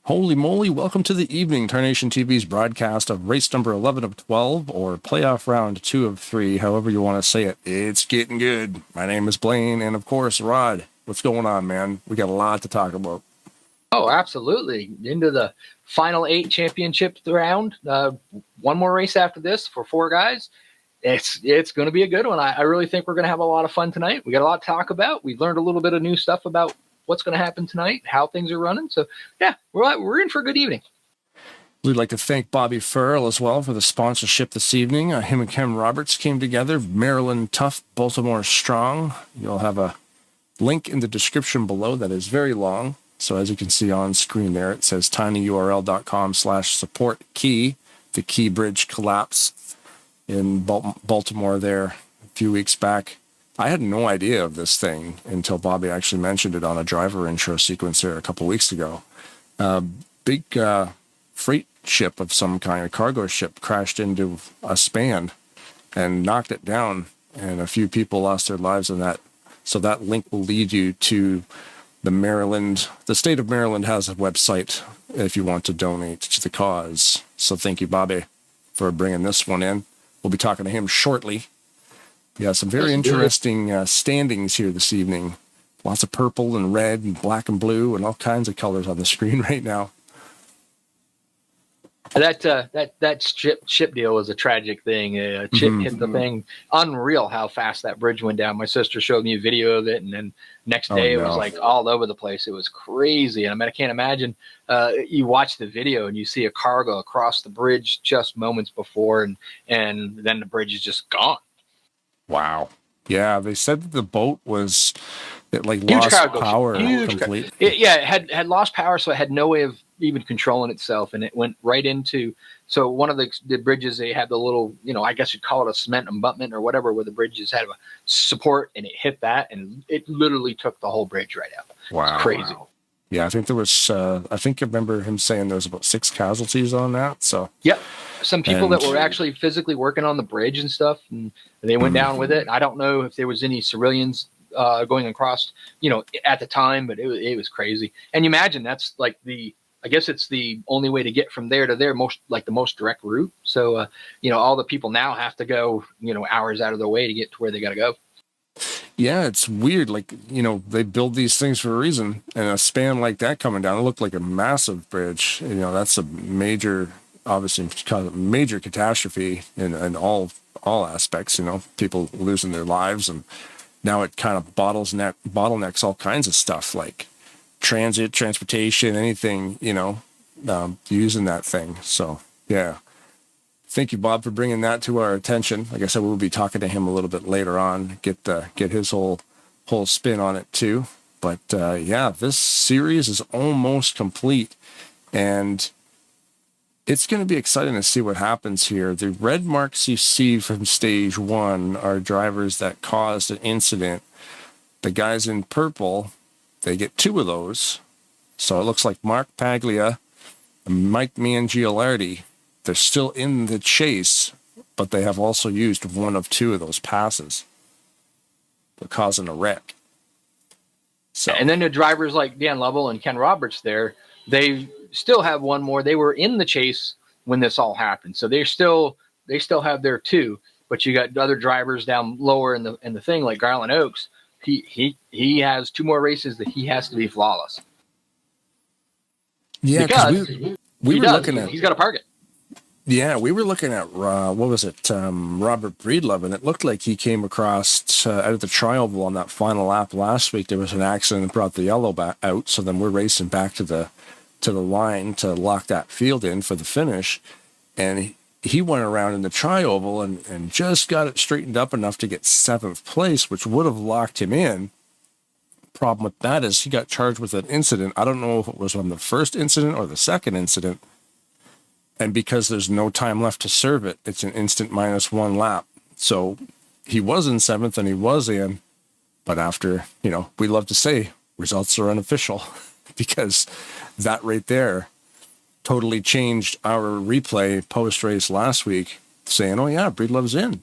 Holy moly, welcome to the evening Tarnation TV's broadcast of race number 11 of 12, or playoff round 2 of 3, however you want to say it. It's getting good. My name is Blaine, and of course, Rod. What's going on, man? We got a lot to talk about. Oh, absolutely. Into the final 8 championship round. One more race after this for 4 guys. It's going to be a good one. I really think we're going to have a lot of fun tonight. We got a lot to talk about. We learned a little bit of new stuff about what's going to happen tonight, how things are running. So, yeah, we're in for a good evening. We'd like to thank Bobby Farrell as well for the sponsorship this evening. Him and Ken Roberts came together. Maryland tough, Baltimore strong. You'll have a link in the description below that is very long. So as you can see on screen there, it says tinyurl.com/support key. The key bridge collapse in Baltimore there a few weeks back. I had no idea of this thing until Bobby actually mentioned it on a driver intro sequence there a couple weeks ago. Big freight ship of some kind, a cargo ship, crashed into a span and knocked it down, and a few people lost their lives in that. So that link will lead you to the state of Maryland has a website if you want to donate to the cause. So thank you, Bobby, for bringing this one in. We'll be talking to him shortly. Yeah, some very interesting standings here this evening. Lots of purple and red and black and blue and all kinds of colors on the screen right now. That ship deal was a tragic thing. A chip hit the thing. Unreal how fast that bridge went down. My sister showed me a video of it, and then next day it was like all over the place. It was crazy. And I mean, I can't imagine. You watch the video and you see a cargo across the bridge just moments before, and then the bridge is just gone. Wow. Yeah, they said that the boat lost power completely. It had lost power, so it had no way of even controlling itself, and it went right into. So one of the bridges, they had the little, I guess you'd call it a cement abutment or whatever, where the bridges had a support, and it hit that, and it literally took the whole bridge right out. Wow, it's crazy. Wow. Yeah, I think there was. I remember him saying there was about 6 casualties on that. So yep, some people that were actually physically working on the bridge and stuff, and they went down with it. I don't know if there was any civilians going across, at the time, but it was crazy. And you imagine that's like I guess it's the only way to get from there to there, the most direct route. So all the people now have to go, hours out of their way to get to where they got to go. Yeah, it's weird. They build these things for a reason, and a span like that coming down, it looked like a massive bridge. That's a major, obviously, major catastrophe in all aspects. People losing their lives, and now it kind of bottlenecks all kinds of stuff like transportation, anything, using that thing. So, yeah. Thank you, Bob, for bringing that to our attention. Like I said, we'll be talking to him a little bit later on, get his whole spin on it too. But this series is almost complete, and it's going to be exciting to see what happens here. The red marks you see from stage 1 are drivers that caused an incident. The guys in purple, they get 2 of those. So it looks like Mark Paglia and Mike Mangialardi, they're still in the chase, but they have also used 1 of 2 of those passes. They're causing a wreck. So, and then the drivers like Dan Lovell and Ken Roberts there, they still have 1 more. They were in the chase when this all happened, so they still have their 2. But you got other drivers down lower in the thing like Garland Oaks. He has 2 more races that he has to be flawless. Yeah, because we were looking at. He's got a target. Yeah, we were looking at, Robert Breedlove, and it looked like he came across out of the trioval on that final lap last week. There was an accident that brought the yellow back out, so then we're racing back to the line to lock that field in for the finish, and he went around in the trioval and just got it straightened up enough to get 7th place, which would have locked him in. Problem with that is he got charged with an incident. I don't know if it was on the first incident or the second incident. And because there's no time left to serve it, it's an instant -1 lap. So he was in 7th and he was in, but after, we love to say results are unofficial because that right there totally changed our replay post-race last week saying, oh yeah, Breedlove's in,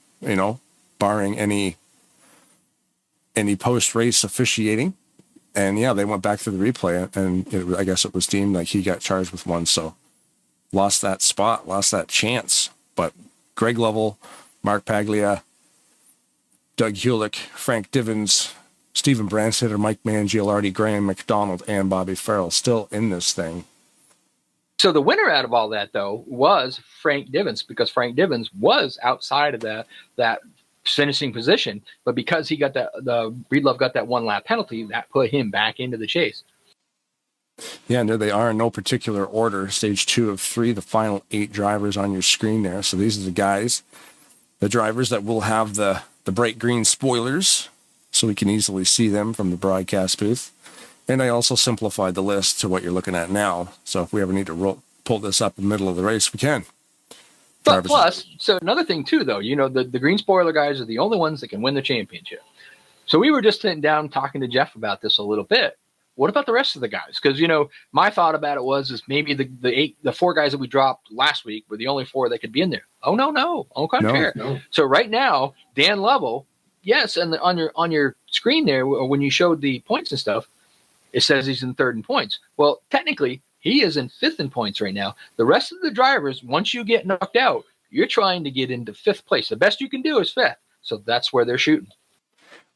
barring any post-race officiating. And yeah, they went back through the replay, and I guess it was deemed like he got charged with one. So lost that spot, lost that chance. But Greg Lovell, Mark Paglia, Doug Hulick, Frank Divins, Stephen Branstetter, Mike Mangialardi, Graham McDonald, and Bobby Farrell still in this thing. So the winner out of all that, though, was Frank Divins, because Frank Divins was outside of that finishing position, but because he got the Breedlove got that one lap penalty, that put him back into the chase. Yeah, and there they are in no particular order. Stage 2 of 3, the final 8 drivers on your screen there. So these are the guys, the drivers that will have the bright green spoilers, so we can easily see them from the broadcast booth. And I also simplified the list to what you're looking at now. So if we ever need to pull this up in the middle of the race, we can. But plus, so another thing too, though, the green spoiler guys are the only ones that can win the championship. So we were just sitting down talking to Jeff about this a little bit. What about the rest of the guys? Because, my thought about it was maybe the 4 guys that we dropped last week were the only 4 that could be in there. Oh, no. On contrary. No. So right now, Dan Lovell, yes, and on your screen there, when you showed the points and stuff, it says he's in 3rd in points. Well, technically, he is in 5th in points right now. The rest of the drivers, once you get knocked out, you're trying to get into 5th place. The best you can do is 5th. So that's where they're shooting.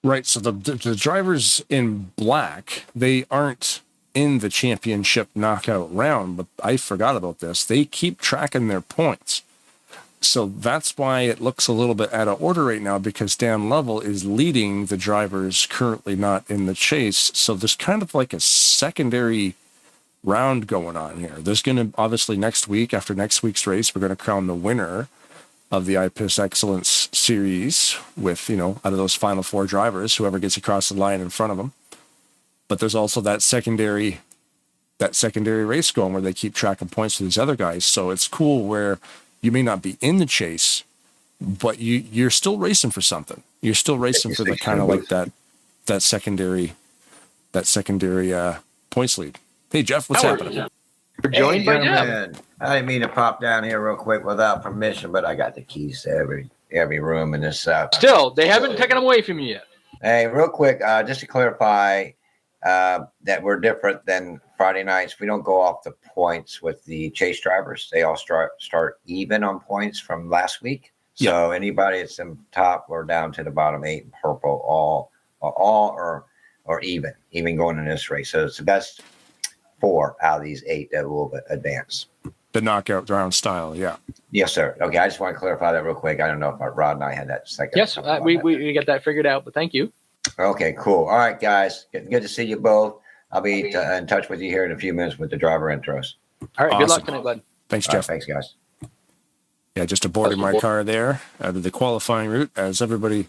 Right. So the drivers in black, they aren't in the championship knockout round, but I forgot about this. They keep tracking their points. So that's why it looks a little bit out of order right now, because Dan Lovell is leading the drivers currently not in the chase. So there's kind of like a secondary round going on here. There's going to, obviously, next week, after next week's race, we're going to crown the winner of the iPE Excellence Series with, out of those final 4 drivers, whoever gets across the line in front of them. But there's also that secondary race going where they keep tracking points for these other guys. So it's cool where you may not be in the chase, but you're still racing for something. You're still racing for the kind of like that secondary points lead. Hey, Jeff, what's happening? We're joined by Jeff. I didn't mean to pop down here real quick without permission, but I got the keys to every room in this. Still, they haven't taken them away from you yet. Hey, real quick, just to clarify that we're different than Friday nights. We don't go off the points with the chase drivers. They all start even on points from last week. So anybody that's in top or down to the bottom 8 in purple, all or even going in this race. So it's the best 4 out of these 8 that will advance. The knockout round style, yeah. Yes, sir. Okay, I just want to clarify that real quick. I don't know if Rod and I had that second. Yes, we got that figured out, but thank you. Okay, cool. All right, guys. Good to see you both. I'll be in touch with you here in a few minutes with the driver intros. All right, awesome. Good luck tonight, bud. Thanks, Jeff. Thanks, guys. Yeah, just aboarded my car there out of the qualifying route as everybody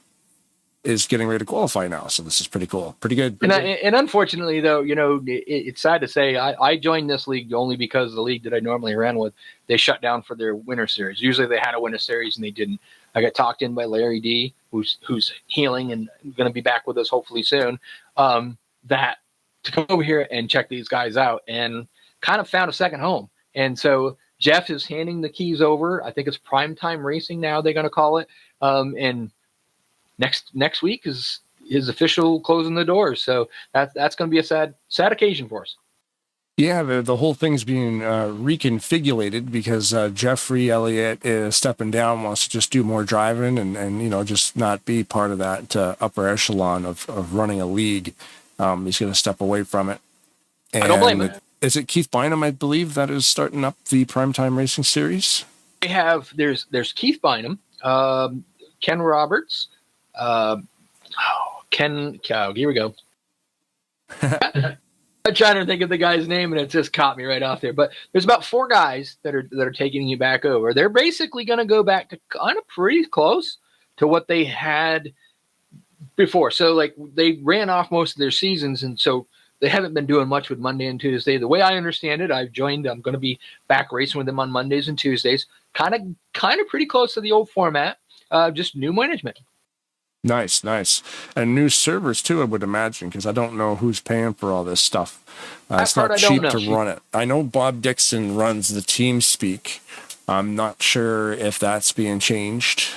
is getting ready to qualify now. So this is pretty cool. Pretty good. And unfortunately, though, it's sad to say I joined this league only because the league that I normally ran with, they shut down for their winter series. Usually they had a winter series and they didn't. I got talked in by Larry D, who's healing and going to be back with us hopefully soon, that to come over here and check these guys out, and kind of found a second home. And so Jeff is handing the keys over. I think it's Primetime Racing now, they're going to call it. And next week is his official closing the doors. So that's going to be a sad occasion for us. Yeah, the whole thing's being reconfigurated because Jeffrey Elliott is stepping down, wants to just do more driving and just not be part of that upper echelon of running a league. He's going to step away from it. And I don't blame him. Is it Keith Bynum, I believe, that is starting up the Primetime Racing Series? We have there's Keith Bynum, Ken Roberts, here we go. I'm trying to think of the guy's name, and it just caught me right off there. But there's about 4 guys that are taking you back over. They're basically going to go back to kind of pretty close to what they had before. So, like, they ran off most of their seasons, and so they haven't been doing much with Monday and Tuesday. The way I understand it, I've joined. I'm going to be back racing with them on Mondays and Tuesdays. Kind of pretty close to the old format. Just new management. Nice. And new servers, too, I would imagine, because I don't know who's paying for all this stuff. It's not cheap to run it. I know Bob Dixon runs the TeamSpeak. I'm not sure if that's being changed,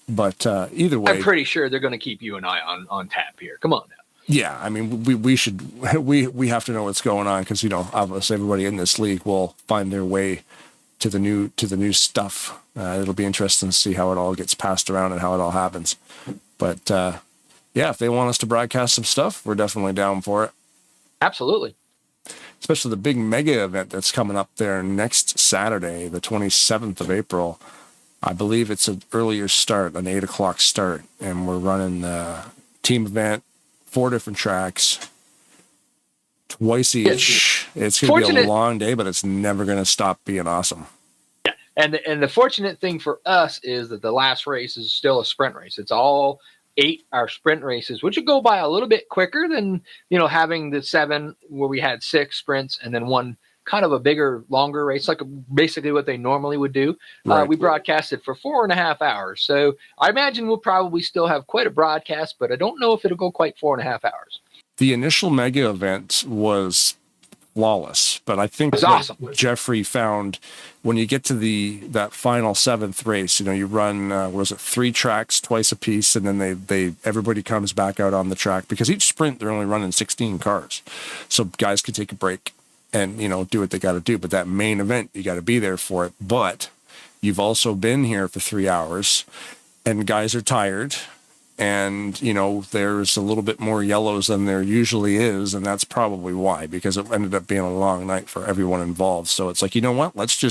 but either way. I'm pretty sure they're going to keep you and I on tap here. Come on now. Yeah, I mean, we should we have to know what's going on because obviously everybody in this league will find their way to the new stuff. It'll be interesting to see how it all gets passed around and how it all happens. But yeah, if they want us to broadcast some stuff, we're definitely down for it. Absolutely. Especially the big mega event that's coming up there next Saturday, the 27th of April. I believe it's an earlier start, an 8 o'clock start, and we're running the team event, 4 different tracks, twice each. It's going to be a long day, but it's never going to stop being awesome. Yeah, and the fortunate thing for us is that the last race is still a sprint race. It's all 8 are sprint races, which would go by a little bit quicker than having the 7 where we had 6 sprints and then 1 kind of a bigger, longer race, like basically what they normally would do. Right. We broadcasted for 4.5 hours. So I imagine we'll probably still have quite a broadcast, but I don't know if it'll go quite 4.5 hours. The initial mega event was flawless, but I think awesome. Jeffrey found when you get to that final 7th race, you run, 3 tracks twice a piece, and then everybody comes back out on the track because each sprint they're only running 16 cars. So guys can take a break and do what they got to do, but that main event you got to be there for it. But you've also been here for 3 hours and guys are tired, and there's a little bit more yellows than there usually is, and that's probably why, because it ended up being a long night for everyone involved. So it's like, you know what, let's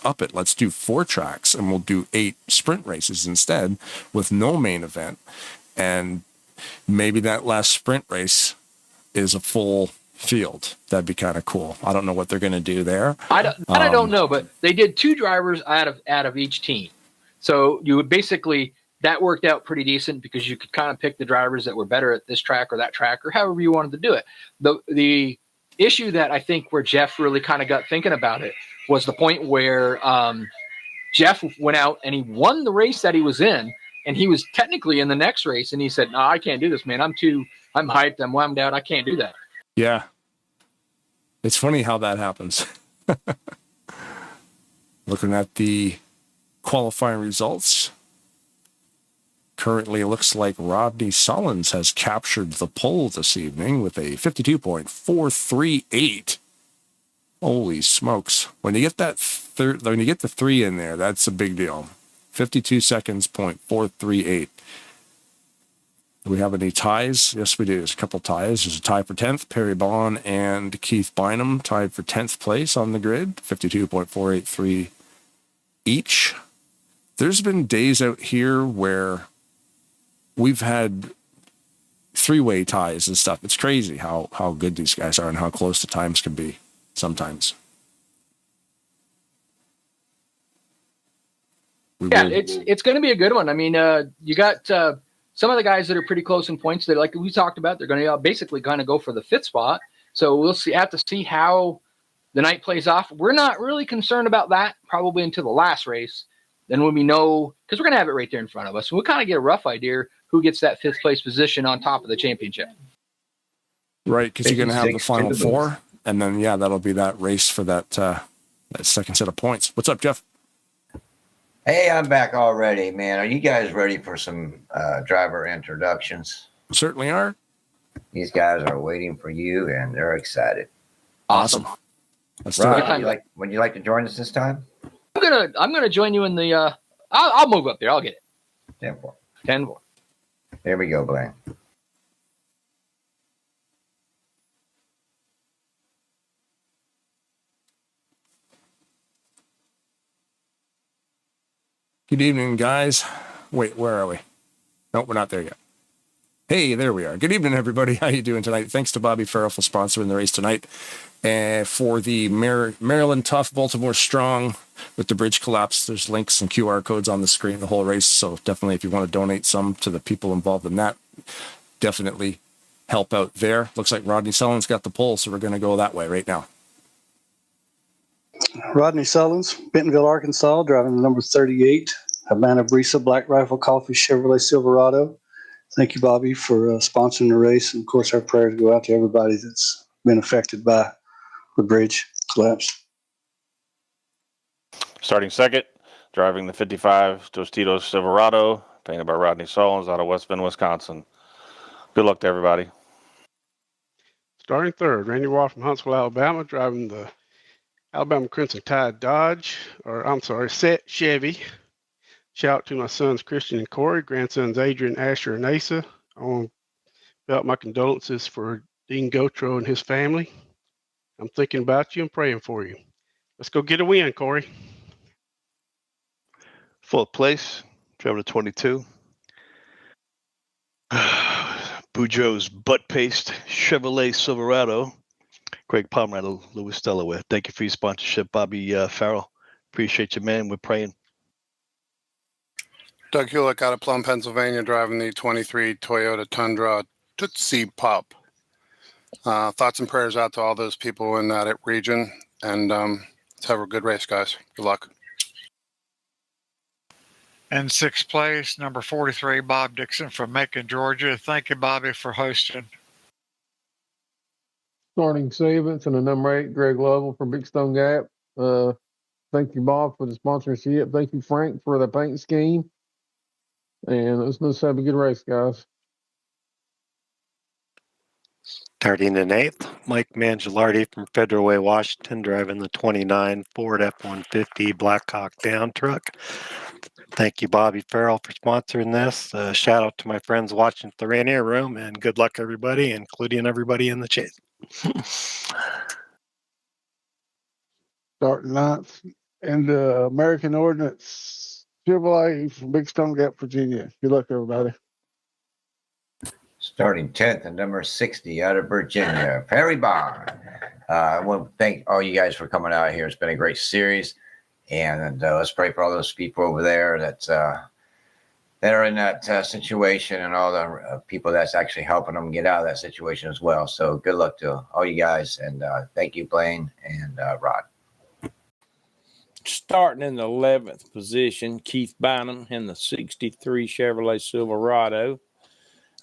up it, let's do 4 tracks and we'll do 8 sprint races instead with no main event, and maybe that last sprint race is a full field. That'd be kind of cool. I don't know what they're going to do there. I don't know, but they did 2 drivers out of each team. So you would basically, that worked out pretty decent because you could kind of pick the drivers that were better at this track or that track or however you wanted to do it. The issue that I think where Jeff really kind of got thinking about it was the point where Jeff went out and he won the race that he was in, and he was technically in the next race, and he said, "No, I can't do this, man. I'm hyped. I'm wound out. I can't do that." Yeah. It's funny how that happens. Looking at the qualifying results, currently it looks like Rodney Sollins has captured the pole this evening with a 52.438. Holy smokes. When you get the 3 in there, that's a big deal. 52 seconds, .438. Do we have any ties? Yes, we do. There's a couple ties. There's a tie for 10th. Perry Bond and Keith Bynum tied for 10th place on the grid, 52.483 each. There's been days out here where we've had 3-way ties and stuff. It's crazy how good these guys are and how close the times can be sometimes. It's going to be a good one. I mean, you got some of the guys that are pretty close in points that, like we talked about, they're going to basically kind of go for the 5th spot. So we'll have to see how the night plays off. We're not really concerned about that probably until the last race. Then when we know, because we're going to have it right there in front of us, we'll kind of get a rough idea who gets that 5th place position on top of the championship. Right, because you're going to have the final 4, and then, yeah, that'll be that race for that second set of points. What's up, Jeff? Hey, I'm back already, man. Are you guys ready for some driver introductions? Certainly are. These guys are waiting for you, and they're excited. Awesome. Rod, would you like to join us this time? I'm gonna join you in the. I'll move up there. I'll get it. 10-4. 10-4. There we go, Blaine. Good evening, guys. Wait, where are we? Nope, we're not there yet. Hey, there we are. Good evening, everybody. How you doing tonight? Thanks to Bobby Farrell for sponsoring the race tonight. And for the Maryland Tough, Baltimore Strong with the bridge collapse, there's links and QR codes on the screen the whole race. So definitely, if you want to donate some to the people involved in that, definitely help out there. Looks like Rodney Sullen's got the pole, so we're going to go that way right now. Rodney Sullins, Bentonville, Arkansas, driving the number 38, Havana Brisa Black Rifle Coffee Chevrolet Silverado. Thank you, Bobby, for sponsoring the race. And, of course, our prayers go out to everybody that's been affected by the bridge collapse. Starting second, driving the 55 Tostitos Silverado, painted by Rodney Sullins out of West Bend, Wisconsin. Good luck to everybody. Starting third, Randy Wall from Huntsville, Alabama, driving the Alabama Crimson Tide Dodge, Set Chevy. Shout out to my sons Christian and Corey, grandsons Adrian, Asher, and Asa. I want to belt my condolences for Dean Gotro and his family. I'm thinking about you and praying for you. Let's go get a win, Corey. Fourth place, driver 22. Boudreaux's Butt Paste Chevrolet Silverado. Greg Palmer out of Lewis, Delaware. Thank you for your sponsorship, Bobby Farrell. Appreciate you, man. We're praying. Doug Hewlick out of Plum, Pennsylvania, driving the 23 Toyota Tundra Tootsie Pop. Thoughts and prayers out to all those people in that region, and let's have a good race, guys. Good luck. In sixth place, number 43, Bob Dixon from Macon, Georgia. Thank you, Bobby, for hosting. Starting seventh and the number 8, Greg Lovell from Big Stone Gap. Thank you, Bob, for the sponsorship. Thank you, Frank, for the paint scheme. And let's have a good race, guys. Starting in 8th, Mike Mangialardi from Federal Way, Washington, driving the 29 Ford F-150 Blackhawk Down truck. Thank you, Bobby Farrell, for sponsoring this. Shout out to my friends watching at the Rainier Room, and good luck, everybody, including everybody in the chase. Starting ninth, and the American Ordnance Chevrolet from Big Stone Gap, Virginia. Good luck, everybody. Starting 10th and number 60 out of Virginia, Perry Bond. I want to thank all you guys for coming out here. It's been a great series. And let's pray for all those people over there that are in that situation, and all the people that's actually helping them get out of that situation as well. So good luck to all you guys. And thank you, Blaine and Rod. Starting in the 11th position, Keith Bynum in the 63 Chevrolet Silverado.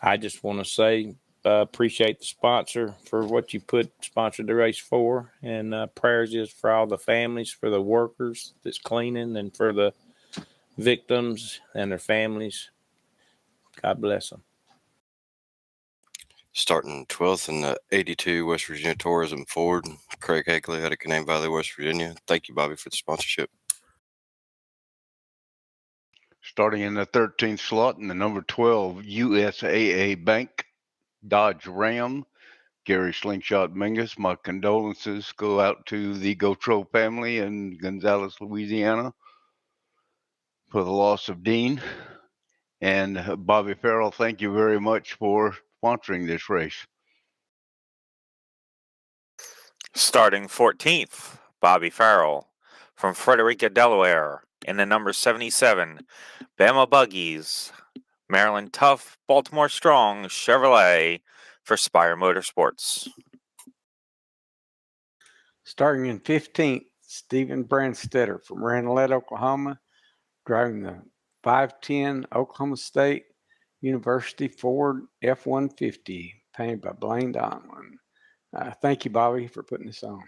I just want to say appreciate the sponsor for what you sponsored the race for, and prayers is for all the families, for the workers that's cleaning, and for the victims and their families. God bless them. Starting 12th in the 82 West Virginia Tourism Ford, Craig Hagley out of Canaan Valley, West Virginia. Thank you, Bobby, for the sponsorship. Starting in the 13th slot in the number 12 USAA Bank Dodge Ram, Gary Slingshot Mingus. My condolences go out to the Gotro family in Gonzales, Louisiana, for the loss of Dean. And Bobby Farrell, thank you very much for sponsoring this race. Starting 14th, Bobby Farrell from Frederica, Delaware, in the number 77 Bama Buggies, Maryland Tough, Baltimore Strong Chevrolet for Spire Motorsports. Starting in 15th, Stephen Brandstetter from Ranelette, Oklahoma, driving the 510 Oklahoma State University Ford F-150, painted by Blaine Donlin. Thank you, Bobby, for putting this on.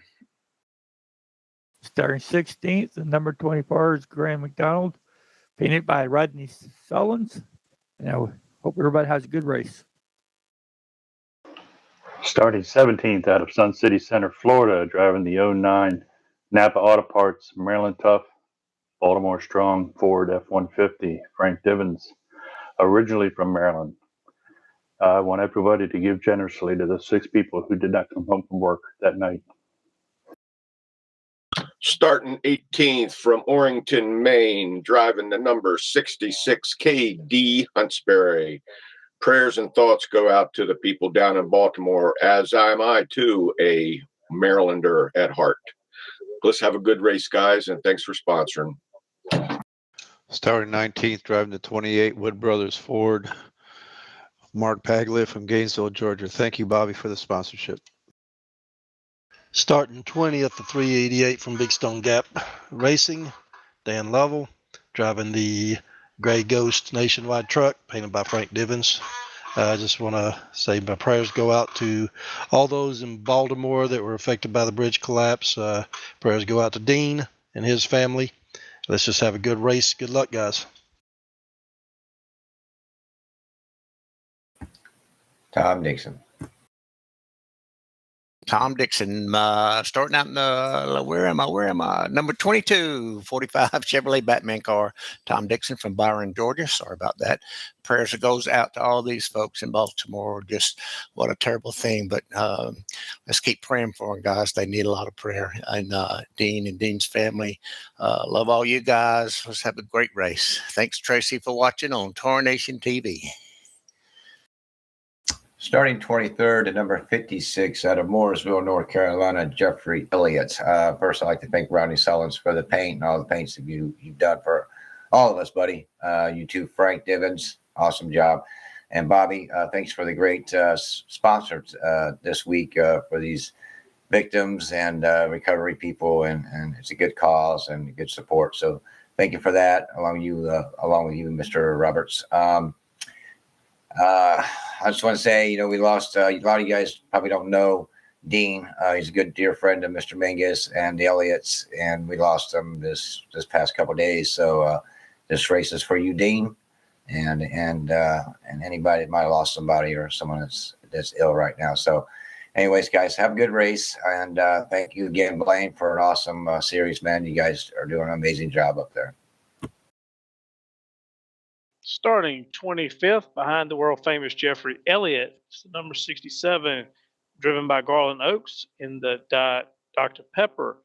Starting 16th, and number 24 is Graham McDonald, painted by Rodney Sullins. And I hope everybody has a good race. Starting 17th out of Sun City Center, Florida, driving the 09 Napa Auto Parts, Maryland Tough, Baltimore Strong Ford F-150, Frank Divins, originally from Maryland. I want everybody to give generously to the 6 people who did not come home from work that night. Starting 18th from Orrington, Maine, driving the number 66 KD Huntsberry. Prayers and thoughts go out to the people down in Baltimore, as am I too, a Marylander at heart. Let's have a good race, guys, and thanks for sponsoring. Starting 19th, driving the 28 Wood Brothers Ford, Mark Paglia from Gainesville, Georgia. Thank you, Bobby, for the sponsorship. Starting 20th, the 388 from Big Stone Gap Racing, Dan Lovell, driving the Gray Ghost Nationwide truck, painted by Frank Divins. I just want to say my prayers go out to all those in Baltimore that were affected by the bridge collapse. Prayers go out to Dean and his family. Let's just have a good race. Good luck, guys. Tom Nixon. Tom Dixon, starting out in the, where am I? Number 22, 45 Chevrolet Batman car. Tom Dixon from Byron, Georgia. Sorry about that. Prayers goes out to all these folks in Baltimore. Just what a terrible thing. But let's keep praying for them, guys. They need a lot of prayer. And Dean and Dean's family, love all you guys. Let's have a great race. Thanks, Tracy, for watching on Tarnation TV. Starting 23rd at number 56 out of Mooresville, North Carolina, Jeffrey Elliott. First, I'd like to thank Rodney Sullins for the paint and all the paints that you've done for all of us, buddy. You too, Frank Divins. Awesome job. And Bobby, thanks for the great sponsors this week for these victims and recovery people. And it's a good cause and good support. So thank you for that, along with you, Mr. Roberts. I just want to say, we lost a lot of you guys probably don't know Dean. He's a good dear friend of Mr. Mingus and the Elliots, and we lost him this past couple of days. So this race is for you, Dean, and anybody that might have lost somebody or someone that's ill right now. So, anyways, guys, have a good race, and thank you again, Blaine, for an awesome series, man. You guys are doing an amazing job up there. Starting 25th behind the world famous Jeffrey Elliott, number 67, driven by Garland Oaks in the Dr. Pepper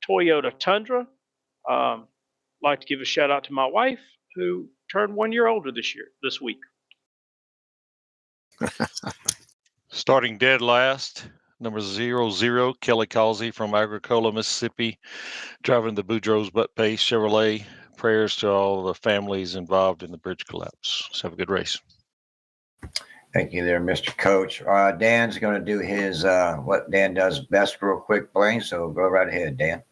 Toyota Tundra. Like to give a shout out to my wife, who turned 1 year older this week. Starting dead last, number 00, Kelly Causey from Agricola, Mississippi, driving the Boudreaux's Butt Pace Chevrolet. Prayers to all the families involved in the bridge collapse. Let's have a good race. Thank you there, Mr. Coach. Dan's going to do his what Dan does best real quick, Blaine. So go right ahead, Dan.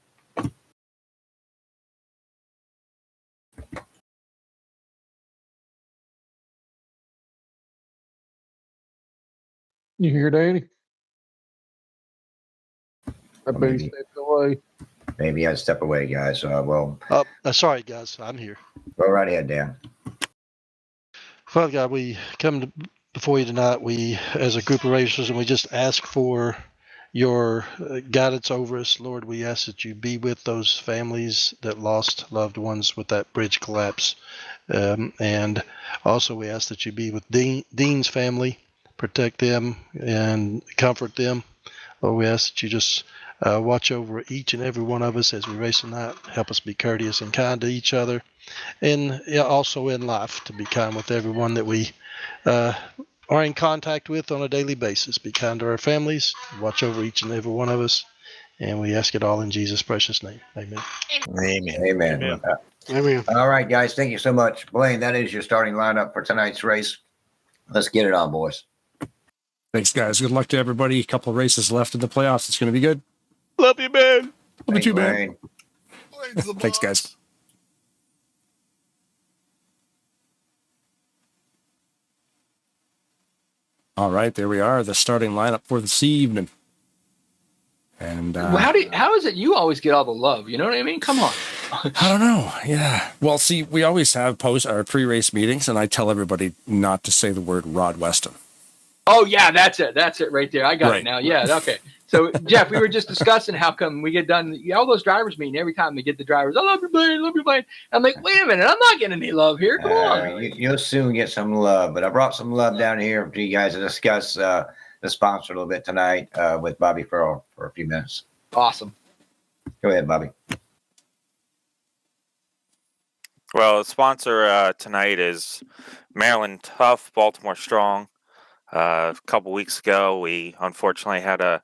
You hear Danny? I bet he stepped away. Maybe I'd step away, guys. Sorry, guys. I'm here. Go right ahead, Dan. Father God, we come before you tonight. We, as a group of racers, and we just ask for your guidance over us. Lord, we ask that you be with those families that lost loved ones with that bridge collapse. And also we ask that you be with Dean's family, protect them and comfort them. Lord, we ask that you just watch over each and every one of us as we race tonight. Help us be courteous and kind to each other, and also in life to be kind with everyone that we are in contact with on a daily basis. Be kind to our families. Watch over each and every one of us, and we ask it all in Jesus' precious name. Amen. Amen. Amen. All right, guys. Thank you so much, Blaine. That is your starting lineup for tonight's race. Let's get it on, boys. Thanks, guys. Good luck to everybody. A couple of races left in the playoffs. It's going to be good. Love you, man. Love you too, man. Thanks, guys. All right, there we are, the starting lineup for this evening. And how is it you always get all the love? You know what I mean? Come on. I don't know. Yeah. Well, see, we always have pre-race meetings, and I tell everybody not to say the word Rod Weston. Oh yeah, that's it. That's it right there. I got it now. Yeah. Okay. So Jeff, we were just discussing how come we get done all those drivers meeting every time they get the drivers. I love your Blaine. Love your Blaine. I'm like, wait a minute, I'm not getting any love here. Come on. You'll soon get some love, but I brought some love down here for you guys to discuss the sponsor a little bit tonight with Bobby Farrell for a few minutes. Awesome. Go ahead, Bobby. Well, the sponsor tonight is Maryland Tough, Baltimore Strong. A couple weeks ago, we unfortunately had a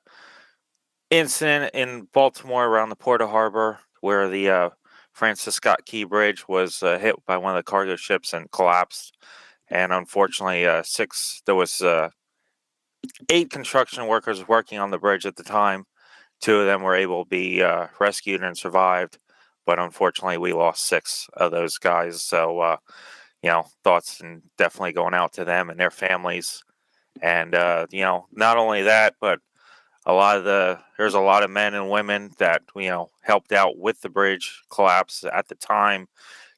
incident in Baltimore around the Port of Harbor where the Francis Scott Key Bridge was hit by one of the cargo ships and collapsed. And unfortunately, there was 8 construction workers working on the bridge at the time. 2 of them were able to be rescued and survived. But unfortunately, we lost 6 of those guys. So, thoughts and definitely going out to them and their families. And, not only that, but there's a lot of men and women that, helped out with the bridge collapse at the time,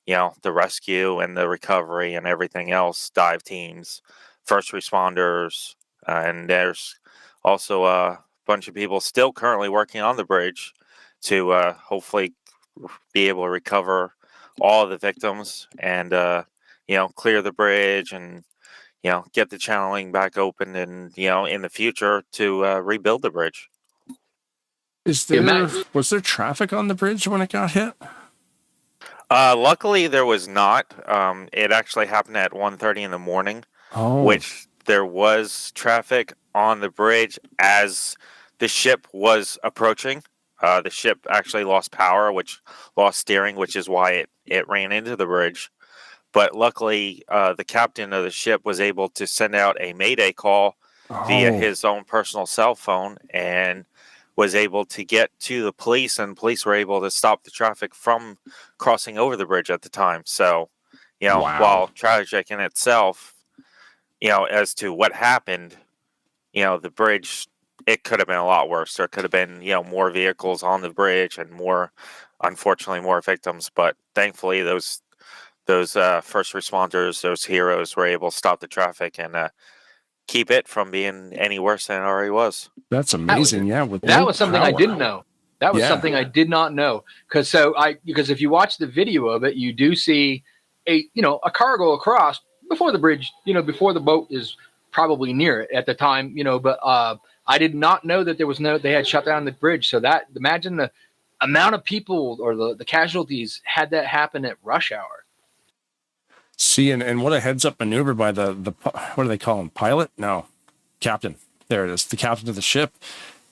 the rescue and the recovery and everything else, dive teams, first responders. And there's also bunch of people still currently working on the bridge to hopefully be able to recover all of the victims and clear the bridge and get the channeling back open and in the future to rebuild the bridge. Was there traffic on the bridge when it got hit? Luckily, there was not. It actually happened at 1:30 in the morning, which there was traffic on the bridge as the ship was approaching. The ship actually lost power, which lost steering, which is why it ran into the bridge. But luckily, the captain of the ship was able to send out a mayday call via his own personal cell phone and was able to get to the police, and police were able to stop the traffic from crossing over the bridge at the time. So, while tragic in itself, as to what happened, the bridge, it could have been a lot worse. There could have been, more vehicles on the bridge and unfortunately, more victims. But thankfully, those first responders, those heroes, were able to stop the traffic and keep it from being any worse than it already was. That's amazing. That was something I didn't know. That was something I did not know. Because if you watch the video of it, you do see a car go across before the bridge, before the boat is probably near it at the time, but I did not know that they had shut down the bridge. So imagine the amount of people or the casualties had that happen at rush hour. See, and what a heads-up maneuver by the what do they call him? Pilot? No, captain. There it is. The captain of the ship.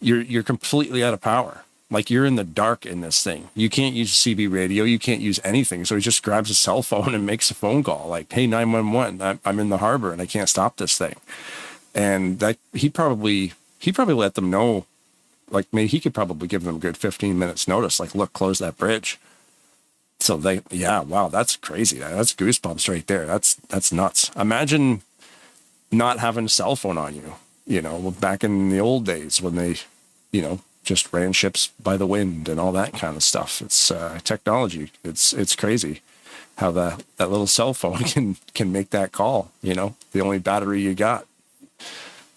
You're completely out of power. Like, you're in the dark in this thing. You can't use CB radio. You can't use anything. So he just grabs a cell phone and makes a phone call. Like, hey, 911, I'm in the harbor and I can't stop this thing. And that he probably let them know. Like, maybe he could probably give them a good 15 minutes notice. Like, look, close that bridge. So wow, that's crazy. That's goosebumps right there. That's nuts. Imagine not having a cell phone on you, back in the old days when they, just ran ships by the wind and all that kind of stuff. It's technology. It's crazy how that little cell phone can make that call, the only battery you got,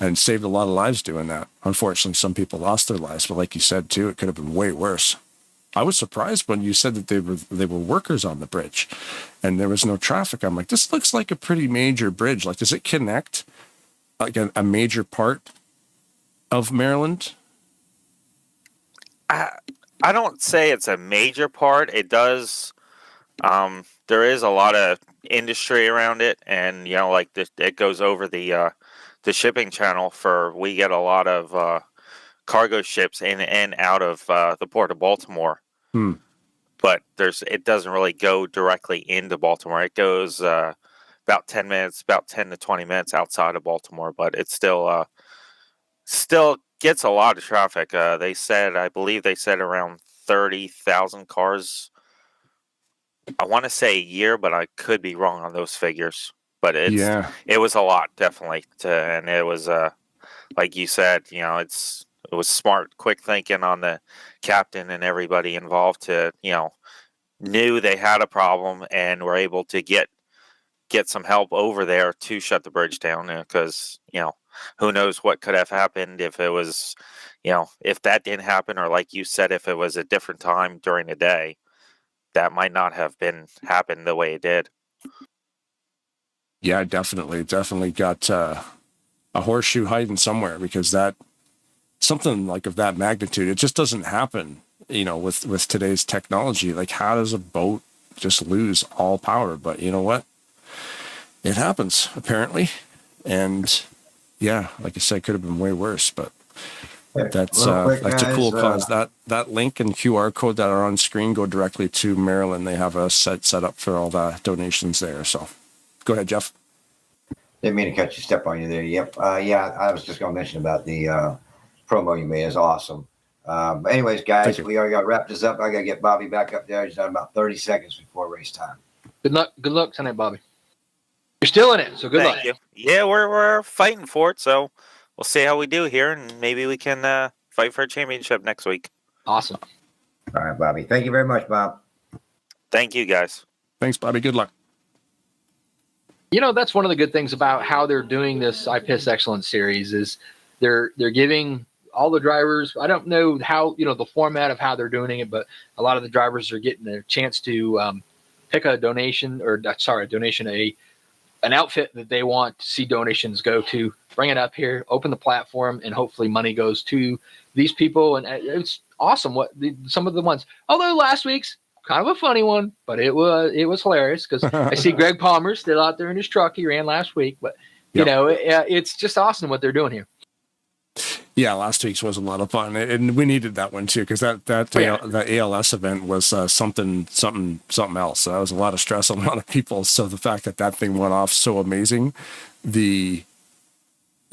and saved a lot of lives doing that. Unfortunately, some people lost their lives, but like you said too, it could have been way worse. I was surprised when you said that they were workers on the bridge and there was no traffic. I'm like, this looks like a pretty major bridge. Like, does it connect like a major part of Maryland? I don't say it's a major part. It does. There is a lot of industry around it, and it goes over the shipping channel. We get a lot of cargo ships in and out of the port of Baltimore. But it doesn't really go directly into Baltimore. It goes about 10 to 20 minutes outside of Baltimore, but it still gets a lot of traffic. I believe they said around 30,000 cars. I want to say a year, but I could be wrong on those figures. But it was a lot, definitely. And it was like you said, it was smart, quick thinking on the captain and everybody involved to, knew they had a problem and were able to get some help over there to shut the bridge down, because, who knows what could have happened if it was, if that didn't happen, or like you said, if it was a different time during the day, that might not have happened the way it did. Yeah, definitely got a horseshoe hiding somewhere, because something like of that magnitude, it just doesn't happen, with today's technology. Like, how does a boat just lose all power? But you know what? It happens, apparently. And yeah, like I said, could have been way worse, but that's a cool cause. That link and QR code that are on screen go directly to Maryland. They have a set up for all the donations there. So go ahead, Jeff. Didn't mean to cut you step on you there. Yep. I was just going to mention about the promo you made. Is awesome. But anyways, guys, we already got to wrap this up. I got to get Bobby back up there. He's done about 30 seconds before race time. Good luck tonight, Bobby. You're still in it, so good luck. Thank you. Yeah, we're fighting for it, so we'll see how we do here, and maybe we can fight for a championship next week. Awesome. All right, Bobby. Thank you very much, Bob. Thank you, guys. Thanks, Bobby. Good luck. That's one of the good things about how they're doing this iPIS Excellence series is they're giving all the drivers. I don't know how, the format of how they're doing it, but a lot of the drivers are getting a chance to pick a donation, an outfit that they want to see donations go to, bring it up here, open the platform, and hopefully money goes to these people. And it's awesome some of the ones, although last week's kind of a funny one, but it was hilarious because I see Greg Palmer still out there in his truck. He ran last week, but it's just awesome what they're doing here. Yeah, last week's was a lot of fun, and we needed that one too because that ALS event was something else. That was a lot of stress on a lot of people. So the fact that thing went off so amazing, to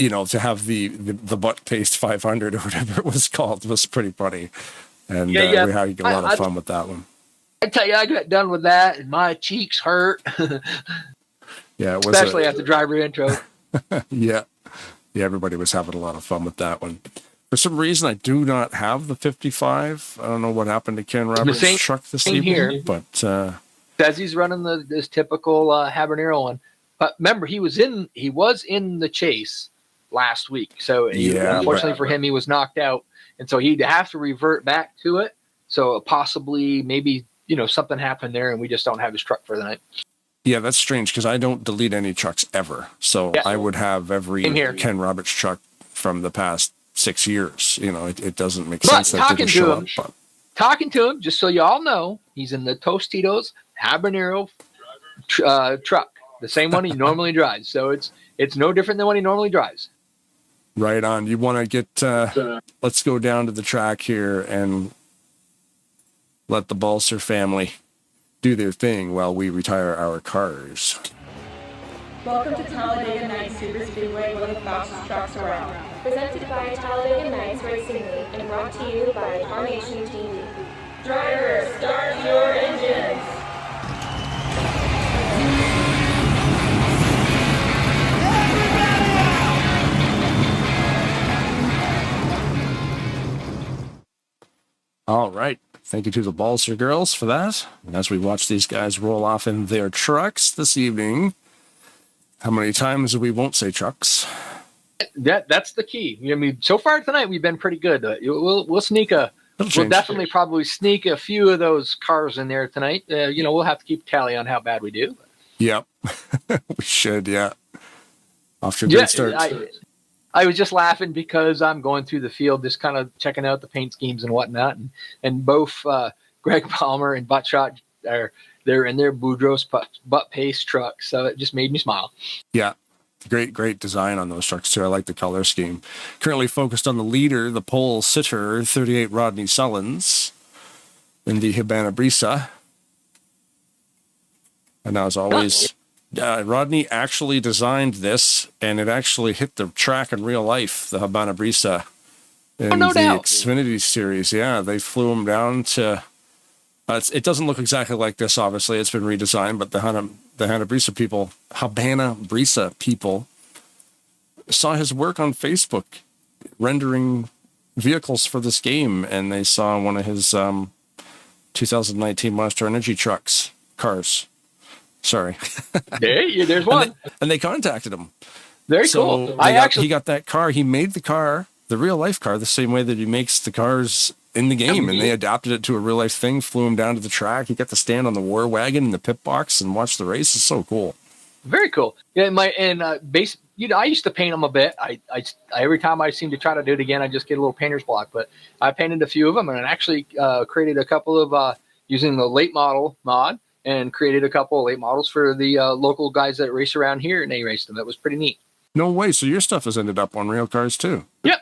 have the butt paste 500 or whatever it was called was pretty funny, and we had a lot of fun with that one. I tell you, I got done with that, and my cheeks hurt. Yeah, it was especially after driver intro. Yeah, everybody was having a lot of fun with that one. For some reason, I do not have the 55. I don't know what happened to Ken Roberts' truck this evening here, but says he's running this typical habanero one. But remember, he was in the chase last week, so unfortunately for him, he was knocked out, and so he'd have to revert back to it. So possibly, maybe something happened there, and we just don't have his truck for the night. Yeah, that's strange because I don't delete any trucks ever. So I would have every Ken Roberts truck from the past 6 years. It doesn't make sense that didn't show up. But talking to him, just so you all know, he's in the Tostitos habanero truck, the same one he normally drives. So it's no different than what he normally drives. Right on. You want to get? Let's go down to the track here and let the Balser family do their thing while we retire our cars. Welcome to Talladega Nights SuperSpeedway, one of the fastest tracks around. Presented by Talladega Nights Racing League and brought to you by Tarnation TV. Drivers, start your engines! All right. Thank you to the Balser girls for that. And as we watch these guys roll off in their trucks this evening, how many times we won't say trucks? That's the key. I mean, so far tonight we've been pretty good. We'll sneak we'll definitely probably sneak a few of those cars in there tonight. We'll have to keep tally on how bad we do. Yep, we should. Yeah, off to a good start. I was just laughing because I'm going through the field, just kind of checking out the paint schemes and whatnot, and both Greg Palmer and Buttshot they're in their Boudreaux's butt paste trucks, so it just made me smile. Yeah, great design on those trucks too. I like the color scheme. Currently focused on the leader, the pole sitter, 38 Rodney Sullins in the Habana Brisa, and as always. Rodney actually designed this, and it actually hit the track in real life, the Habana Brisa in the Xfinity Series. Yeah, they flew him down to... it doesn't look exactly like this, obviously. It's been redesigned, but the Habana Brisa people saw his work on Facebook rendering vehicles for this game, and they saw one of his 2019 Monster Energy cars. Sorry. There's one. And they contacted him. Very cool. He got that car. He made the car, the real life car, the same way that he makes the cars in the game. And they adapted it to a real life thing, flew him down to the track. He got to stand on the war wagon in the pit box and watch the race. It's so cool. Very cool. Yeah, I used to paint them a bit. I every time I seem to try to do it again, I just get a little painter's block. But I painted a few of them, and I actually created a couple of using the late model mod. And created a couple of late models for the local guys that race around here, and they raced them. That was pretty neat. No way. So your stuff has ended up on real cars too? Yep.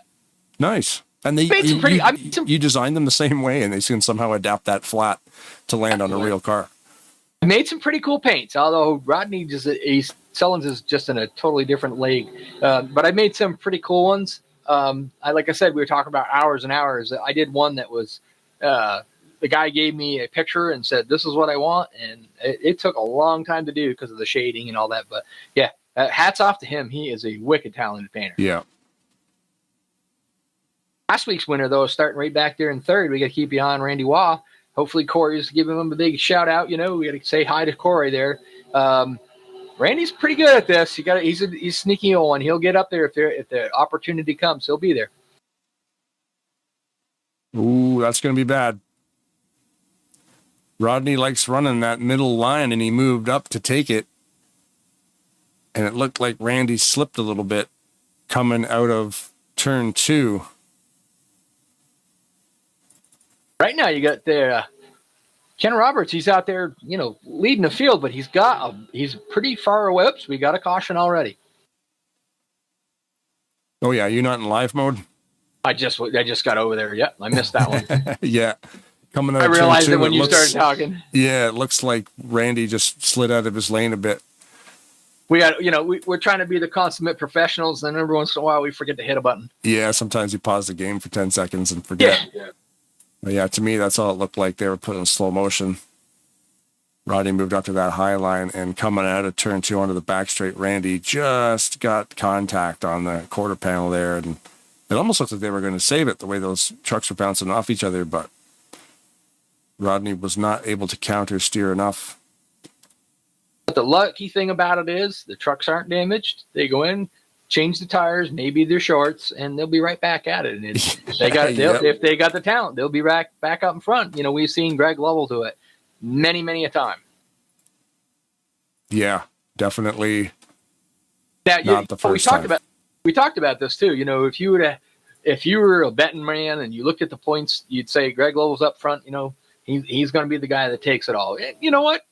Nice. And you designed them the same way, and they can somehow adapt that flat to land on a real car. I made some pretty cool paints, although Rodney Sullins is just in a totally different league. But I made some pretty cool ones. Like I said, we were talking about hours and hours. I did one that was... the guy gave me a picture and said, "This is what I want," and it took a long time to do because of the shading and all that. But yeah, hats off to him. He is a wicked talented painter. Yeah. Last week's winner, though, is starting right back there in third. We got to keep you on Randy Waugh. Hopefully, Corey's giving him a big shout out. We got to say hi to Corey there. Randy's pretty good at this. He's sneaky old one. He'll get up there if the opportunity comes. He'll be there. Ooh, that's going to be bad. Rodney likes running that middle line, and he moved up to take it. And it looked like Randy slipped a little bit coming out of turn 2. Right now, you got there Ken Roberts. He's out there, leading the field, but he's pretty far away. Oops, we got a caution already. Oh yeah, you're not in live mode. I just got over there. Yep, I missed that one. Yeah, coming out. I of realized turn 2, it when you started talking. Yeah, it looks like Randy just slid out of his lane a bit. We got, we're trying to be the consummate professionals, and every once in a while we forget to hit a button. Yeah, sometimes you pause the game for 10 seconds and forget. Yeah. But yeah, to me, that's all it looked like. They were put in slow motion. Rodney moved up to that high line, and coming out of turn 2 onto the back straight, Randy just got contact on the quarter panel there, and it almost looked like they were going to save it the way those trucks were bouncing off each other, but Rodney was not able to counter steer enough. But the lucky thing about it is the trucks aren't damaged. They go in, change the tires, maybe their shorts, and they'll be right back at it. And if they got the talent, they'll be back up in front. We've seen Greg Lovell do it many, many a time. Yeah, definitely. Not the first time. We talked about this too. If you were a betting man and you looked at the points, you'd say Greg Lovell's up front. He's going to be the guy that takes it all. And you know what?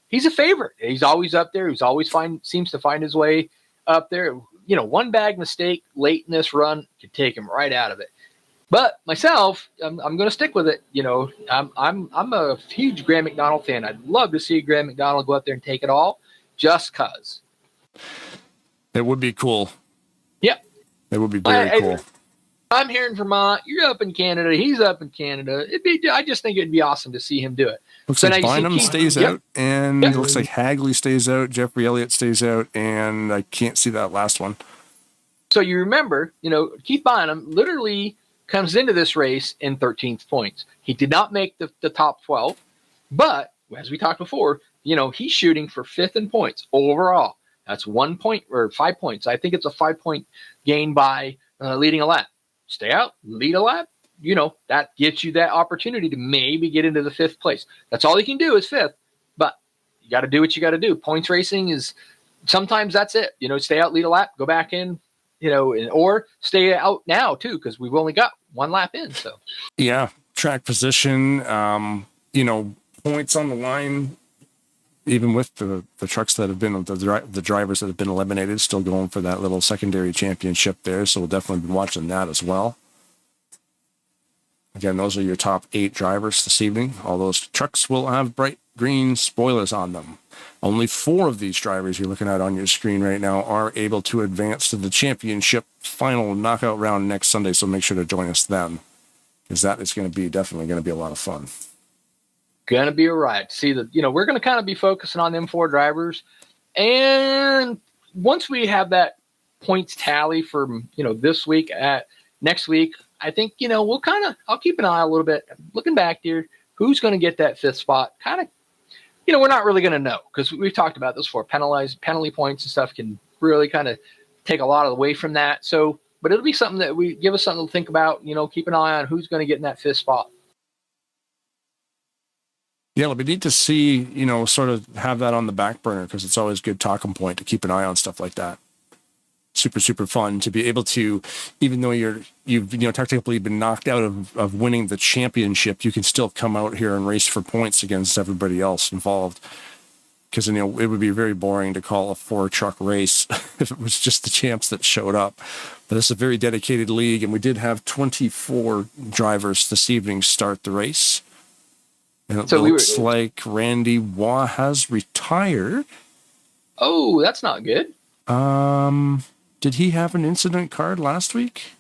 He's a favorite. He's always up there. He's always seems to find his way up there. One bag mistake late in this run could take him right out of it. But myself, I'm going to stick with it. I'm a huge Graham McDonald fan. I'd love to see Graham McDonald go out there and take it all, just cause. It would be cool. Yep. It would be very cool. I'm here in Vermont. You're up in Canada. He's up in Canada. I just think it'd be awesome to see him do it. Looks like Bynum stays out, and it looks like Hagley stays out. Jeffrey Elliott stays out, and I can't see that last one. So you remember, Keith Bynum literally comes into this race in 13th points. He did not make the top 12, but as we talked before, he's shooting for 5th in points overall. That's 1 point or 5 points. I think it's a 5-point gain by leading a lap. Stay out, lead a lap. That gets you that opportunity to maybe get into the 5th place. That's all you can do is 5th, but you got to do what you got to do. Points racing is sometimes that's it. Stay out, lead a lap, go back in, or stay out now too, because we've only got 1 lap in. So yeah, track position, points on the line. Even with the trucks that have been the drivers that have been eliminated, still going for that little secondary championship there. So we'll definitely be watching that as well. Again, those are your top 8 drivers this evening. All those trucks will have bright green spoilers on them. Only 4 of these drivers you're looking at on your screen right now are able to advance to the championship final knockout round next Sunday. So make sure to join us then, because that is definitely going to be a lot of fun. Going to be a riot. See we're going to kind of be focusing on them 4 drivers. And once we have that points tally for, this week next week, I think, I'll keep an eye a little bit looking back here. Who's going to get that 5th spot? Kind of, we're not really going to know, because we've talked about this before. Penalty points and stuff can really kind of take a lot away from that. So, but it'll be something that give us something to think about, keep an eye on who's going to get in that 5th spot. Yeah, it'll be neat to see, sort of have that on the back burner, because it's always a good talking point to keep an eye on stuff like that. Super, super fun to be able to, even though you've technically been knocked out of winning the championship, you can still come out here and race for points against everybody else involved. Because, it would be very boring to call a 4-truck race if it was just the champs that showed up. But it's a very dedicated league, and we did have 24 drivers this evening start the race. And it looks like Randy Waugh has retired. Oh, that's not good. Did he have an incident card last week?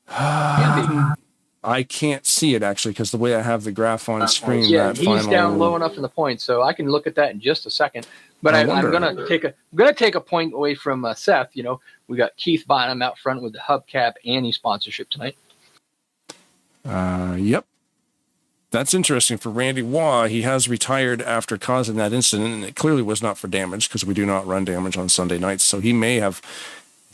I can't see it, actually, because the way I have the graph on screen. Yeah, he's down low enough in the points, so I can look at that in just a second. But I'm gonna take a point away from Seth. We got Keith Bynum out front with the hubcap Annie sponsorship tonight. Yep. That's interesting for Randy Waugh. He has retired after causing that incident, and it clearly was not for damage, because we do not run damage on Sunday nights. So he may have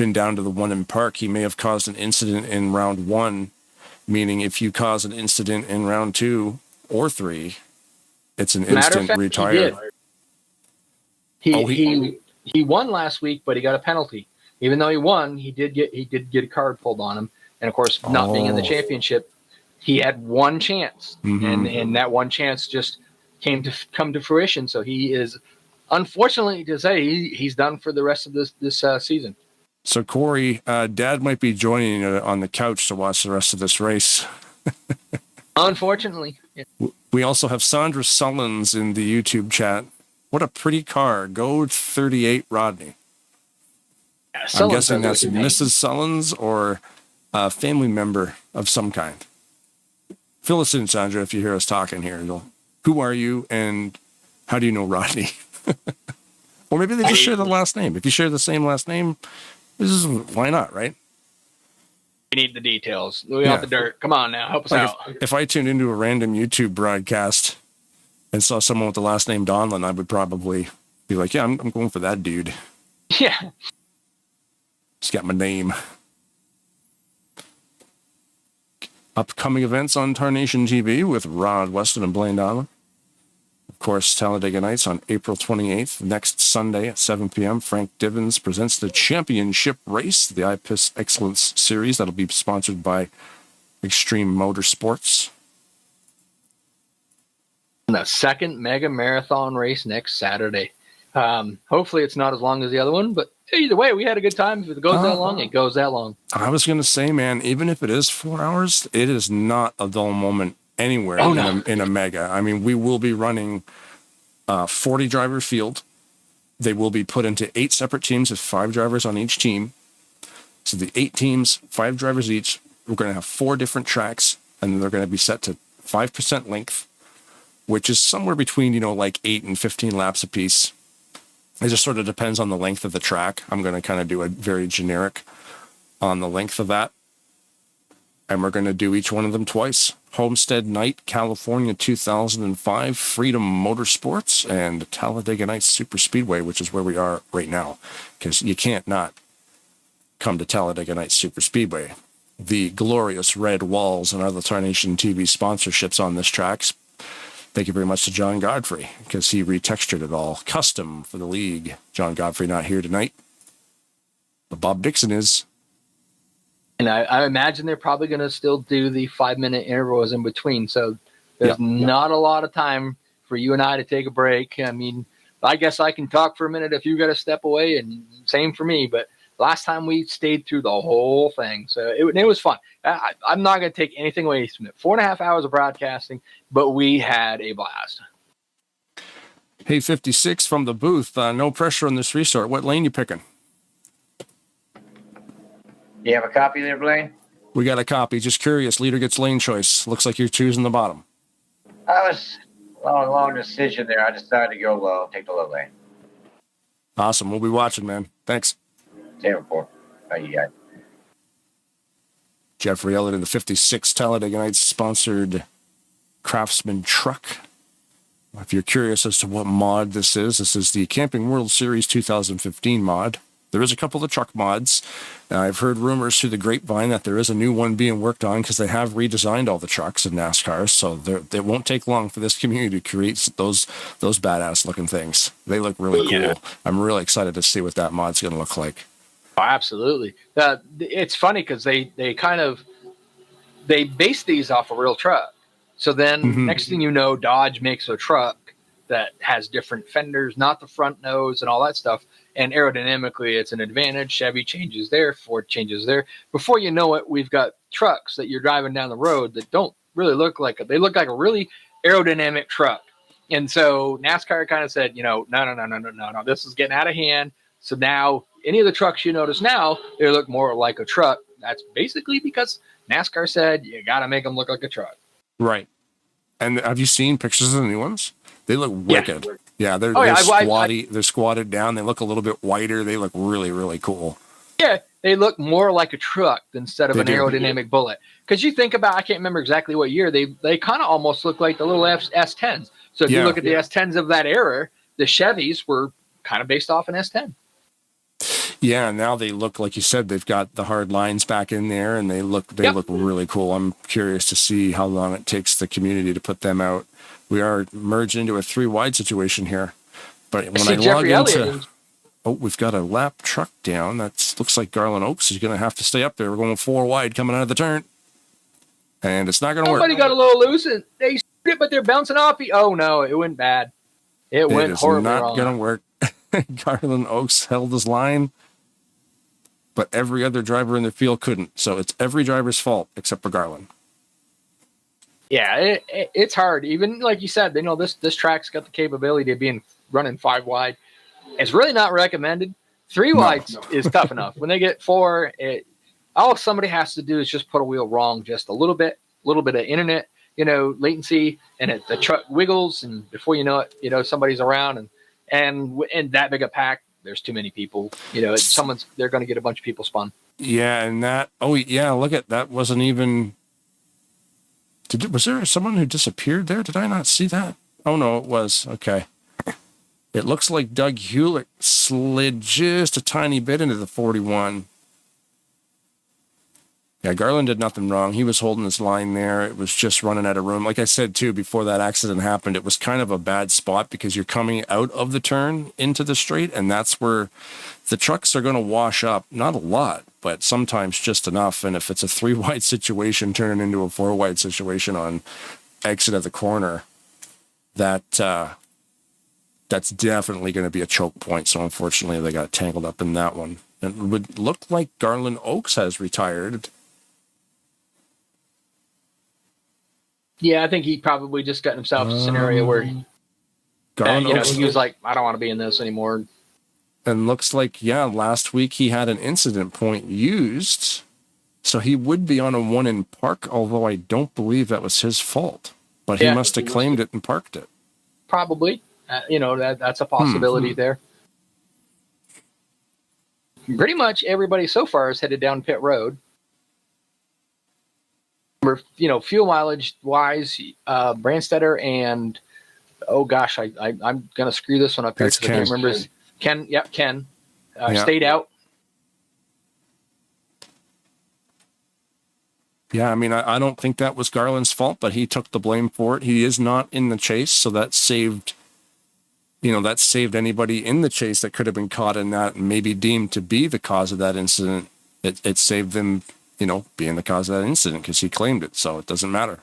been down to the one in park, he may have caused an incident in round 1, meaning if you cause an incident in round 2 or 3, it's an instant retire. He won last week, but he got a penalty. Even though he won, he did get a card pulled on him. And of course, not being in the championship, he had one chance, and that one chance just come to fruition. So he is, unfortunately to say, he's done for the rest of this season. So Corey, Dad might be joining you on the couch to watch the rest of this race. Unfortunately. Yeah. We also have Sandra Sullins in the YouTube chat. What a pretty car. Go 38 Rodney. Yeah, I'm guessing that's Mrs. Sullins or a family member of some kind. Fill us in, Sandra, if you hear us talking here. Who are you and how do you know Rodney? Or maybe they just share the last name. If you share the same last name, why not, right? We need the details. We want the dirt. Come on now, help us out. If I tuned into a random YouTube broadcast and saw someone with the last name Donlin, I would probably be like, yeah, I'm going for that dude. Yeah. Just got my name. Upcoming events on Tarnation TV with Rod Weston and Blaine Donlin. Of course, Talladega Nights on April 28th. Next Sunday at 7 p.m., Frank Divins presents the championship race, the iPE Excellence Series. That'll be sponsored by Extreme Motorsports. And the second mega marathon race next Saturday. Hopefully it's not as long as the other one, but either way, we had a good time. If it goes that long, it goes that long. I was going to say, man, even if it is 4 hours, it is not a dull moment anywhere in a mega. I mean, we will be running 40 driver field. They will be put into 8 separate teams with 5 drivers on each team. So the 8 teams, 5 drivers each. We're going to have 4 different tracks, and they're going to be set to 5% length, which is somewhere between, like 8 and 15 laps apiece. It just sort of depends on the length of the track. I'm going to kind of do a very generic on the length of that. And we're going to do each one of them twice. Homestead Night, California 2005, Freedom Motorsports, and Talladega Nights SuperSpeedway, which is where we are right now. Because you can't not come to Talladega Nights SuperSpeedway. The glorious red walls and other Tarnation TV sponsorships on this track. Thank you very much to John Godfrey, because he retextured it all. Custom for the league. John Godfrey not here tonight, but Bob Dixon is. And I imagine they're probably going to still do the 5-minute intervals in between. So there's not a lot of time for you and I to take a break. I mean, I guess I can talk for a minute if you got to step away, and same for me. But last time we stayed through the whole thing. So it was fun. I'm not going to take anything away from it. 4.5 hours of broadcasting, but we had a blast. Hey, 56 from the booth. No pressure on this restart. What lane you picking? Do you have a copy there, Blaine? We got a copy. Just curious. Leader gets lane choice. Looks like you're choosing the bottom. I was long decision there. I decided to go low, take the low lane. Awesome. We'll be watching, man. Thanks. Same report. Thank you, guys. Jeffrey Elliott in the 56 Talladega Nights sponsored Craftsman truck. If you're curious as to what mod this is the Camping World Series 2015 mod. There is a couple of truck mods. I've heard rumors through the grapevine that there is a new one being worked on because they have redesigned all the trucks in NASCAR. So it won't take long for this community to create those badass looking things. They look really cool. I'm really excited to see what that mod's going to look like. Oh, absolutely. It's funny because they base these off a real truck. So then next thing you know, Dodge makes a truck that has different fenders, not the front nose and all that stuff. And aerodynamically, it's an advantage. Chevy changes there, Ford changes there. Before you know it, we've got trucks that you're driving down the road that don't really look like they look like a really aerodynamic truck. And so NASCAR kind of said, no, this is getting out of hand. So now any of the trucks you notice now, they look more like a truck. That's basically because NASCAR said you got to make them look like a truck. Right. And have you seen pictures of the new ones? They look wicked. Yeah, they're squatted down. They look a little bit whiter. They look really, really cool. Yeah, they look more like a truck instead of an aerodynamic bullet. Because you think about, I can't remember exactly what year, they kind of almost look like the little S10s. So if you look at the S10s of that era, the Chevys were kind of based off an S10. Yeah, now they look, like you said, they've got the hard lines back in there, and they look really cool. I'm curious to see how long it takes the community to put them out. We are merged into a 3 wide situation here, but when I log into, we've got a lap truck down. That looks like Garland Oaks is going to have to stay up there. We're going 4 wide coming out of the turn, and it's not going to work. Somebody got a little loose, and they it, but they're bouncing off. Oh no, it went bad. It went horribly wrong. It's not going to work. Garland Oaks held his line, but every other driver in the field couldn't. So it's every driver's fault except for Garland. Yeah, it's hard. Even like you said, they know this track's got the capability of being running 5 wide. It's really not recommended. 3 wide is tough enough. When they get 4, all somebody has to do is just put a wheel wrong just a little bit of internet, latency, and the truck wiggles, and before you know it, somebody's around, and that big a pack, there's too many people. They're going to get a bunch of people spun. Yeah, and look at that. Wasn't even. Was there someone who disappeared there? Did I not see that? Oh no, it was. Okay. It looks like Doug Hewlett slid just a tiny bit into the 41. Yeah, Garland did nothing wrong. He was holding his line there. It was just running out of room. Like I said, too, before that accident happened, it was kind of a bad spot because you're coming out of the turn into the straight, and that's where the trucks are going to wash up. Not a lot, but sometimes just enough. And if it's a 3 wide situation turning into a 4 wide situation on exit of the corner, that's definitely going to be a choke point. So unfortunately, they got tangled up in that one. It would look like Garland Oaks has retired. Yeah, I think he probably just got himself a scenario where he was like, I don't want to be in this anymore. And looks like, last week he had an incident point used. So he would be on a 1 in park, although I don't believe that was his fault. But he must have claimed it and parked it. Probably. That's a possibility there. Pretty much everybody so far is headed down pit road. Fuel mileage wise, Brandstetter and I'm gonna screw this one up here because I can't remember. Ken stayed out. Yeah, I mean, I don't think that was Garland's fault, but he took the blame for it. He is not in the chase, so that saved anybody in the chase that could have been caught in that and maybe deemed to be the cause of that incident. It saved them, being the cause of that incident because he claimed it, so it doesn't matter.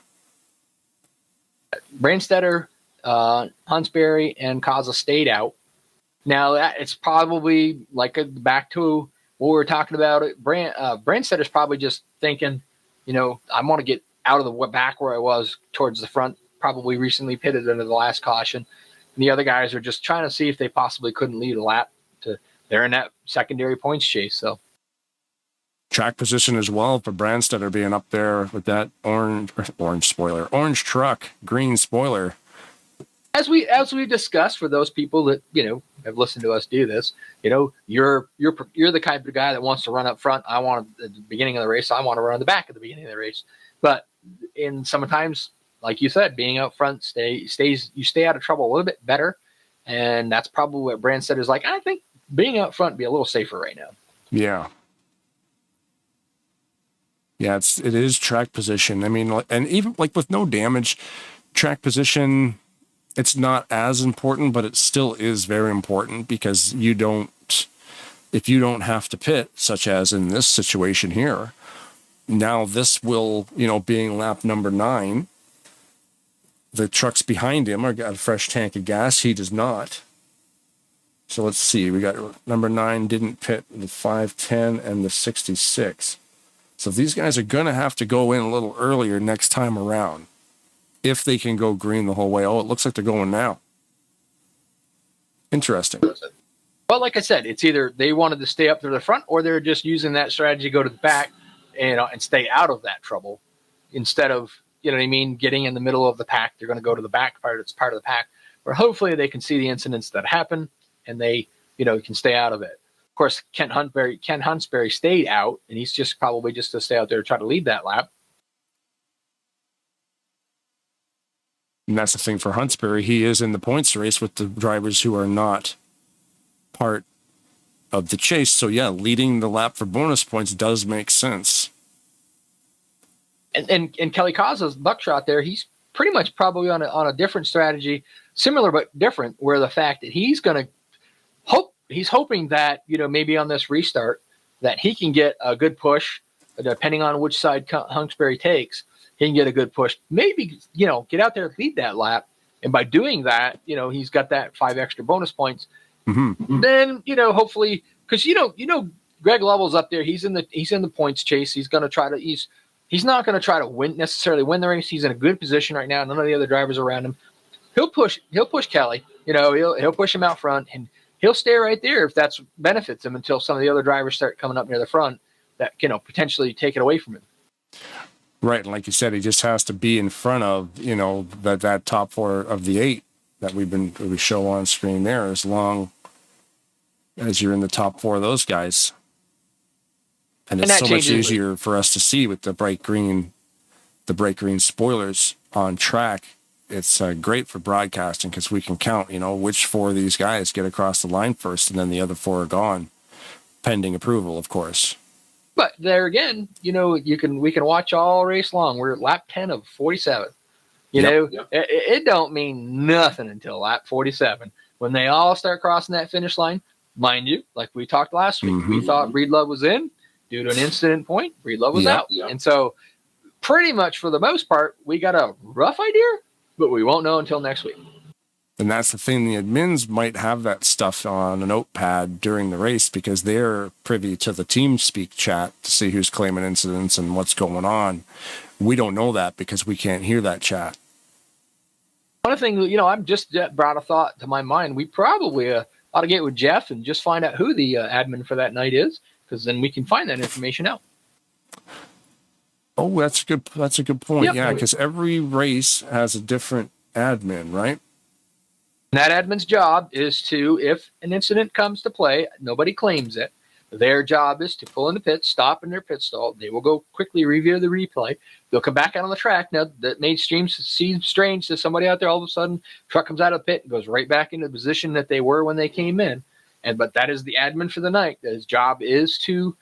Brandstetter, Huntsbury, and Kaza stayed out. Now, it's probably back to what we were talking about. Brandstedter's probably just thinking, I want to get out of the back where I was towards the front, probably recently pitted under the last caution. And the other guys are just trying to see if they possibly couldn't lead a lap. They're in that secondary points chase, so. Track position as well for Brandstetter being up there with that orange truck, green spoiler. As we discussed, for those people that have listened to us do this, you're the type of guy that wants to run up front. I want at the beginning of the race. I want to run at the back at the beginning of the race. But in sometimes, like you said, being up front you stay out of trouble a little bit better, and that's probably what Brandstedter's like. I think being up front would be a little safer right now. Yeah. Yeah, it is track position. I mean, and even with no damage, track position, it's not as important, but it still is very important because if you don't have to pit, such as in this situation here, now this will, being lap number 9, the trucks behind him are got a fresh tank of gas. He does not. So let's see. We got number 9 didn't pit, the 510 and the 66. So these guys are going to have to go in a little earlier next time around if they can go green the whole way. Oh, it looks like they're going now. Interesting. Well, like I said, it's either they wanted to stay up to the front or they're just using that strategy to go to the back and stay out of that trouble instead of, getting in the middle of the pack. They're going to go to the back part. It's part of the pack where hopefully they can see the incidents that happen and they, can stay out of it. Of course, Ken Huntsbury stayed out, and he's just probably just to stay out there to try to lead that lap. And that's the thing for Huntsbury. He is in the points race with the drivers who are not part of the chase. So yeah, leading the lap for bonus points does make sense. And Kelly Kaza's buckshot there, he's pretty much probably on a different strategy, similar but different, where the fact that he's hoping that, maybe on this restart that he can get a good push, depending on which side Hunksbury takes, he can get a good push, maybe, get out there, lead that lap. And by doing that, he's got that 5 extra bonus points. Mm-hmm. Then, hopefully, because, Greg Lovell's up there. He's in the points chase. He's going to try to, he's not going to try to necessarily win the race. He's in a good position right now. None of the other drivers around him. He'll push Kelly, he'll push him out front, and he'll stay right there if that's benefits him until some of the other drivers start coming up near the front that, potentially take it away from him. Right. And like you said, he just has to be in front of, that top 4 of the 8 that we show on screen there, as long as you're in the top 4 of those guys. And it's so much easier for us to see with the bright green spoilers on track. It's great for broadcasting because we can count, which 4 of these guys get across the line first, and then the other 4 are gone, pending approval, of course. But there again, we can watch all race long. We're at lap 10 of 47. It don't mean nothing until lap 47 when they all start crossing that finish line. Mind you, like we talked last week, we thought Breedlove was in due to an incident point. Breedlove was out, and so pretty much for the most part, we got a rough idea, but we won't know until next week. And that's the thing. The admins might have that stuff on a notepad during the race because they're privy to the TeamSpeak chat to see who's claiming incidents and what's going on. We don't know that because we can't hear that chat. One thing, I've just brought a thought to my mind. We probably ought to get with Jeff and just find out who the admin for that night is, because then we can find that information out. Oh, that's a good point. Yep. Yeah, because every race has a different admin, right? And that admin's job is to, if an incident comes to play, nobody claims it. Their job is to pull in the pit, stop in their pit stall. They will go quickly review the replay. They'll come back out on the track. Now, that may seem strange to somebody out there. All of a sudden, truck comes out of the pit and goes right back into the position that they were when they came in. But that is the admin for the night. His job is to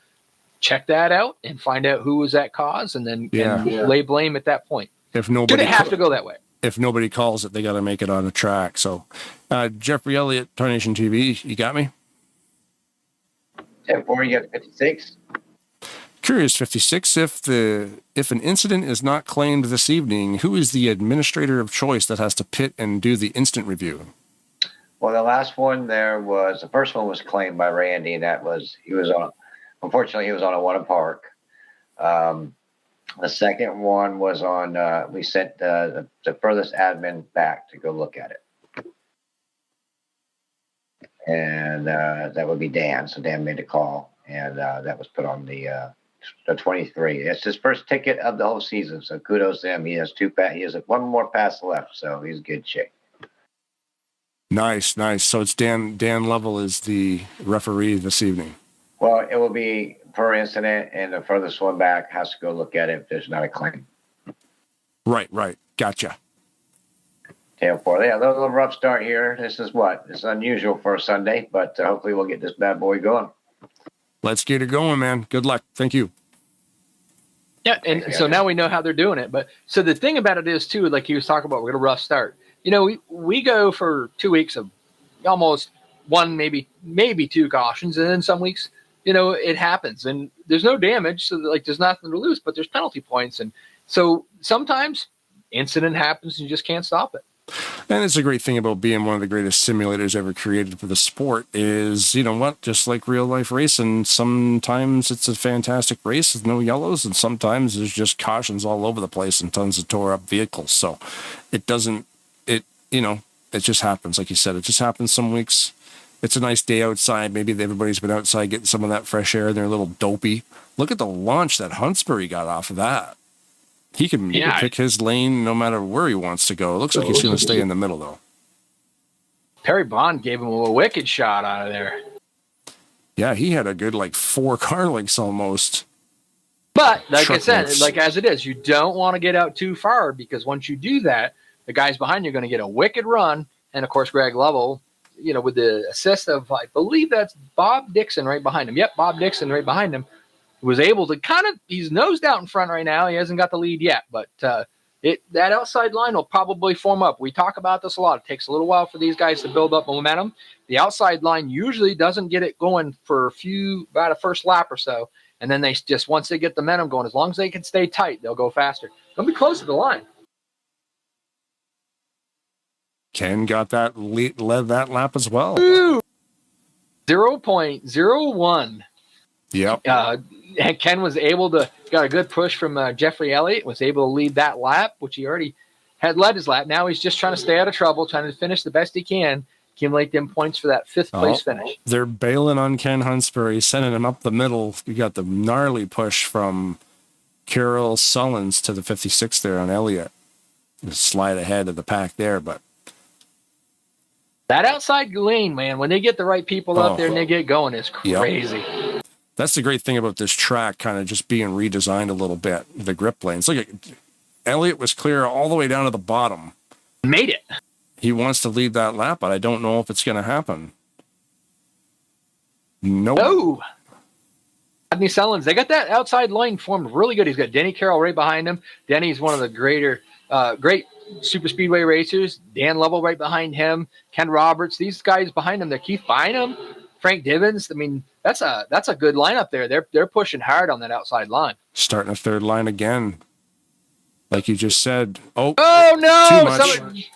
check that out and find out who was at cause, and then lay blame at that point. If nobody Did it have to go that way? If nobody calls it, they got to make it on the track. So, Jeffrey Elliott, Tarnation TV, you got me? 10-4, you got 56. Curious 56. If an incident is not claimed this evening, who is the administrator of choice that has to pit and do the instant review? Well, the last one the first one was claimed by Randy, and unfortunately he was on a 1 park. The second one was on, we sent the furthest admin back to go look at it. And that would be Dan. So Dan made a call, and that was put on the 23. It's his first ticket of the whole season. So kudos to him. He has he has 1 more pass left. So he's good shape. Nice. So it's Dan Lovell is the referee this evening. Well, it will be per incident, and the furthest one back has to go look at it if there's not a claim. Right. Gotcha. 10-4. Yeah, a little rough start here. This is it's unusual for a Sunday, but hopefully we'll get this bad boy going. Let's get it going, man. Good luck. Thank you. Yeah, and so now we know how they're doing it. But so the thing about it is, too, like he was talking about, we're going to rough start. We go for 2 weeks of almost 1, maybe 2 cautions, and then some weeks, it happens, and there's no damage, so there's nothing to lose, but there's penalty points, and so sometimes incident happens and you just can't stop it. And it's a great thing about being one of the greatest simulators ever created for the sport is, just like real life racing, sometimes it's a fantastic race with no yellows, and sometimes there's just cautions all over the place and tons of tore up vehicles. So it just happens. Like you said, it just happens some weeks. It's a nice day outside. Maybe everybody's been outside getting some of that fresh air and they're a little dopey. Look at the launch that Huntsbury got off of that. He can pick his lane no matter where he wants to go. It looks like he's going to stay in the middle, though. Perry Bond gave him a wicked shot out of there. Yeah, he had a good, 4 car lengths almost. But, like I said, as it is, you don't want to get out too far, because once you do that, the guys behind you are going to get a wicked run. And, of course, Greg Lovell, with the assist of, I believe that's Bob Dixon right behind him. Yep, Bob Dixon right behind him was able to he's nosed out in front right now. He hasn't got the lead yet, but that outside line will probably form up. We talk about this a lot. It takes a little while for these guys to build up momentum. The outside line usually doesn't get it going for about a first lap or so. And then once they get the momentum going, as long as they can stay tight, they'll go faster. They'll be close to the line. Ken got that led that lap as well. 0.01. Yep. And Ken was able to got a good push from Jeffrey Elliott, was able to lead that lap, which he already had led his lap. Now he's just trying to stay out of trouble, trying to finish the best he can, accumulate them points for that 5th place finish. They're bailing on Ken Hunsbury, sending him up the middle. You got the gnarly push from Carol Sullins to the 56 there on Elliott. Slide ahead of the pack there, but that outside lane, man, when they get the right people up there and they get going, is crazy. Yep. That's the great thing about this track, kind of just being redesigned a little bit. The grip lanes. Look, Elliott was clear all the way down to the bottom. Made it. He wants to lead that lap, but I don't know if it's going to happen. Nope. No. Rodney Sullins, they got that outside line formed really good. He's got Denny Carroll right behind him. Denny's one of the great super speedway racers. Dan Lovell right behind him. Ken Roberts. These guys behind him. They're Keith Bynum, Frank Divins. I mean, that's a good lineup there. They're pushing hard on that outside line. Starting a third line again, like you just said. Oh no! Too much.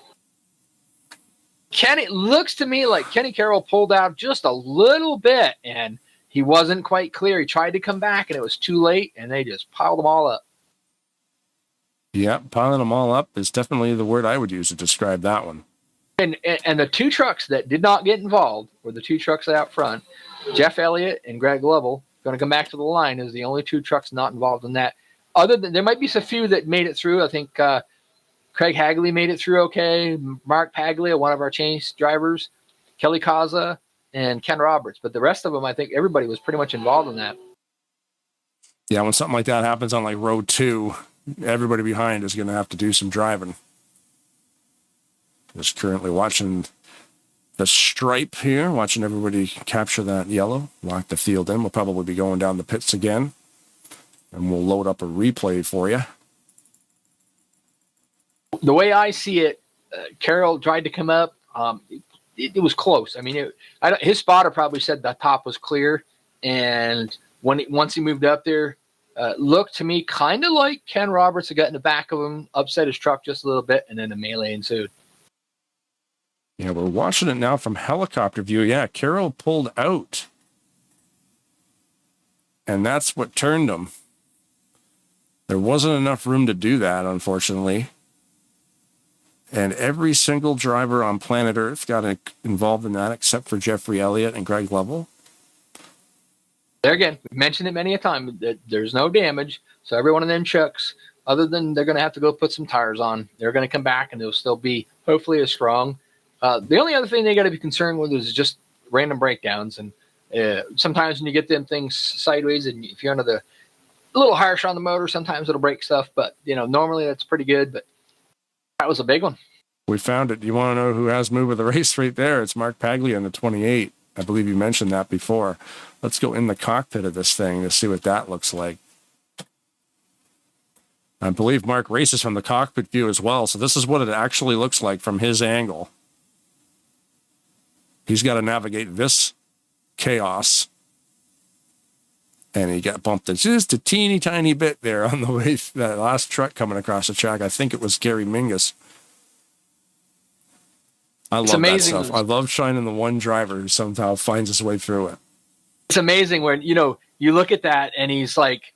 Kenny, looks to me like Kenny Carroll pulled out just a little bit, and he wasn't quite clear. He tried to come back, and it was too late, and they just piled them all up. Yeah, piling them all up is definitely the word I would use to describe that one. And the 2 trucks that did not get involved were the 2 trucks out front. Jeff Elliott and Greg Lovell, going to come back to the line, is the only 2 trucks not involved in that. Other than, there might be a few that made it through. I think Craig Hagley made it through okay. Mark Paglia, one of our chase drivers, Kelly Kaza, and Ken Roberts. But the rest of them, I think everybody was pretty much involved in that. Yeah, when something like that happens on like row 2, everybody behind is going to have to do some driving. Just currently watching the stripe here, watching everybody capture that yellow, lock the field in. We'll probably be going down the pits again, and we'll load up a replay for you. The way I see it, Carroll tried to come up. It was close. I mean, his spotter probably said the top was clear, and once he moved up there, looked to me kind of like Ken Roberts had got in the back of him, upset his truck just a little bit, and then the melee ensued. Yeah, we're watching it now from helicopter view. Yeah, Carroll pulled out, and that's what turned him. There wasn't enough room to do that, unfortunately. And every single driver on planet Earth got involved in that except for Jeffrey Elliott and Greg Lovell. There again, we've mentioned it many a time that there's no damage. So every one of them chucks, other than they're going to have to go put some tires on, they're going to come back and they'll still be hopefully as strong. The only other thing they got to be concerned with is just random breakdowns. And sometimes when you get them things sideways and if you're under a little harsh on the motor, sometimes it'll break stuff. But, normally that's pretty good. But that was a big one. We found it. You want to know who has move of the race right there? It's Mark Paglia in the 28. I believe you mentioned that before. Let's go in the cockpit of this thing to see what that looks like. I believe Mark races from the cockpit view as well. So this is what it actually looks like from his angle. He's got to navigate this chaos. And he got bumped just a teeny tiny bit there on the way, that last truck coming across the track. I think it was Gary Mingus. I love that stuff. I love shining the one driver who somehow finds his way through it. It's amazing when, you look at that and he's like,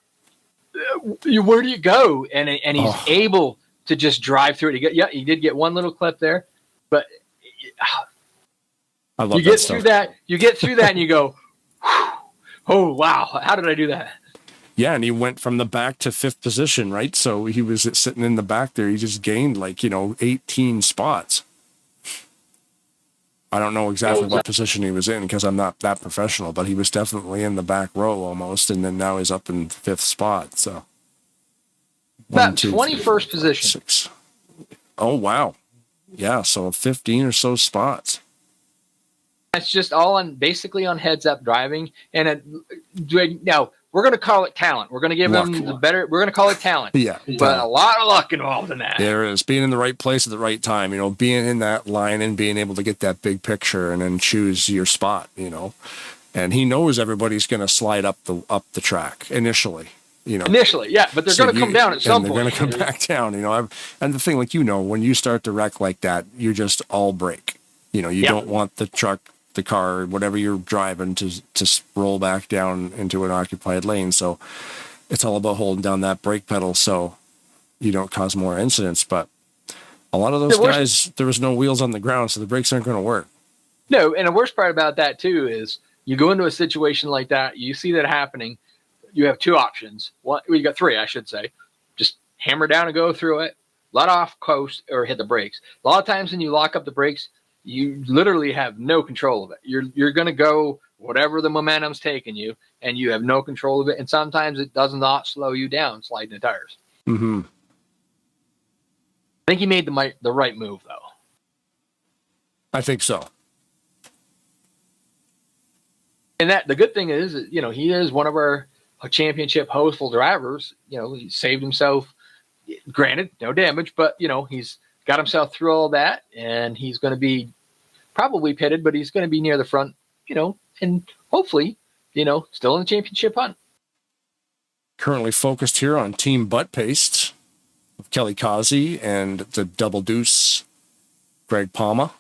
where do you go? And he's able to just drive through it. He did get one little clip there, but I love you get through that. You get through that and you go, oh, wow. How did I do that? Yeah, and he went from the back to 5th position, right? So he was sitting in the back there. He just gained 18 spots. I don't know exactly what position he was in because I'm not that professional, but he was definitely in the back row almost, and then now he's up in 5th spot. So about 21st position. 6. Oh, wow. Yeah, so 15 or so spots. That's just all on basically on heads up driving. And now we're going to call it talent. We're going to give Luck. them the better. We're going to call it talent. Yeah, but a lot of luck involved in that. There is being in the right place at the right time. You know, being in that line and being able to get that big picture and then choose your spot. You know, and he knows everybody's going to slide up the track initially. You know, initially, yeah, but they're going to come down at some point. They're going to come back down. You know, and the thing, like, you know, when you start to wreck like that, you're just all brake. You know, you don't want the truck, the car, whatever you're driving to roll back down into an occupied lane. So it's all about holding down that brake pedal so you don't cause more incidents. But a lot of those guys, there was no wheels on the ground, so the brakes aren't going to work. No, and the worst part about that too is you go into a situation like that, you see that happening, you have two options. Well, you got three, I should say. Just hammer down and go through it, let off, coast, or hit the brakes. A lot of times when you lock up the brakes, you literally have no control of it. You're going to go whatever the momentum's taking you, and you have no control of it. And sometimes it does not slow you down sliding the tires. Mm-hmm. I think he made the right move, though. I think so. And that the good thing is, you know, he is one of our championship hopeful drivers. You know, he saved himself. Granted, no damage, but you know, he's got himself through all that, and he's going to be probably pitted, but he's going to be near the front, you know, and hopefully, you know, still in the championship hunt. Currently focused here on Team Butt Paste of Kelly Causey and the Double Deuce, Greg Palma.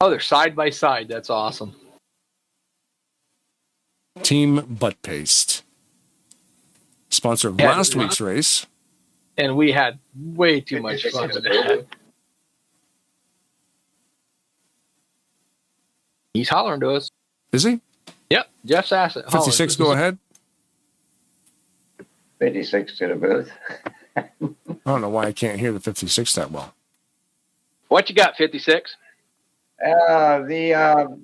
Oh, they're side by side. That's awesome. Team Butt Paste. Sponsor of last week's race. And we had way too much fun with that. He's hollering to us. Is he? Yep. Jeff's asked it. 56, go ahead. 56 to the booth. I don't know why I can't hear the 56 that well. What you got, 56? The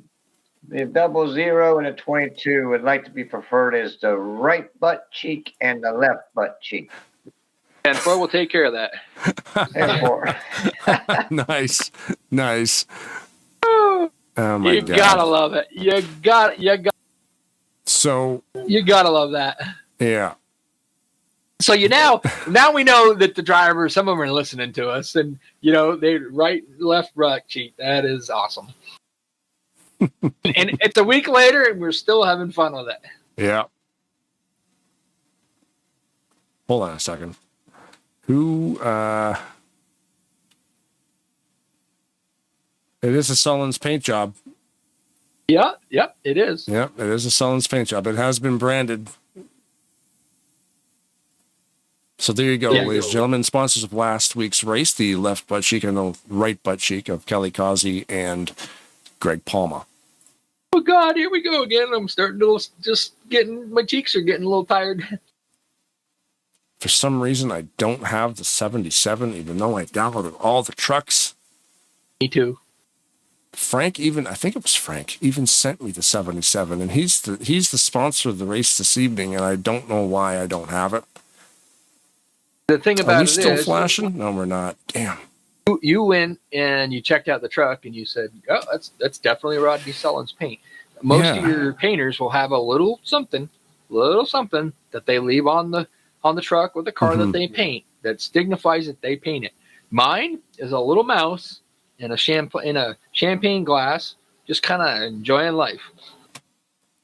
00 and a 22 would like to be preferred as the right butt cheek and the left butt cheek. 10-4 will take care of that. 10-4. Nice. Oh my you God. You gotta love it. So you gotta love that. Yeah. So now we know that the drivers, some of them are listening to us, and you know they right, left, cheek. That is awesome. And it's a week later, and we're still having fun with it. Yeah. Hold on a second. Who? It is a Sullins paint job. Yeah. Yep. It is. Yep. It is a Sullins paint job. It has been branded. So there you go, ladies and gentlemen. Sponsors of last week's race, the left butt cheek and the right butt cheek of Kelly Causey and Greg Palma. Oh God, here we go again. I'm starting to my cheeks are getting a little tired. For some reason, I don't have the 77, even though I downloaded all the trucks. Me too. I think it was Frank, even sent me the 77, and he's the sponsor of the race this evening, and I don't know why I don't have it. The thing about Are we it still is, flashing? No, we're not. Damn. You went and you checked out the truck and you said, "Oh, that's definitely Rodney Sullins paint." Most of your painters will have a little something that they leave on the truck or the car that they paint that signifies that they paint it. Mine is a little mouse in a champagne glass, just kind of enjoying life.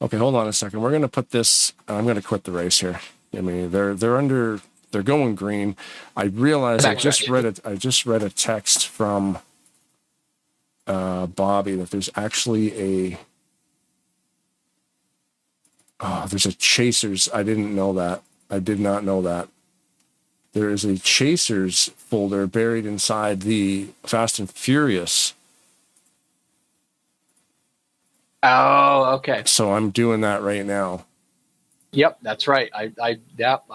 Okay, hold on a second. We're gonna put this. I'm gonna quit the race here. I mean, they're going green. I realize I just read a text from Bobby that there's actually there's a Chasers. I didn't know that. I did not know that. There is a Chasers folder buried inside the Fast and Furious. Oh, okay. So I'm doing that right now. Yep, that's right. I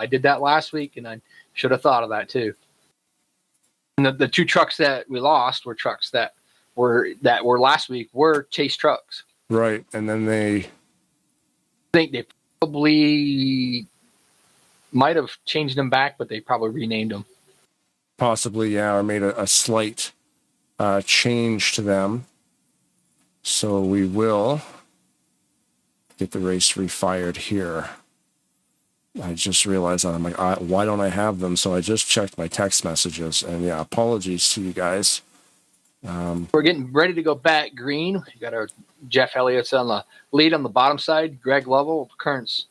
did that last week, and I should have thought of that too. And the two trucks that we lost were trucks that were last week were Chase trucks. Right, and then I think they probably might have changed them back, but they probably renamed them. Possibly, yeah, or made a slight change to them. So we will get the race refired here. I just realized that I'm like, why don't I have them? So I just checked my text messages, and yeah, apologies to you guys. We're getting ready to go back green. We got our Jeff Elliott's on the lead on the bottom side. Greg Lovell, current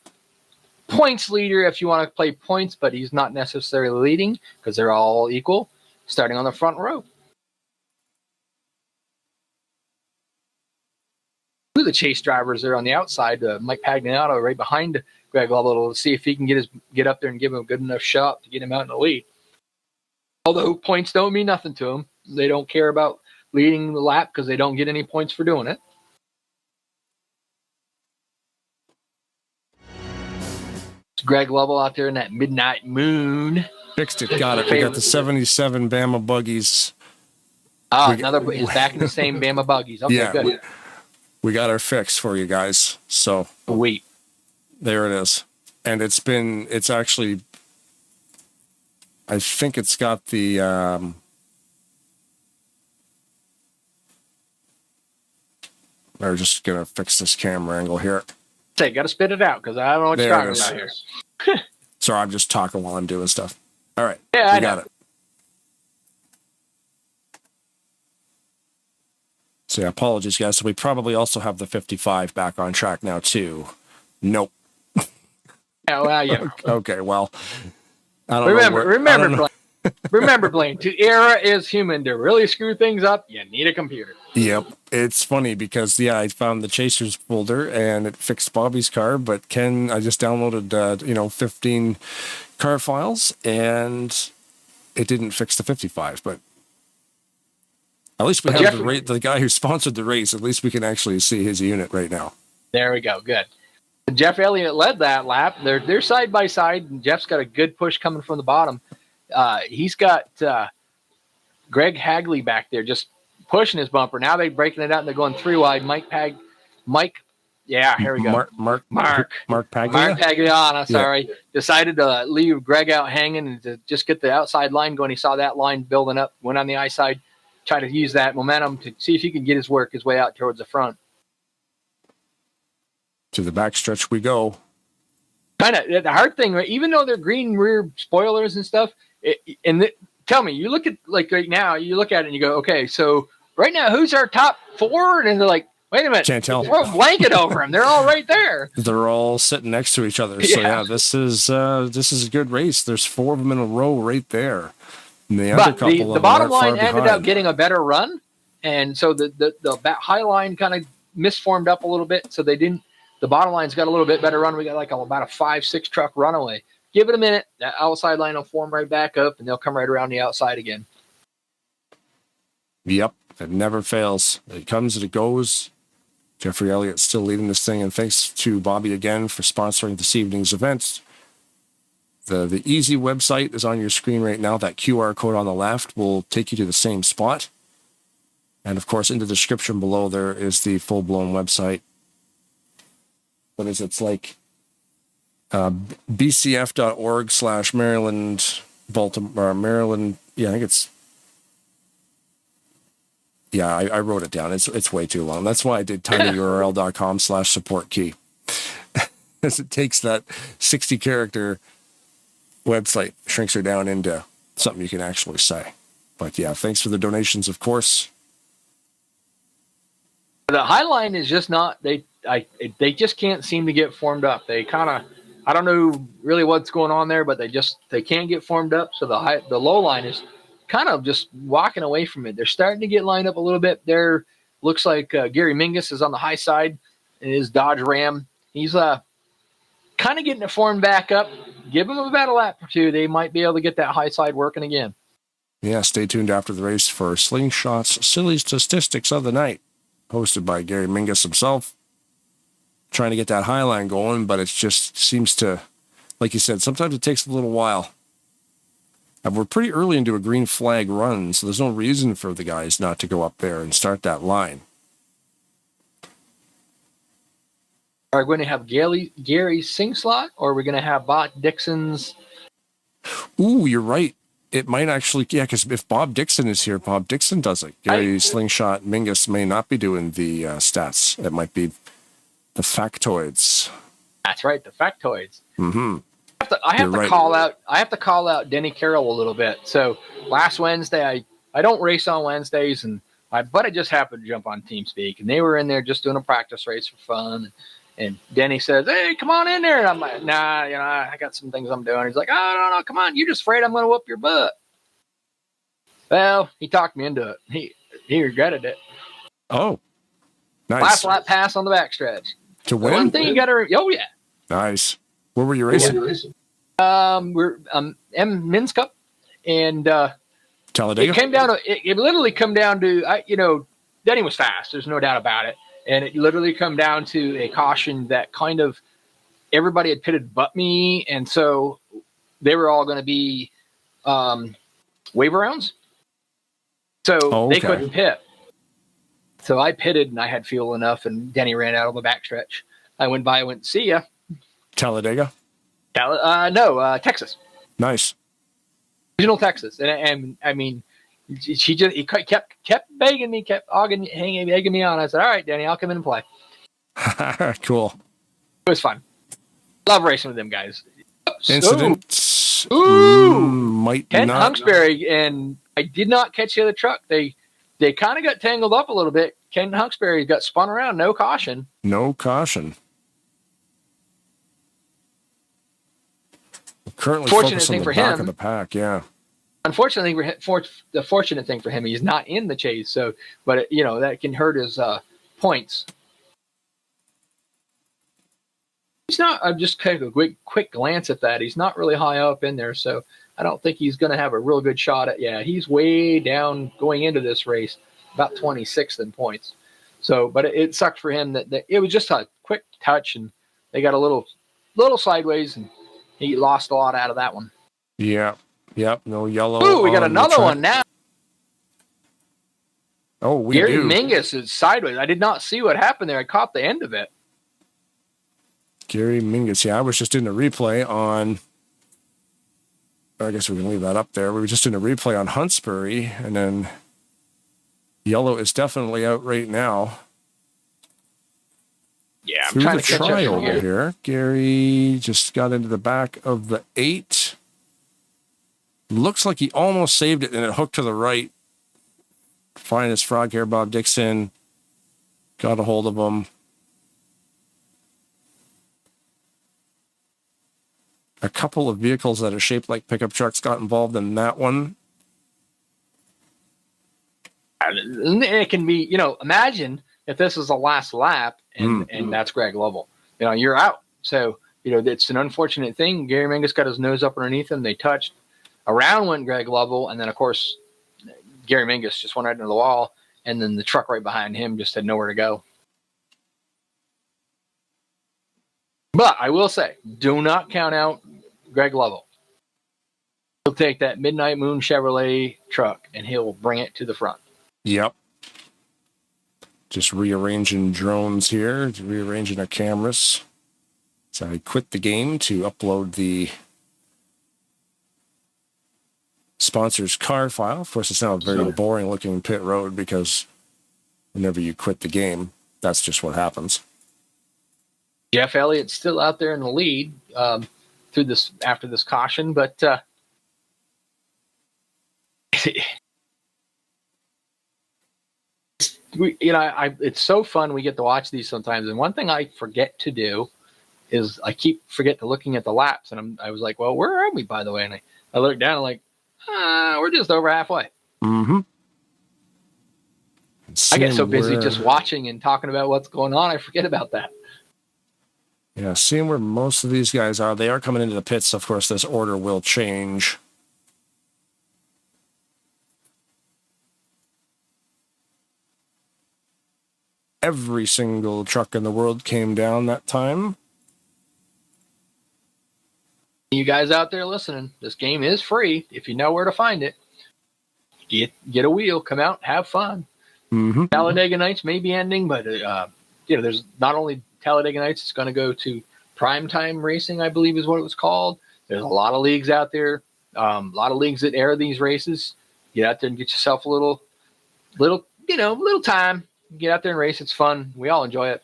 points leader if you want to play points, but he's not necessarily leading because they're all equal, starting on the front row. Two of the chase drivers are on the outside. Mike Pagnanato right behind Greg Lovell to see if he can get up there and give him a good enough shot to get him out in the lead. Although points don't mean nothing to him. They don't care about leading the lap because they don't get any points for doing it. It's Greg Lovell out there in that midnight moon. Fixed it. Got it. We got the 77 Bama buggies. He's back in the same Bama buggies. Okay, yeah, good. We got our fix for you guys. So sweet. There it is. And it's actually, I think it's got the, we're just going to fix this camera angle here. Say, got to spit it out because I don't know what you're talking about here. Sorry, I'm just talking while I'm doing stuff. All right. Yeah, we got it. So yeah, apologies, guys. So we probably also have the 55 back on track now, too. Nope. Yeah, well, yeah. Okay, well, I don't know. Remember, Blaine, to error is human. To really screw things up, you need a computer. Yep. It's funny because, yeah, I found the Chasers folder and it fixed Bobby's car, but Ken, I just downloaded, 15 car files and it didn't fix the 55, but at least we have the guy who sponsored the race. At least we can actually see his unit right now. There we go. Good. Jeff Elliott led that lap. They're side by side. And Jeff's got a good push coming from the bottom. He's got Greg Hagley back there just pushing his bumper. Now they're breaking it out and they're going 3 wide. Yeah, here we go. Mark Pagliana, sorry. Decided to leave Greg out hanging and to just get the outside line going. He saw that line building up, went on the eye side, tried to use that momentum to see if he can get his way out towards the front. To the backstretch we go. Kind of the hard thing, right? Even though they're green rear spoilers and stuff, tell me, you look at like right now, you look at it and you go, okay, so right now, who's our top 4? And they're like, wait a minute, can't tell. Throw a blanket over them. They're all right there. They're all sitting next to each other. So yeah, this is a good race. There's 4 of them in a row right there. And the bottom line ended up getting a better run, and so the high line kind of misformed up a little bit. So they didn't. The bottom line's got a little bit better run. We got like about a 5-6 truck runaway. Give it a minute. That outside line will form right back up, and they'll come right around the outside again. Yep, it never fails. It comes and it goes. Jeffrey Elliott's still leading this thing, and thanks to Bobby again for sponsoring this evening's event. The easy website is on your screen right now. That QR code on the left will take you to the same spot. And, of course, in the description below there is the full-blown website. What is it? It's like bcf.org/Maryland, Baltimore, Maryland. Yeah, I think it's. Yeah, I wrote it down. It's way too long. That's why I did tinyurl.com/support key. As it takes that 60-character website, shrinks her down into something you can actually say. But yeah, thanks for the donations, of course. The high line is just not they just can't seem to get formed up. They kind of, I don't know really what's going on there, but they can't get formed up. So the low line is kind of just walking away from it. They're starting to get lined up a little bit. There looks like Gary Mingus is on the high side in his Dodge Ram. He's kind of getting it formed back up. Give them about a lap or two. They might be able to get that high side working again. Yeah, stay tuned after the race for Slingshot's Silly Statistics of the Night, hosted by Gary Mingus himself. Trying to get that high line going, but it just seems to, like you said, sometimes it takes a little while. And we're pretty early into a green flag run, so there's no reason for the guys not to go up there and start that line. Are we going to have Gary Singslot, or are we going to have Bot Dixon's? Ooh, you're right. it might actually, yeah, because if Bob Dixon is here, Bob Dixon does it. Gary Slingshot Mingus may not be doing the stats. It might be the factoids. That's right, the factoids. Mm-hmm. I have to call out Denny Carroll a little bit. So last Wednesday, I don't race on Wednesdays, but I just happened to jump on TeamSpeak, and they were in there just doing a practice race for fun. And Denny says, "Hey, come on in there." And I'm like, "Nah, I got some things I'm doing." He's like, "Oh, no, come on. You're just afraid I'm going to whoop your butt." Well, he talked me into it. He regretted it. Oh, nice. Last lap pass on the backstretch. To win? One thing you got to, oh yeah. Nice. Where were you racing? We're Men's Cup, and Talladega. It came down to it literally come down to Denny was fast. There's no doubt about it. And it literally come down to a caution that kind of everybody had pitted but me. And so they were all going to be waiver rounds. So they couldn't pit. So I pitted and I had fuel enough, and Denny ran out on the backstretch. I went by, see ya. Talladega? No, Texas. Nice. Regional Texas. And I mean, he kept begging me, kept egging me on. I said, "All right, Danny, I'll come in and play." Cool. It was fun. Love racing with them guys. Incidents. Might Ken not. Hunksbury, and I did not catch the other truck. They kind of got tangled up a little bit. Ken Hunksbury got spun around, no caution. No caution. Currently Fortunate focused on thing the for back him. of the pack, yeah. Unfortunately, the fortunate thing for him, he's not in the chase. So, but that can hurt his points. He's not. I'm just kind of a quick glance at that. He's not really high up in there, so I don't think he's going to have a real good shot at. Yeah, he's way down going into this race, about 26th in points. So, but it sucked for him that it was just a quick touch, and they got a little sideways, and he lost a lot out of that one. Yeah. Yep. No yellow. Ooh, we got another one now. Oh, we Gary do. Mingus is sideways. I did not see what happened there. I caught the end of it. Gary Mingus. Yeah, I was just doing a replay on. I guess we can leave that up there. We were just doing a replay on Huntsbury, and then yellow is definitely out right now. Yeah, I'm Through trying the to catch up trioval here. Gary just got into the back of the 8. Looks like he almost saved it, and it hooked to the right. Finest frog here, Bob Dixon. Got a hold of him. A couple of vehicles that are shaped like pickup trucks got involved in that one. And it can be, imagine if this is the last lap and that's Greg Lovell. You're out. So, it's an unfortunate thing. Gary Mingus got his nose up underneath him. They touched. Around went Greg Lovell, and then, of course, Gary Mingus just went right into the wall, and then the truck right behind him just had nowhere to go. But I will say, do not count out Greg Lovell. He'll take that Midnight Moon Chevrolet truck, and he'll bring it to the front. Yep. Just rearranging drones here, rearranging our cameras. So I quit the game to upload the sponsor's car file. Of course, it's now a very boring looking pit road because whenever you quit the game, that's just what happens. Jeff Elliott's still out there in the lead after this caution, but it's so fun. We get to watch these sometimes, and one thing I forget to do is I forget to looking at the laps, and I was like, well, where are we, by the way? And I looked down and like, we're just over halfway. Mm-hmm. I get so busy just watching and talking about what's going on, I forget about that. Yeah, seeing where most of these guys are. They are coming into the pits. Of course, this order will change. Every single truck in the world came down that time. You guys out there listening, this game is free if you know where to find it. Get a wheel, come out, have fun. Mm-hmm. Talladega Nights may be ending, but there's not only Talladega Nights, it's going to go to Primetime Racing, I believe is what it was called. There's a lot of leagues out there. A lot of leagues that air these races. Get out there and get yourself a little time. Get out there and race. It's fun. We all enjoy it.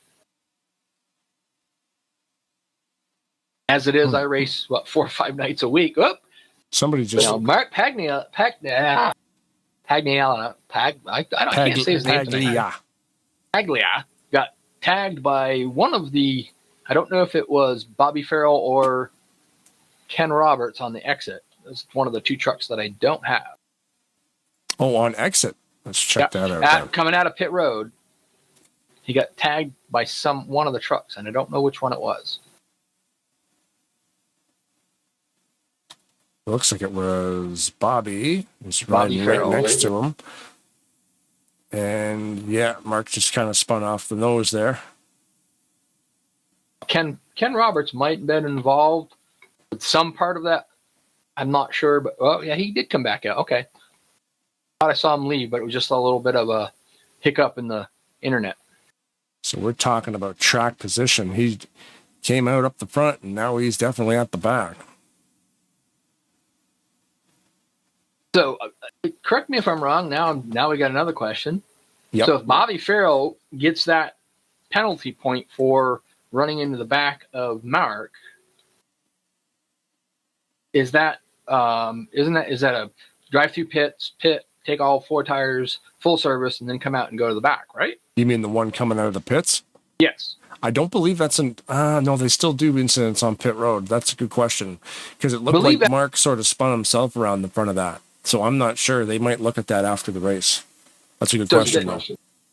As it is, I race 4 or 5 nights a week. Oh, somebody just Mark Paglia. I can't say his name. Paglia got tagged by one of the. I don't know if it was Bobby Farrell or Ken Roberts on the exit. It's one of the 2 trucks that I don't have. Oh, on exit. Let's check that out. Coming out of pit road, he got tagged by one of the trucks, and I don't know which one it was. It looks like it was Bobby. He's riding right next to him. And yeah, Mark just kind of spun off the nose there. Ken Roberts might have been involved with some part of that. I'm not sure, but yeah, he did come back out. Okay. I thought I saw him leave, but it was just a little bit of a hiccup in the internet. So we're talking about track position. He came out up the front, and now he's definitely at the back. So, correct me if I'm wrong. Now we got another question. Yep. So if Bobby Farrell gets that penalty point for running into the back of Mark, is that a drive-through pit, take all 4 tires, full service, and then come out and go to the back, right? You mean the one coming out of the pits? Yes. I don't believe that's no, they still do incidents on pit road. That's a good question, because it looked like Mark sort of spun himself around the front of that. So I'm not sure. They might look at that after the race. That's a good question, though.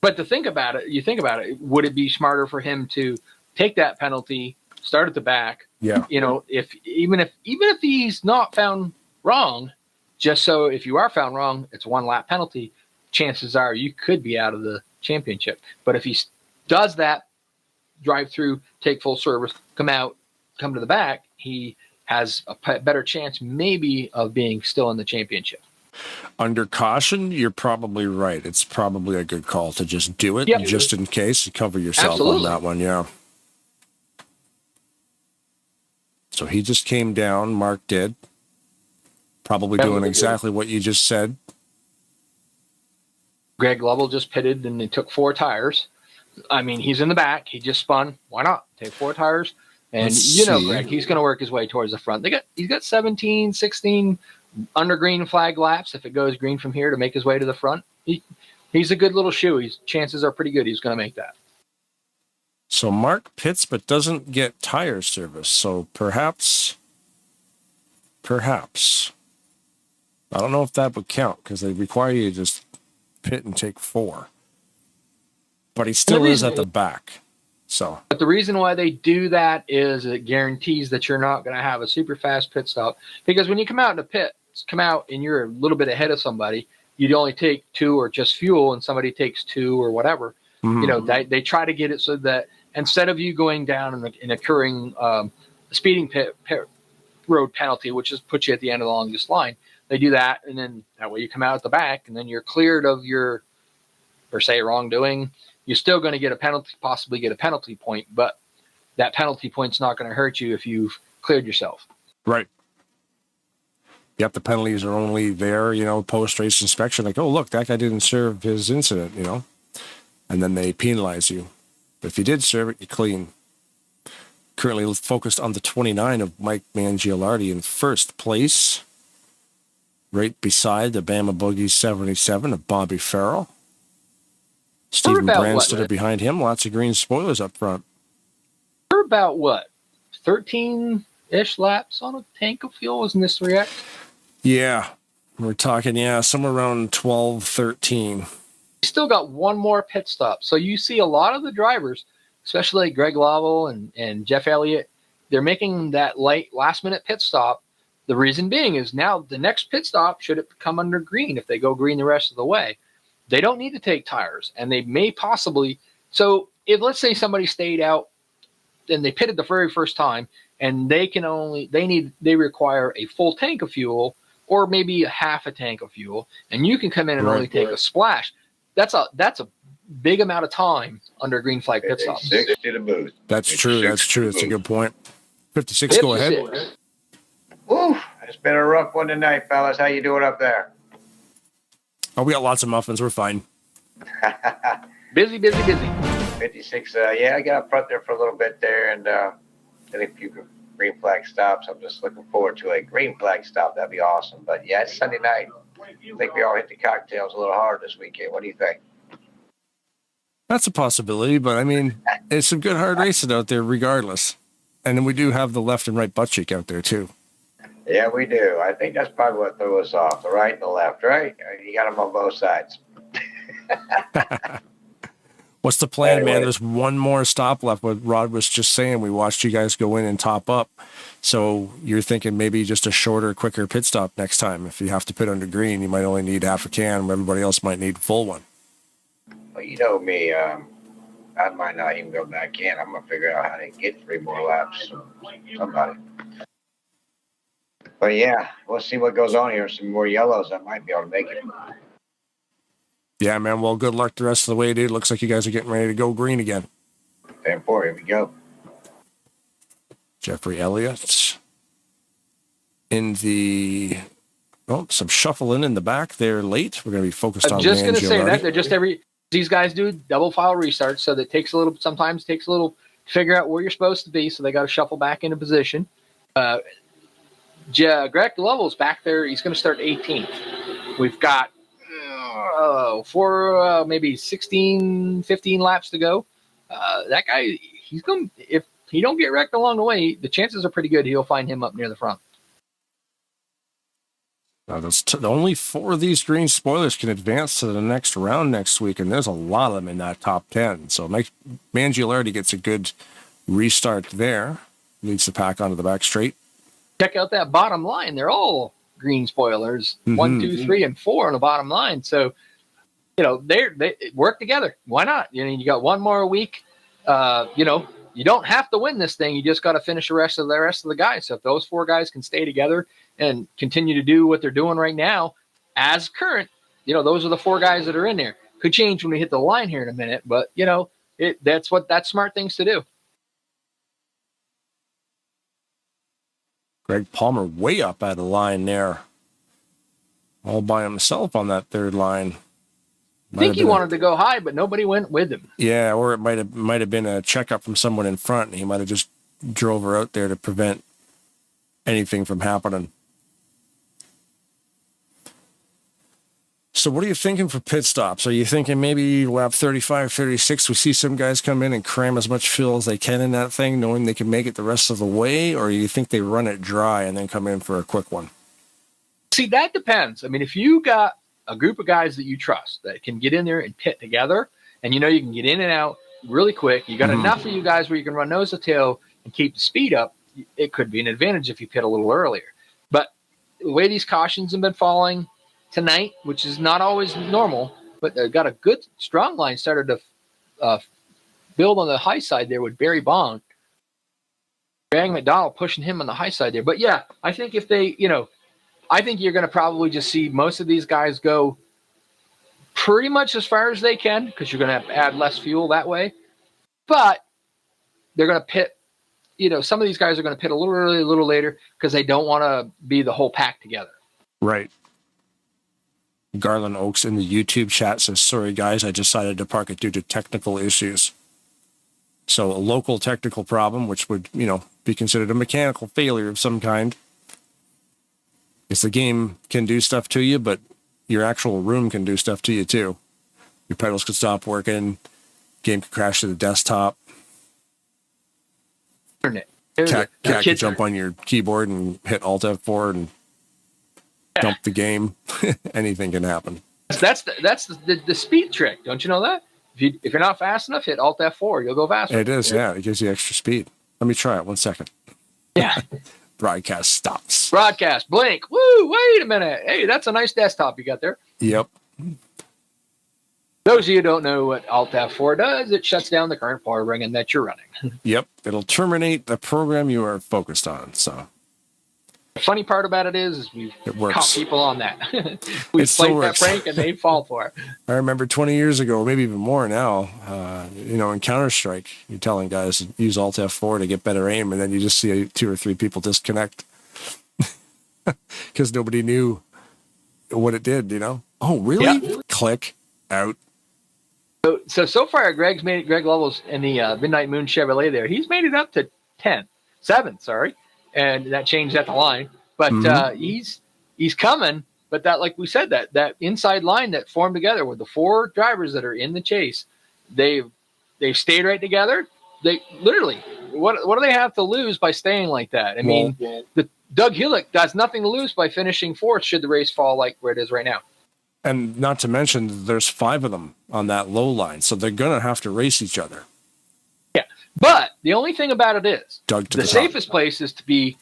But to think about it, would it be smarter for him to take that penalty, start at the back? Yeah. If even if he's not found wrong, just so if you are found wrong, it's 1 lap penalty. Chances are you could be out of the championship. But if he does that, drive through, take full service, come to the back, he has a better chance maybe of being still in the championship. Under caution, you're probably right. It's probably a good call to just do it, just in case, you cover yourself on that one. Yeah. So he just came down. Mark did. Probably doing exactly what you just said. Greg Lovell just pitted, and they took 4 tires. I mean, he's in the back. He just spun. Why not? Take 4 tires. And Greg, he's going to work his way towards the front. He's got 17, 16 under green flag laps. If it goes green from here to make his way to the front, he's a good little shoe. Chances are pretty good he's going to make that. So Mark pits but doesn't get tire service. So perhaps, I don't know if that would count, because they require you to just pit and take 4. But he still is at the back. But the reason why they do that is it guarantees that you're not going to have a super fast pit stop. Because when you come out in the pit, and you're a little bit ahead of somebody, you'd only take 2 or just fuel, and somebody takes 2 or whatever. Mm-hmm. They try to get it so that instead of you going down and incurring speeding pit road penalty, which is put you at the end of the longest line, they do that, and then that way you come out at the back, and then you're cleared of your, per se, wrongdoing. You're still going to get a penalty, possibly get a penalty point, but that penalty point's not going to hurt you if you've cleared yourself. Right. Yep, the penalties are only there, post-race inspection. Like, oh, look, that guy didn't serve his incident, and then they penalize you. But if you did serve it, you're clean. Currently focused on the 29 of Mike Mangialardi in first place, right beside the Bama Boogie 77 of Bobby Farrell. Stephen Branstetter behind him. Lots of green spoilers up front. We're about 13-ish laps on a tank of fuel? Isn't this react? Yeah. We're talking, somewhere around 12, 13. We still got 1 more pit stop. So you see a lot of the drivers, especially Greg Lovell and Jeff Elliott, they're making that last-minute pit stop. The reason being is now the next pit stop, should it come under green, if they go green the rest of the way, they don't need to take tires, and they may possibly. So if, let's say, somebody stayed out and they pitted the very first time, and they require a full tank of fuel or maybe a half a tank of fuel, and you can come in and only take a splash. That's a big amount of time under green flag pit stops. That's true. That's a good point. 56, go ahead. Woo, It's been a rough one tonight, fellas. How you doing up there? Oh, we got lots of muffins. We're fine. Busy. 56. Yeah, I got up front there for a little bit there, and did a few green flag stops. I'm just looking forward to a green flag stop. That'd be awesome. But yeah, it's Sunday night. I think we all hit the cocktails a little hard this weekend. What do you think? That's a possibility, but I mean, it's some good hard racing out there regardless. And then we do have the left and right butt cheek out there too. Yeah, we do. I think that's probably what threw us off, the right and the left, right? You got them on both sides. What's the plan, Anyway. man? There's one more stop left. What Rod was just saying, we watched you guys go in and top up. So you're thinking maybe just a shorter, quicker pit stop next time. If you have to pit under green, you might only need half a can. Everybody else might need a full one. Well, you know me. I might not even go back in. I'm going to figure out how to get 3 more laps from somebody. But yeah, we'll see what goes on here. Some more yellows. I might be able to make it. Yeah, man. Well, good luck the rest of the way, dude. Looks like you guys are getting ready to go green again. 10-4, here we go. Jeffrey Elliott in the some shuffling in the back there late. We're going to be focused on. I'm just going to say Gilardi. that they're just these guys do double file restarts, so that sometimes takes a little to figure out where you're supposed to be. So they got to shuffle back into position. Greg Lovell's back there. He's going to start 18th. We've got maybe 16, 15 laps to go. That guy, he's going. If he don't get wrecked along the way, the chances are pretty good he'll find him up near the front. Now, only 4 of these green spoilers can advance to the next round next week, and there's a lot of them in that top 10. So Gilardi gets a good restart there. Leads the pack onto the back straight. Check out that bottom line. They're all green spoilers. 1, 2, 3, and 4 on the bottom line. So, they work together. Why not? You got one more week. You don't have to win this thing. You just got to finish the rest of the guys. So if those 4 guys can stay together and continue to do what they're doing right now, as current, those are the 4 guys that are in there. Could change when we hit the line here in a minute, but that's smart things to do. Greg Palmer way up at the line there, all by himself on that third line. I think he wanted to go high, but nobody went with him. Yeah, or it might have been a checkup from someone in front, and he might have just drove her out there to prevent anything from happening. So what are you thinking for pit stops? Are you thinking maybe lap 35, 36, we see some guys come in and cram as much fuel as they can in that thing, knowing they can make it the rest of the way, or you think they run it dry and then come in for a quick one? See, that depends. I mean, if you got a group of guys that you trust that can get in there and pit together, and you can get in and out really quick, you got enough of you guys where you can run nose to tail and keep the speed up, it could be an advantage if you pit a little earlier. But the way these cautions have been falling tonight, which is not always normal, but they've got a good strong line started to build on the high side there with Barry Bond. Greg McDonald pushing him on the high side there. But yeah, I think if they, I think you're going to probably just see most of these guys go pretty much as far as they can because you're going to have to add less fuel that way. But they're going to pit, some of these guys are going to pit a little early, a little later because they don't want to be the whole pack together. Right. Garland Oaks in the YouTube chat says, sorry, guys, I decided to park it due to technical issues. So a local technical problem, which would, be considered a mechanical failure of some kind. Because the game can do stuff to you, but your actual room can do stuff to you too. Your pedals could stop working. Game could crash to the desktop. Cat could jump on your keyboard and hit Alt F4 and dump the game. Anything can happen. That's the speed trick. Don't you know that? If you're not fast enough, hit Alt F4. You'll go faster. It is, yeah. It gives you extra speed. Let me try it. 1 second. Yeah. Broadcast stops. Broadcast. Blink. Woo, wait a minute. Hey, that's a nice desktop you got there. Yep. Those of you who don't know what Alt F4 does, it shuts down the current programming that you're running. Yep. It'll terminate the program you are focused on. So the funny part about it is we've caught people on that. We played that prank and they fall for it. I remember 20 years ago, maybe even more now, in Counter-Strike, you're telling guys to use Alt F4 to get better aim, and then you just see 2 or 3 people disconnect. because nobody knew what it did, Oh, really? Yeah. Click out. So far, Greg Lovell's in the Midnight Moon Chevrolet there. He's made it up to 7, sorry. And that changed at the line. But he's coming. But that, like we said, that inside line that formed together with the 4 drivers that are in the chase, they've stayed right together. They literally, what do they have to lose by staying like that? I mean, the Doug Hillick has nothing to lose by finishing 4th should the race fall like where it is right now. And not to mention, there's 5 of them on that low line, so they're going to have to race each other. Yeah, but the only thing about it is, Doug to the the safest place is to be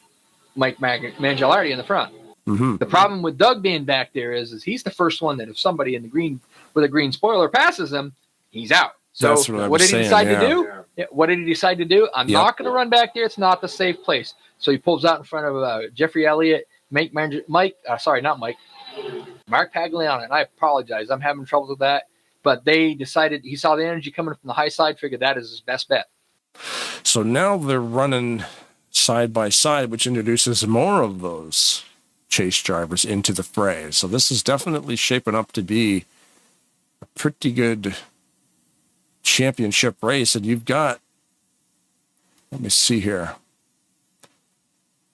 Mike Mangialardi in the front. Mm-hmm. The problem with Doug being back there is he's the first one that if somebody in the green with a green spoiler passes him, he's out. So That's what did he decide to do? Yeah, what did he decide to do? I'm Yep. not going to run back there. It's not the safe place. So he pulls out in front of Jeffrey Elliott, Mark Pagliano. And I apologize. I'm having trouble with that. But they decided, he saw the energy coming from the high side, figured that is his best bet. So now they're running side by side, which introduces more of those chase drivers into the fray. So this is definitely shaping up to be a pretty good championship race. And you've got, let me see here.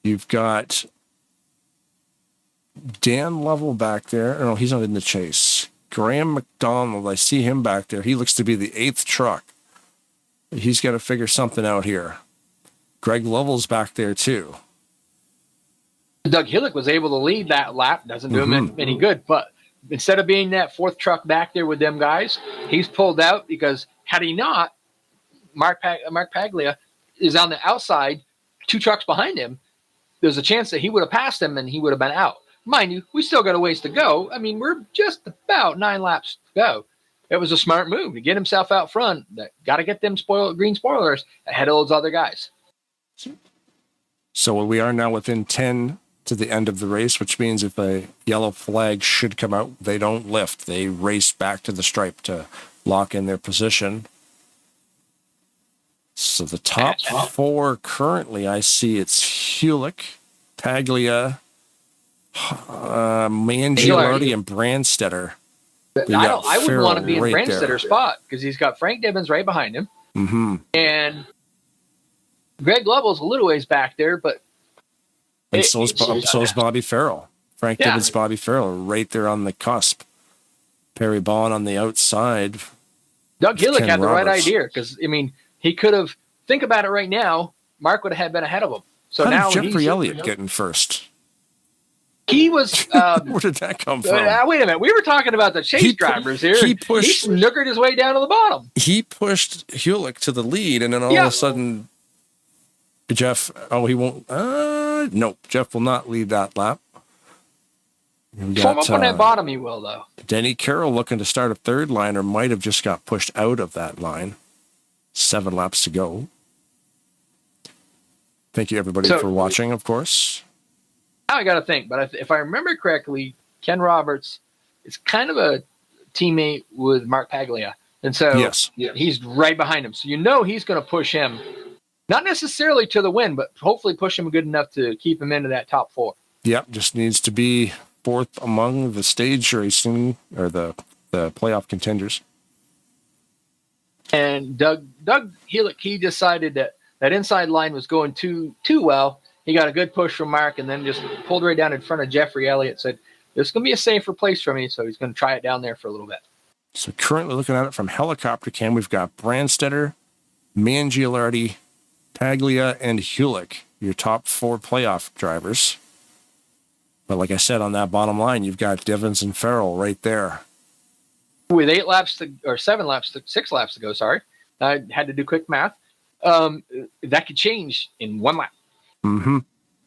You've got Dan Lovell back there. No, he's not in the chase. Graham McDonald, I see him back there. He looks to be the 8th truck. He's got to figure something out here. Greg Lovell's back there too. Doug Hillick was able to lead that lap. Doesn't do him any good. But instead of being that 4th truck back there with them guys, he's pulled out because had he not, Mark Paglia is on the outside, 2 trucks behind him. There's a chance that he would have passed him and he would have been out. Mind you, we still got a ways to go. I mean, we're just about 9 laps to go. It was a smart move to get himself out front. Got to get them green spoilers ahead of those other guys. So we are now within 10 to the end of the race, which means if a yellow flag should come out, they don't lift. They race back to the stripe to lock in their position. So the top 4 currently, I see it's Hulick, Paglia, Mangialardi, and Brandstetter. I would want to be in right Branstetter's spot because he's got Frank Dibbins right behind him. Mm-hmm. And Greg Lovell's a little ways back there, but so is Bobby Farrell. Frank Dibbins, Bobby Farrell, right there on the cusp. Perry Bond on the outside. Doug Hillick Ken had the right Roberts. idea because, I mean, he could have, think about it right now, Mark would have been ahead of him. So How now did Jeffrey Elliott get in first? He was. Where did that come from? Wait a minute. We were talking about the chase drivers here. He He snookered his way down to the bottom. He pushed Hulick to the lead, and then all of a sudden, Jeff. Oh, he won't. Nope. Jeff will not lead that lap. Form up on that bottom, he will though. Denny Carroll looking to start a 3rd liner might have just got pushed out of that line. 7 laps to go. Thank you, everybody, for watching, of course. Now I got to think, but if I remember correctly, Ken Roberts is kind of a teammate with Mark Paglia. And so he's right behind him. So you know he's going to push him, not necessarily to the win, but hopefully push him good enough to keep him into that top 4. Yep, just needs to be 4th among the stage racing or the playoff contenders. And Doug Hillick, he decided that inside line was going too well. He got a good push from Mark and then just pulled right down in front of Jeffrey Elliott. Said, this is going to be a safer place for me. So he's going to try it down there for a little bit. So currently looking at it from helicopter cam, we've got Brandstetter, Mangialardi, Paglia, and Hulick, your top 4 playoff drivers. But like I said, on that bottom line, you've got Divins and Farrell right there. With 6 laps to go, sorry. I had to do quick math. That could change in 1 lap. Mm-hmm.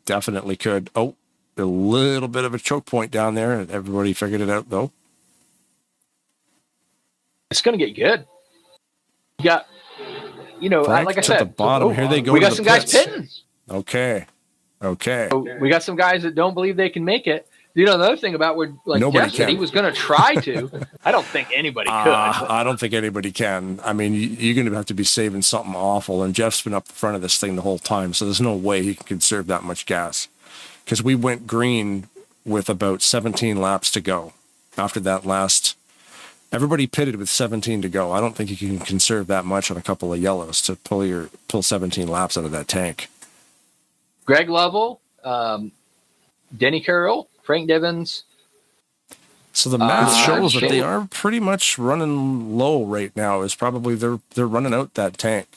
Definitely could. Oh, a little bit of a choke point down there. Everybody figured it out, though. It's going to get good. You got, Frank, like I to said, the bottom. Here they go. We to got the some pits. guys pitting. Okay. So we got some guys that don't believe they can make it. The other thing about where Jeff said he was going to try to. I don't think anybody could. I don't think anybody can. I mean, you're going to have to be saving something awful. And Jeff's been up the front of this thing the whole time, so there's no way he can conserve that much gas. because we went green with about 17 laps to go after that last. Everybody pitted with 17 to go. I don't think you can conserve that much on a couple of yellows to pull 17 laps out of that tank. Greg Lovell, Denny Carroll, Frank Divins. So the math shows that they are pretty much running low right now. Is probably they're running out that tank.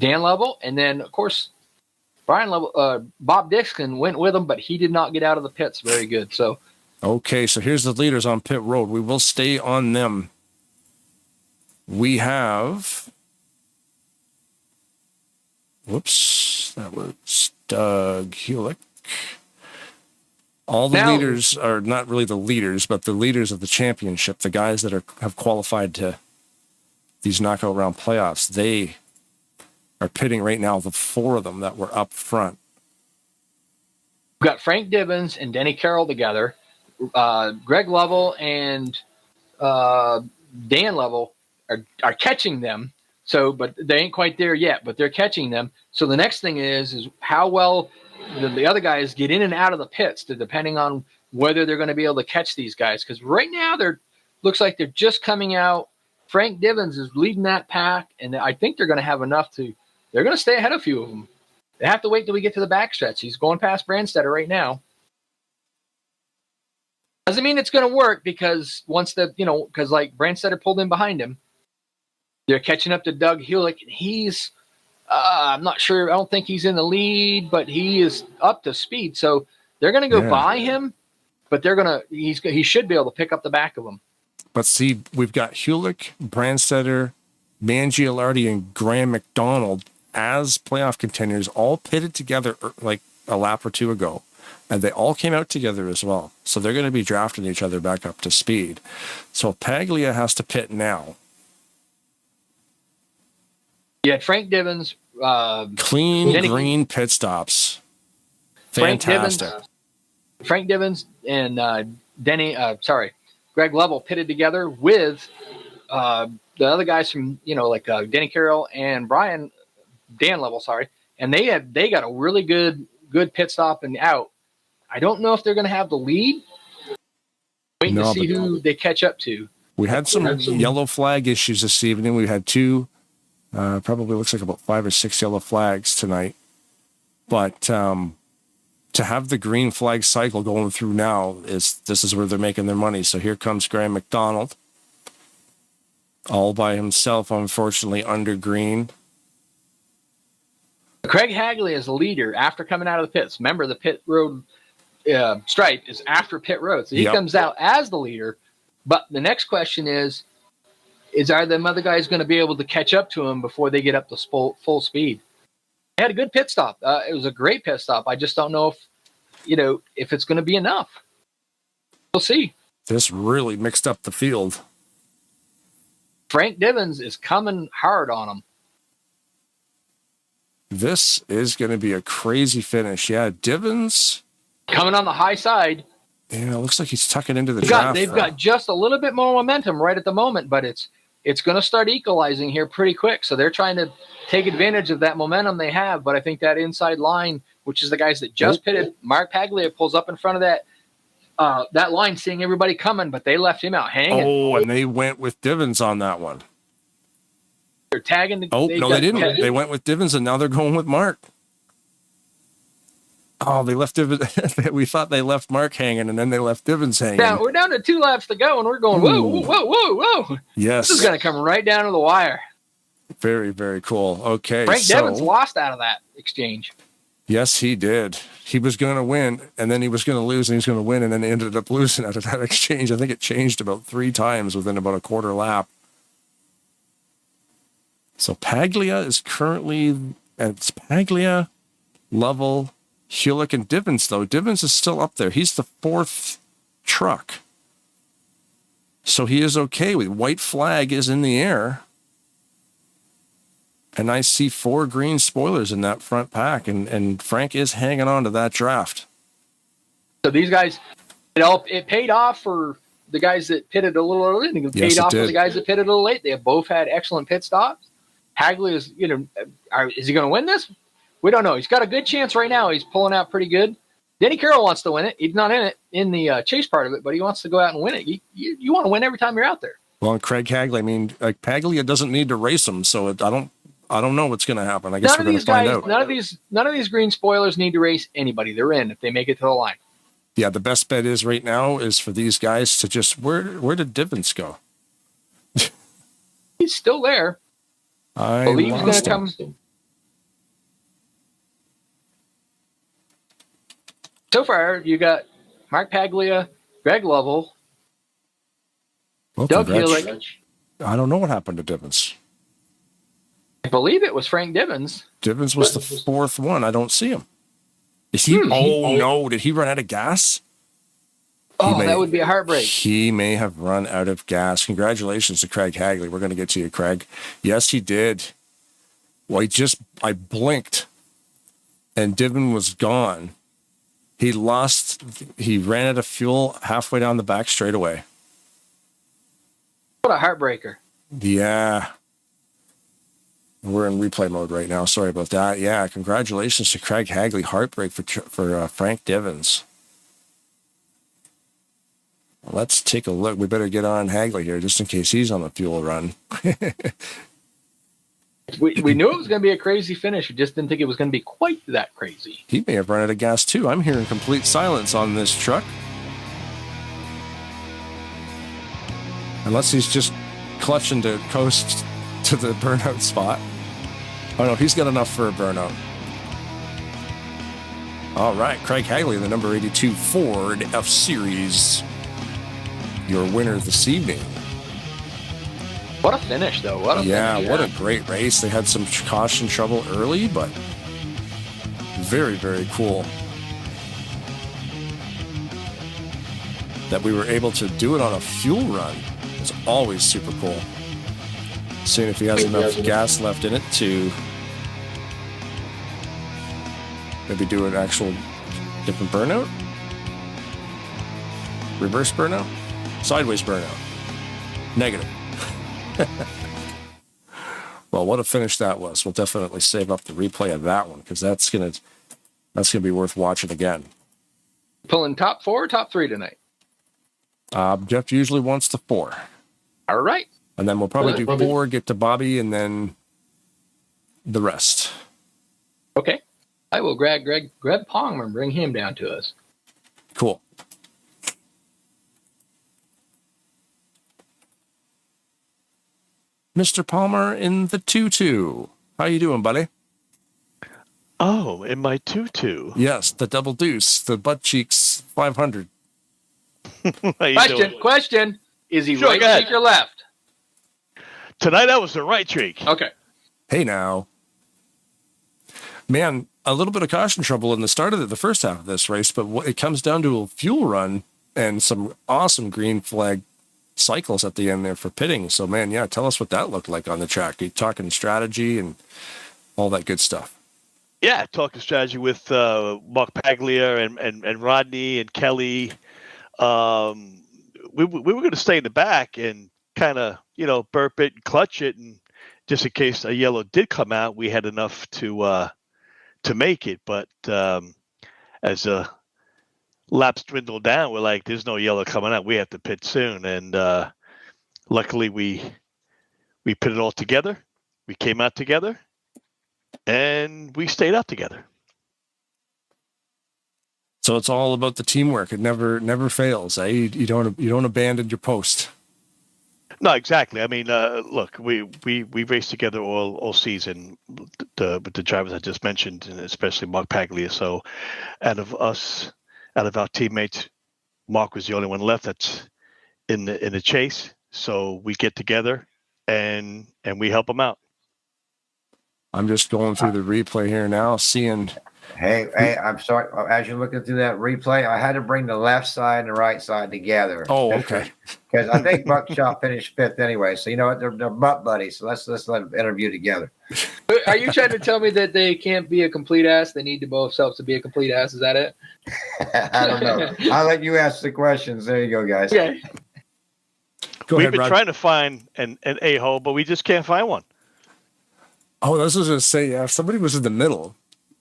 Dan Lovell, and then of course Brian Lovell, Bob Dixon went with him, but he did not get out of the pits very good. So. Okay, so here's the leaders on pit road. We will stay on them. We have, whoops, that was Doug Hewlick. All the leaders are not really the leaders, but the leaders of the championship, the guys that have qualified to these knockout round playoffs, they are pitting right now, the 4 of them that were up front. We've got Frank Divins and Denny Carroll together. Greg Lovell and Dan Lovell are catching them. So, but they ain't quite there yet, but they're catching them. So the next thing is how well the other guys get in and out of the pits, depending on whether they're going to be able to catch these guys. Because right now looks like they're just coming out. Frank Divins is leading that pack, and I think they're going to have enough they're going to stay ahead of a few of them. They have to wait till we get to the backstretch. He's going past Brandstetter right now. Doesn't mean it's going to work because because like Brandstetter pulled in behind him, they're catching up to Doug Hewlick. And he's, I'm not sure. I don't think he's in the lead, but he is up to speed. So they're going to go by him, but he should be able to pick up the back of him. But see, we've got Hewlick, Brandstetter, Mangialardi, and Graham McDonald as playoff contenders, all pitted together like a lap or two ago. And they all came out together as well. So they're going to be drafting each other back up to speed. So Paglia has to pit now. Yeah, Frank Divins. Clean green pit stops. Fantastic. Frank Divins and Greg Lovell pitted together with the other guys from, Denny Carroll and Dan Lovell, and they got a really good pit stop and out. I don't know if they're going to have the lead. Waiting to see who they catch up to. We had some yellow flag issues this evening. We had 2, probably looks like about 5 or 6 yellow flags tonight. But to have the green flag cycle going through now, this is where they're making their money. So here comes Graham McDonald. All by himself, unfortunately, under green. Craig Hagley is the leader after coming out of the pits. Remember, the pit road stripe is after pit road. So he comes out as the leader. But the next question is are them other guys going to be able to catch up to him before they get up to full speed? They had a good pit stop. It was a great pit stop. I just don't know if it's going to be enough. We'll see. This really mixed up the field. Frank Divins is coming hard on him. This is going to be a crazy finish. Yeah, Divins coming on the high side. Yeah, it looks like he's tucking into the draft. They've got just a little bit more momentum right at the moment, but it's going to start equalizing here pretty quick. So they're trying to take advantage of that momentum they have. But I think that inside line, which is the guys that just pitted, Mark Paglia pulls up in front of that line, seeing everybody coming, but they left him out hanging. Oh, and they went with Divins on that one. They're tagging. They didn't. They went with Divins, and now they're going with Mark. Oh, they left Divins. We thought they left Mark hanging, and then they left Divins hanging. Now we're down to 2 laps to go, and we're going, whoa. Yes. This is going to come right down to the wire. Very, very cool. Okay. Frank Divins lost out of that exchange. Yes, he did. He was going to win, and then he was going to lose, and he was going to win, and then he ended up losing out of that exchange. I think it changed about 3 times within about a quarter lap. So Paglia is currently, it's Paglia, Lovell, Hewlick, and Divins, though. Divins is still up there. He's the 4th truck. So he is okay with white flag is in the air. And I see 4 green spoilers in that front pack, and Frank is hanging on to that draft. So these guys, it paid off for the guys that pitted a little early, and it paid off for the guys that pitted a little late. They have both had excellent pit stops. Hagley is, is he going to win this? We don't know. He's got a good chance right now. He's pulling out pretty good. Denny Carroll wants to win it. He's not in the chase part of it, but he wants to go out and win it. You want to win every time you're out there. Well, and Craig Hagley, I mean, Paglia doesn't need to race him, so I don't know what's going to happen. I guess we're going to find out. None of these green spoilers need to race anybody. They're in if they make it to the line. Yeah, the best bet is right now is for these guys to just where did Divens go? He's still there. I believe he's going to lost him. come. So far, you got Mark Paglia, Greg Lovell, Well, Doug congrats. Healy. I don't know what happened to Divens. I believe it was Frank Divens. Divens was the fourth one. I don't see him. Is he? No! Did he run out of gas? That would be a heartbreak. He may have run out of gas. Congratulations to Craig Hagley. We're going to get to you, Craig. Yes, he did. Well, I blinked, and Divin was gone. He ran out of fuel halfway down the back straightaway. What a heartbreaker. Yeah. We're in replay mode right now. Sorry about that. Yeah, congratulations to Craig Hagley. Heartbreak for Frank Divens. Let's take a look. We better get on Hagley here just in case he's on the fuel run. We knew it was going to be a crazy finish. We just didn't think it was going to be quite that crazy. He may have run out of gas too. I'm hearing complete silence on this truck. Unless he's just clutching to coast to the burnout spot. Oh no, he's got enough for a burnout. All right, Craig Hagley, the number 82 Ford F-Series. Your winner this evening. What a finish, though. What a great race. They had some caution trouble early, but very, very cool that we were able to do it on a fuel run. It's always super cool. Seeing if he has enough gas left in it to maybe do an actual different burnout. Reverse burnout? Sideways burnout. Negative. Well, what a finish that was. We'll definitely save up the replay of that one because that's gonna be worth watching again. Pulling top 4 or top 3 tonight? Jeff usually wants the 4. All right. And then we'll probably do 4, get to Bobby, and then the rest. Okay. I will grab Greg Palmer and bring him down to us. Cool. Mr. Palmer in the 2-2. How you doing, buddy? Oh, in my 2-2. Yes, the double deuce, the butt cheeks 500. Question. Is he Sure, right go ahead. cheek or left? Tonight I was the right cheek. Okay. Hey now. Man, a little bit of caution trouble in the start of the first half of this race, but it comes down to a fuel run and some awesome green flag cycles at the end there for pitting. So, man, yeah, tell us what that looked like on the track. You're talking strategy and all that good stuff. Yeah, talking strategy with Mark Paglia and Rodney and Kelly. We were going to stay in the back and kind of, burp it and clutch it. And just in case a yellow did come out, we had enough to make it. But as a laps dwindle down, we're like, there's no yellow coming out. We have to pit soon. And luckily we put it all together. We came out together and we stayed out together. So it's all about the teamwork. It never fails. Eh? You don't abandon your post. No, exactly. I mean, look, we raced together all season with the drivers I just mentioned, and especially Mark Paglia. So out of our teammates, Mark was the only one left that's in the chase. So we get together and we help him out. I'm just going through the replay here now, seeing. Hey, I'm sorry. As you're looking through that replay, I had to bring the left side and the right side together. Oh, okay. Because I think Buckshot finished 5th anyway. So you know what? They're butt buddies. So let's let them interview together. Are you trying to tell me that they can't be a complete ass? They need to both selves to be a complete ass. Is that it? I don't know. I'll let you ask the questions. There you go, guys. Okay. We've been trying to find an a-hole, but we just can't find one. Oh, this was going to say, yeah, if somebody was in the middle,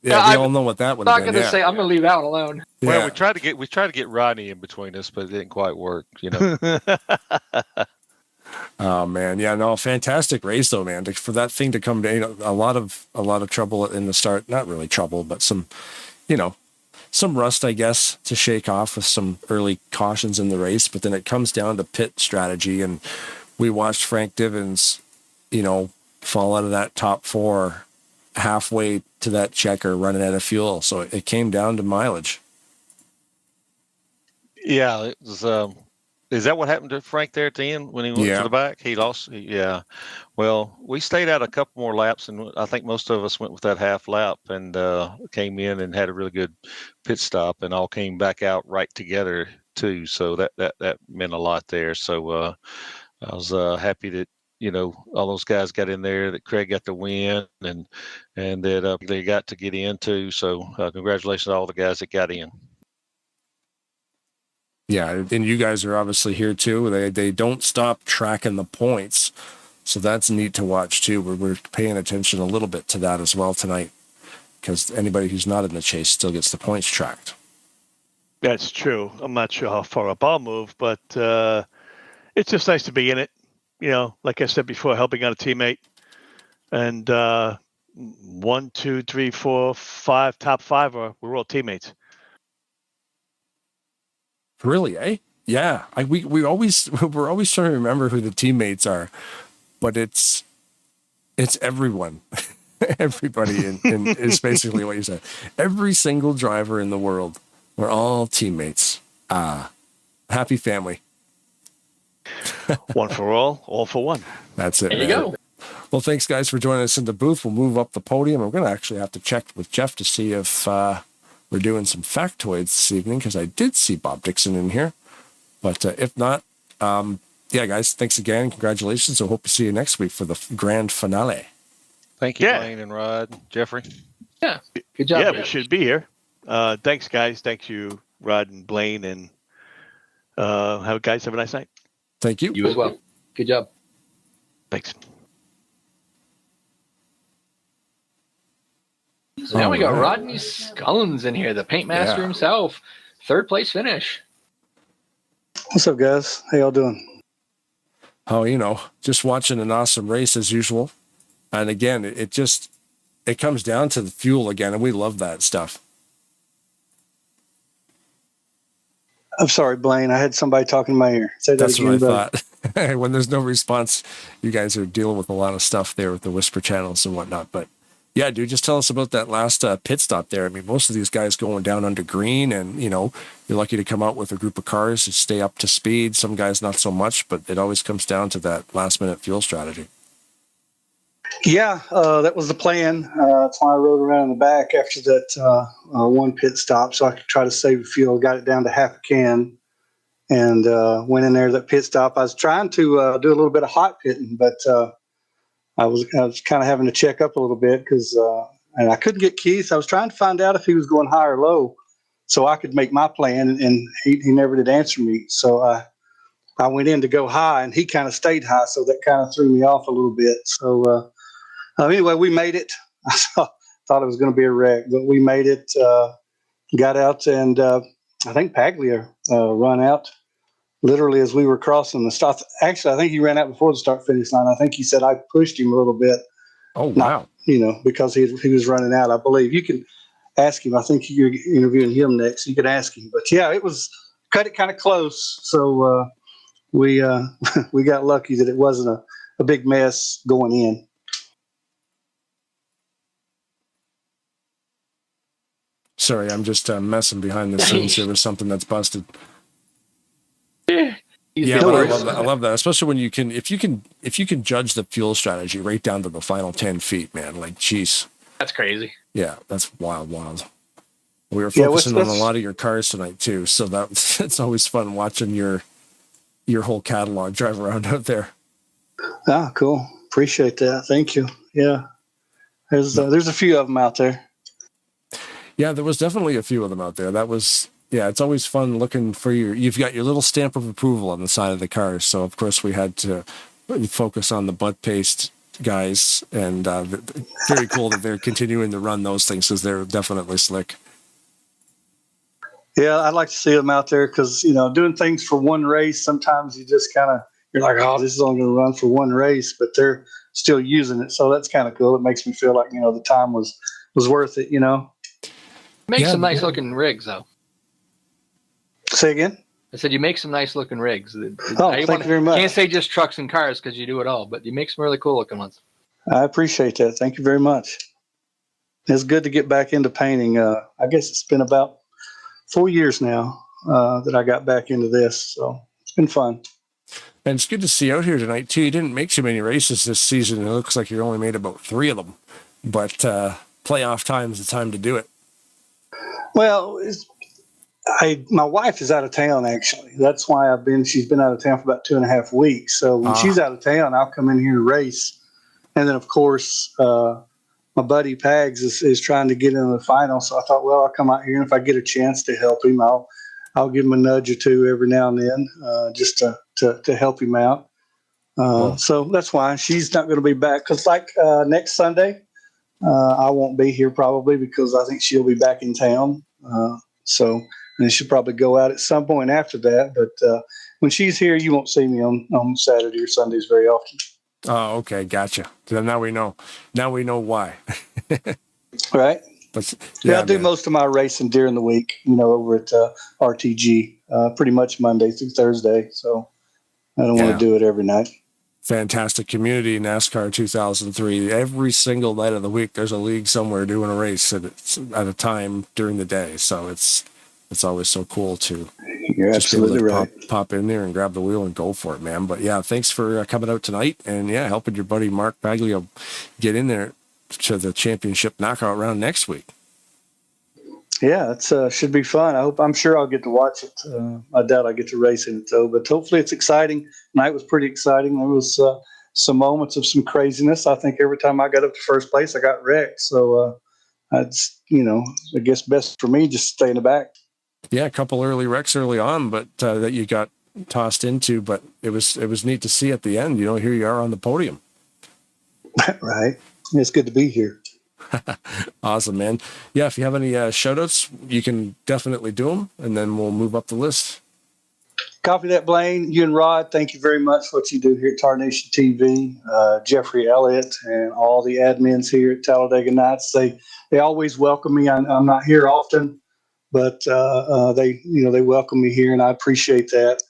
Yeah, we all know what that would I'm have not been. going to say I'm going to leave that one alone. Well, Yeah. we tried to get Rodney in between us, but it didn't quite work. You know. Oh man, yeah, no, fantastic race though, man. For that thing to come down, a lot of trouble in the start. Not really trouble, but some, some rust, I guess, to shake off with some early cautions in the race. But then it comes down to pit strategy, and we watched Frank Divins, fall out of that top 4 halfway to that checker running out of fuel. So it came down to mileage. Yeah, it was. Is that what happened to Frank there at the end when he went to the back? He lost. Yeah. Well, we stayed out a couple more laps, and I think most of us went with that half lap and came in and had a really good pit stop, and all came back out right together too. So that meant a lot there. So I was happy that all those guys got in there, that Craig got the win, and that they got to get in too. So congratulations to all the guys that got in. Yeah, and you guys are obviously here too. They don't stop tracking the points, so that's neat to watch too. We're paying attention a little bit to that as well tonight, because anybody who's not in the chase still gets the points tracked. That's true. I'm not sure how far up I'll move, but it's just nice to be in it. Like I said before, helping out a teammate. And 1, 2, 3, 4, 5, top 5 we're all teammates. Really, eh? Yeah. We're always trying to remember who the teammates are, but it's everyone. Everybody in is basically what you said. Every single driver in the world. We're all teammates. Happy family. One for all for one. That's it. There you go. Well, thanks guys for joining us in the booth. We'll move up the podium. I'm going to actually have to check with Jeff to see if we're doing some factoids this evening, because I did see Bob Dixon in here. But if not, yeah, guys, thanks again. Congratulations. I hope to see you next week for the grand finale. Thank you, Blaine and Rod, Jeffrey. Yeah, good job. Yeah, we should be here. Thanks, guys. Thank you, Rod and Blaine, and guys have a nice night. Thank you. You as well. Good job. Thanks. So now we got Rodney Scullins in here, the paint master himself. 3rd place finish. What's up, guys? How y'all doing? Oh, just watching an awesome race as usual. And again, it comes down to the fuel again, and we love that stuff. I'm sorry, Blaine. I had somebody talking in my ear. Say that That's again, what I thought. When there's no response, you guys are dealing with a lot of stuff there with the whisper channels and whatnot. But yeah, dude, just tell us about that last pit stop there. I mean, most of these guys going down under green, and you're lucky to come out with a group of cars to stay up to speed. Some guys not so much, but it always comes down to that last minute fuel strategy. Yeah, that was the plan. That's why I rode around in the back after that one pit stop, so I could try to save fuel. Got it down to half a can, and went in there that pit stop. I was trying to do a little bit of hot pitting, but I was kind of having to check up a little bit because and I couldn't get Keith. I was trying to find out if he was going high or low, so I could make my plan, and he never did answer me. So I went in to go high, and he kind of stayed high, so that kind of threw me off a little bit. So anyway, we made it. I thought it was going to be a wreck, but we made it. Got out, and I think Paglia run out literally as we were crossing the start. Actually, I think he ran out before the start-finish line. I think he said I pushed him a little bit. Oh, wow. Because he was running out, I believe. You can ask him. I think you're interviewing him next. You could ask him. But, yeah, it was cut it kind of close. So we got lucky that it wasn't a big mess going in. Sorry, I'm just messing behind the scenes. There was something that's busted. Yeah, but I love that. I love that, especially when if you can judge the fuel strategy right down to the final 10 feet, man. Like, geez, that's crazy. Yeah, that's wild. We were focusing on a lot of your cars tonight too, so it's always fun watching your whole catalog drive around out there. Ah, cool. Appreciate that. Thank you. Yeah, there's a few of them out there. Yeah, there was definitely a few of them out there. It's always fun looking for you've got your little stamp of approval on the side of the car. So, of course, we had to focus on the butt paste guys, and very cool that they're continuing to run those things because they're definitely slick. Yeah, I'd like to see them out there because, doing things for one race, sometimes you just you're like, oh, this is only going to run for one race, but they're still using it. So that's kind of cool. It makes me feel like, the time was worth it, Make some nice looking rigs, though. Say again? I said you make some nice looking rigs. Thank you very much. Can't say just trucks and cars because you do it all, but you make some really cool looking ones. I appreciate that. Thank you very much. It's good to get back into painting. I guess it's been about 4 years now that I got back into this, so it's been fun. And it's good to see you out here tonight too. You didn't make too many races this season. It looks like you only made about 3 of them, but playoff time is the time to do it. Well, my wife is out of town, actually. That's why she's been out of town for about 2.5 weeks. So when she's out of town, I'll come in here and race. And then, of course, my buddy Pags is trying to get into the final. So I thought, well, I'll come out here, and if I get a chance to help him, I'll give him a nudge or two every now and then, just to help him out. So that's why she's not going to be back. Because next Sunday, I won't be here probably because I think she'll be back in town. And she'll probably go out at some point after that. But when she's here, you won't see me on Saturday or Sundays very often. Oh, okay. Gotcha. So now we know. Now we know why. Right. But, I do most of my racing during the week, over at RTG, pretty much Monday through Thursday. So I don't want to do it every night. Fantastic community in NASCAR 2003. Every single night of the week, there's a league somewhere doing a race at a time during the day. So it's always so cool to You're absolutely right. Pop in there and grab the wheel and go for it, man. But yeah, thanks for coming out tonight and helping your buddy Mark Baglio get in there to the championship knockout round next week. Yeah, it should be fun. I'm sure I'll get to watch it. I doubt I get to race in it though, but hopefully it's exciting. Night was pretty exciting. There was some moments of some craziness. I think every time I got up to first place, I got wrecked. So it's I guess best for me just stay in the back. Yeah, a couple early wrecks early on, but that you got tossed into. But it was neat to see at the end. Here you are on the podium. Right. It's good to be here. Awesome, man. Yeah, if you have any shout outs, you can definitely do them, and then we'll move up the list. Copy that, Blaine. You and Rod, thank you very much for what you do here at Tarnation TV. Jeffrey Elliott and all the admins here at Talladega Nights. They always welcome me. I'm not here often, but they welcome me here, and I appreciate that.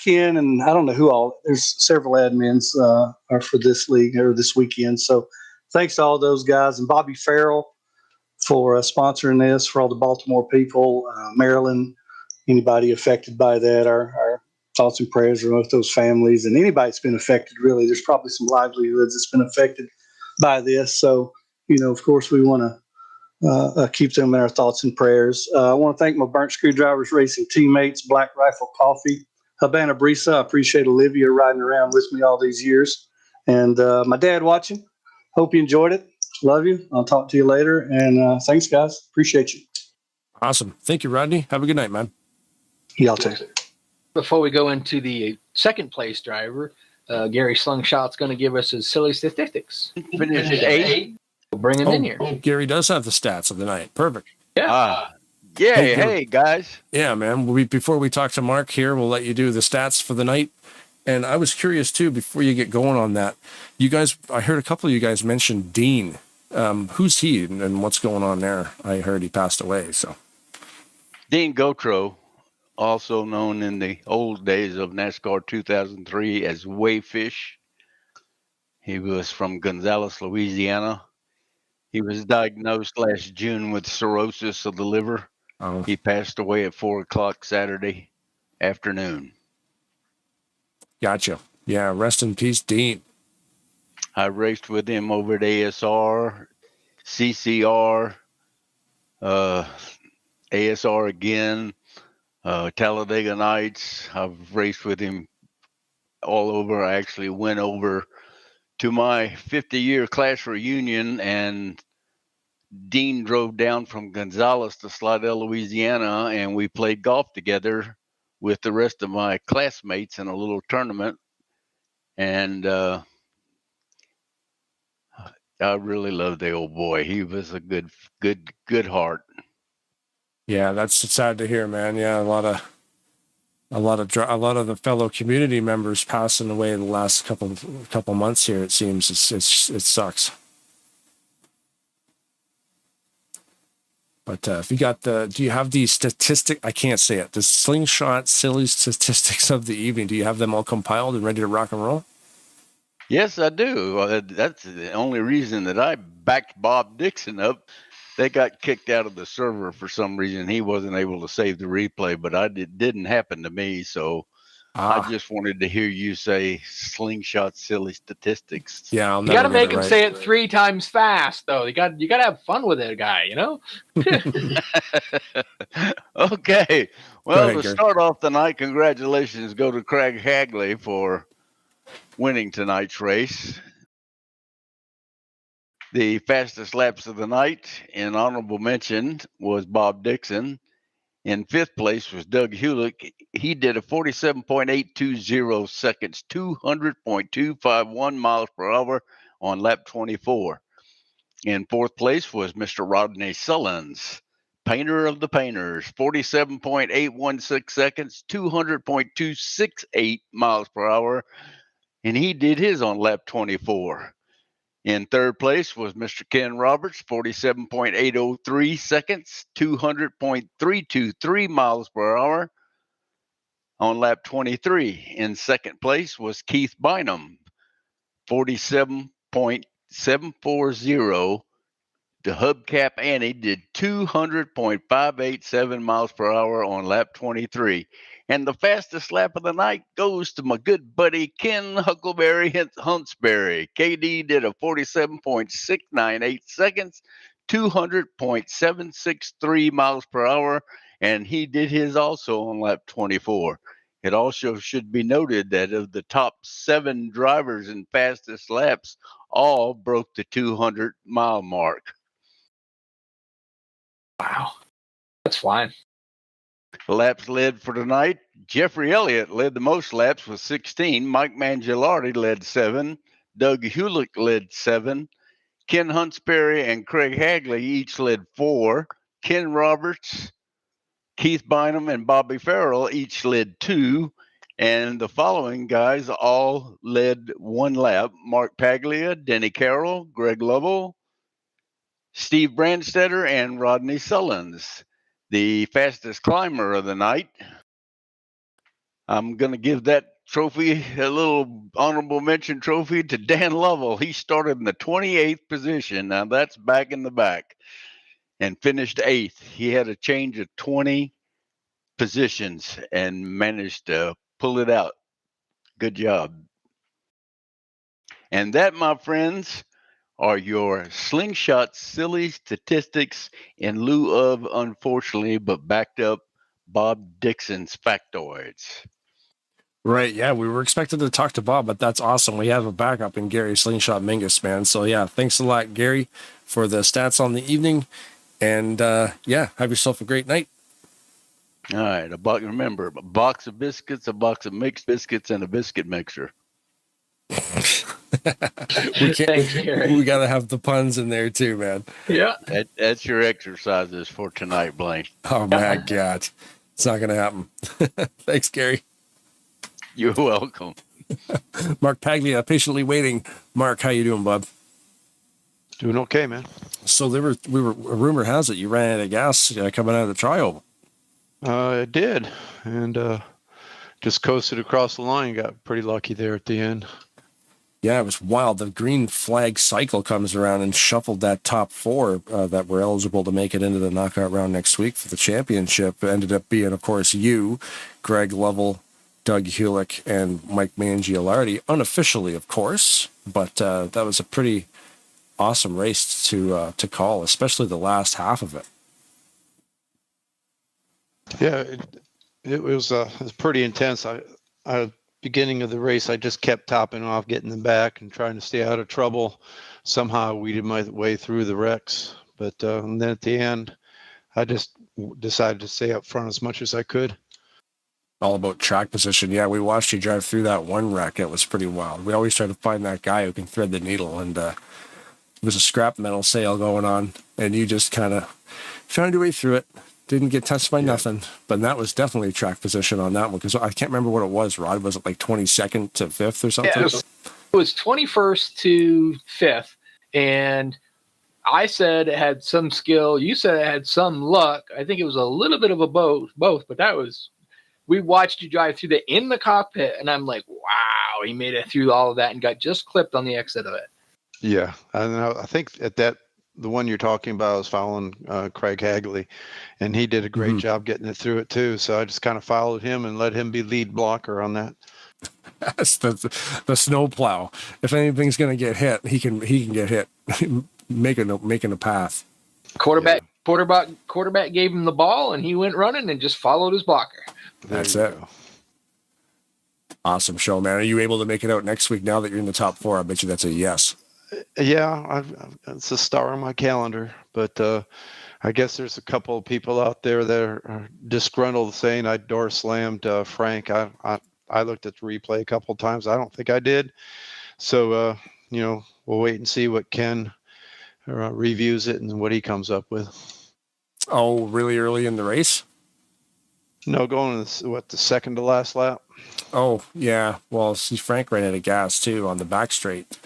Ken and I don't know who all. There's several admins are for this league or this weekend. So thanks to all those guys and Bobby Farrell for sponsoring this for all the Baltimore people, Maryland, anybody affected by that. Our thoughts and prayers are with those families and anybody that's been affected. Really, there's probably some livelihoods that's been affected by this. So of course, we want to keep them in our thoughts and prayers. I want to thank my Burnt Screwdrivers Racing teammates, Black Rifle Coffee, Havana Brisa. I appreciate Olivia riding around with me all these years. And my dad watching. Hope you enjoyed it. Love you. I'll talk to you later. And thanks, guys. Appreciate you. Awesome. Thank you, Rodney. Have a good night, man. Y'all too. Before we go into the second place driver, Gary Slungshot's going to give us his silly statistics. Finish at 8. We'll bring him in here. Gary does have the stats of the night. Perfect. Yeah. Hey, guys. Yeah, man. Before we talk to Mark here, we'll let you do the stats for the night. And I was curious, too, before you get going on that, I heard a couple of you guys mention Dean. Who's he and what's going on there? I heard he passed away, so. Dean Gotro, also known in the old days of NASCAR 2003 as Wayfish. He was from Gonzales, Louisiana. He was diagnosed last June with cirrhosis of the liver. Oh. He passed away at 4:00 Saturday afternoon. Gotcha. Yeah, rest in peace, Dean. I raced with him over at ASR, CCR, ASR again, Talladega Nights. I've raced with him all over. I actually went over to my 50-year class reunion, and Dean drove down from Gonzales to Slidell, Louisiana, and we played golf together with the rest of my classmates in a little tournament. And I really love the old boy. He was a good heart. Yeah, that's sad to hear, man. Yeah, a lot of the fellow community members passing away the last couple months here. It seems it sucks. But if you got do you have the statistic? I can't say it. The slingshot silly statistics of the evening. Do you have them all compiled and ready to rock and roll? Yes, I do. That's the only reason that I backed Bob Dixon up. They got kicked out of the server for some reason. He wasn't able to save the replay, but didn't happen to me. So I just wanted to hear you say slingshot silly statistics. Yeah, I'll You got to make him say it 3 times fast, though. You got to have fun with it, guy. You know. Okay. Well, ahead, to Gary. start off the night, congratulations go to Craig Hagley for winning tonight's race. The fastest laps of the night in honorable mention was Bob Dixon. In 5th place was Doug Hewlick. He did a 47.820 seconds, 200.251 miles per hour on lap 24. In 4th place was Mr. Rodney Sullins, painter of the painters, 47.816 seconds, 200.268 miles per hour, and he did his on lap 24. In 3rd place was Mr. Ken Roberts, 47.803 seconds, 200.323 miles per hour on lap 23. In 2nd place was Keith Bynum, 47.740. The Hubcap Annie did 200.587 miles per hour on lap 23. And the fastest lap of the night goes to my good buddy Ken Huckleberry Huntsberry. KD did a 47.698 seconds, 200.763 miles per hour, and he did his also on lap 24. It also should be noted that of the top 7 drivers in fastest laps, all broke the 200-mile mark. Wow. That's flying. Laps led for tonight. Jeffrey Elliott led the most laps with 16. Mike Mangialardi led 7. Doug Hewlick led 7. Ken Huntsberry and Craig Hagley each led 4. Ken Roberts, Keith Bynum, and Bobby Farrell each led 2. And the following guys all led 1 lap. Mark Paglia, Denny Carroll, Greg Lovell, Steve Brandstetter, and Rodney Sullins. The fastest climber of the night. I'm going to give that trophy, a little honorable mention trophy, to Dan Lovell. He started in the 28th position. Now that's back in the back, and finished 8th. He had a change of 20 positions and managed to pull it out. Good job. And that, my friends, are your slingshot silly statistics in lieu of, unfortunately, but backed up, Bob Dixon's factoids. Right, yeah, we were expected to talk to Bob, but that's awesome. We have a backup in Gary Slingshot Mingus, man. So yeah, thanks a lot, Gary, for the stats on the evening. And yeah, have yourself a great night. All right, remember, a box of biscuits, a box of mixed biscuits, and a biscuit mixer. We got to have the puns in there too, man. Yeah. That's your exercises for tonight, Blaine. Oh my God. It's not going to happen. Thanks, Gary. You're welcome. Mark Paglia, patiently waiting. Mark, how you doing, bud? Doing okay, man. So rumor has it you ran out of gas coming out of the trial. I did, and just coasted across the line. Got pretty lucky there at the end. Yeah, it was wild. The green flag cycle comes around and shuffled that top 4 that were eligible to make it into the knockout round next week for the championship. It ended up being, of course, you, Greg Lovell, Doug Hewlick, and Mike Mangialardi, unofficially, of course. But that was a pretty awesome race to call, especially the last half of it. Yeah, it was pretty intense. I beginning of the race, I just kept topping off, getting them back, and trying to stay out of trouble. Somehow I weeded my way through the wrecks, but and then at the end, I just decided to stay up front as much as I could. All about track position. Yeah, we watched you drive through that one wreck. It was pretty wild. We always try to find that guy who can thread the needle, and was a scrap metal sale going on, and you just kind of found your way through it. Didn't get touched by nothing, but that was definitely track position on that one because I can't remember what it was. Rod, was it like 22nd to 5th or something? Yeah, it was 21st to 5th, and I said it had some skill. You said it had some luck. I think it was a little bit of a both, but that was. We watched you drive through in the cockpit, and I'm like, wow, he made it through all of that and got just clipped on the exit of it. Yeah, I think the one you're talking about, I was following Craig Hagley, and he did a great job getting it through it too. So I just kind of followed him and let him be lead blocker on that. That's the snow plow. If anything's going to get hit, he can get hit, making a path. Quarterback gave him the ball, and he went running and just followed his blocker. That's it. Awesome show, man. Are you able to make it out next week now that you're in the top 4? I bet you that's a yes. Yeah, it's a star on my calendar, but I guess there's a couple of people out there that are disgruntled saying I door slammed Frank. I looked at the replay a couple of times. I don't think I did. So, we'll wait and see what Ken reviews it and what he comes up with. Oh, really early in the race? No, going to the second to last lap. Oh, yeah. Well, see, Frank ran out of gas too on the back straight.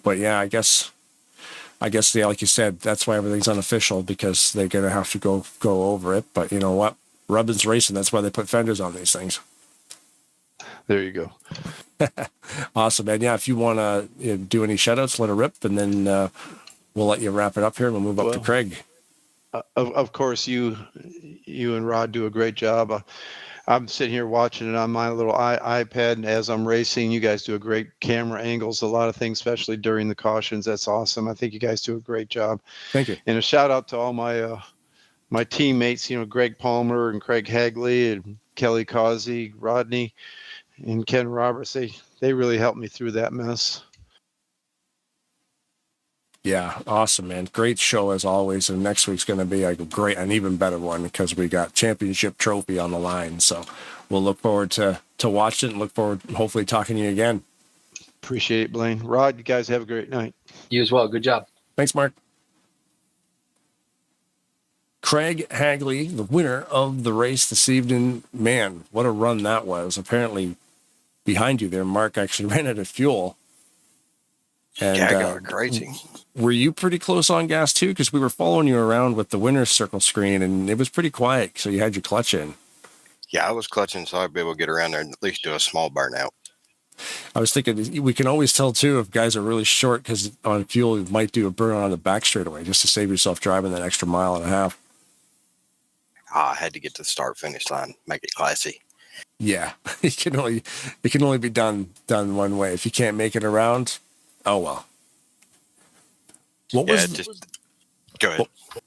But yeah, I guess, yeah, like you said, that's why everything's unofficial because they're going to have to go over it. But you know what? Rubbin's racing. That's why they put fenders on these things. There you go. Awesome, man. Yeah, if you want to do any shout-outs, let it rip, and then we'll let you wrap it up here and we'll move up to Craig. Of course, you and Rod do a great job. I'm sitting here watching it on my little iPad, and as I'm racing, you guys do a great camera angles, a lot of things, especially during the cautions. That's awesome. I think you guys do a great job. Thank you. And a shout out to all my teammates, Greg Palmer and Craig Hagley and Kelly Causey, Rodney, and Ken Roberts. They really helped me through that mess. Yeah, awesome, man. Great show as always. And next week's going to be an even better one because we got championship trophy on the line. So we'll look forward to watching it and look forward to hopefully talking to you again. Appreciate it, Blaine. Rod, you guys have a great night. You as well. Good job. Thanks, Mark. Craig Hagley, the winner of the race this evening. Man, what a run that was. Apparently behind you there, Mark actually ran out of fuel. And yeah, I got crazy. Were you pretty close on gas too? Because we were following you around with the winner's circle screen, and it was pretty quiet. So you had your clutch in. Yeah, I was clutching, so I'd be able to get around there and at least do a small burnout. I was thinking we can always tell too if guys are really short because on fuel you might do a burnout on the back straightaway just to save yourself driving that extra mile and a half. I had to get to the start finish line, make it classy. Yeah, it can only be done one way. If you can't make it around, oh well. Go ahead.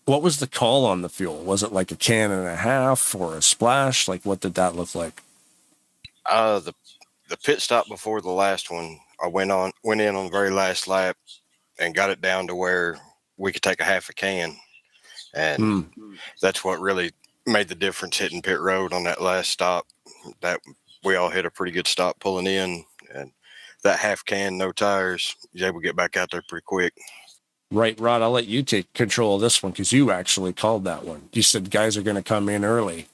What was the call on the fuel? Was it like a can and a half or a splash? Like what did that look like? The pit stop before the last one, I went in on the very last lap and got it down to where we could take a half a can. And that's what really made the difference hitting pit road on that last stop. That we all hit a pretty good stop pulling in, and that half can, no tires, you're able to get back out there pretty quick. Right, Rod, I'll let you take control of this one because you actually called that one. You said guys are going to come in early,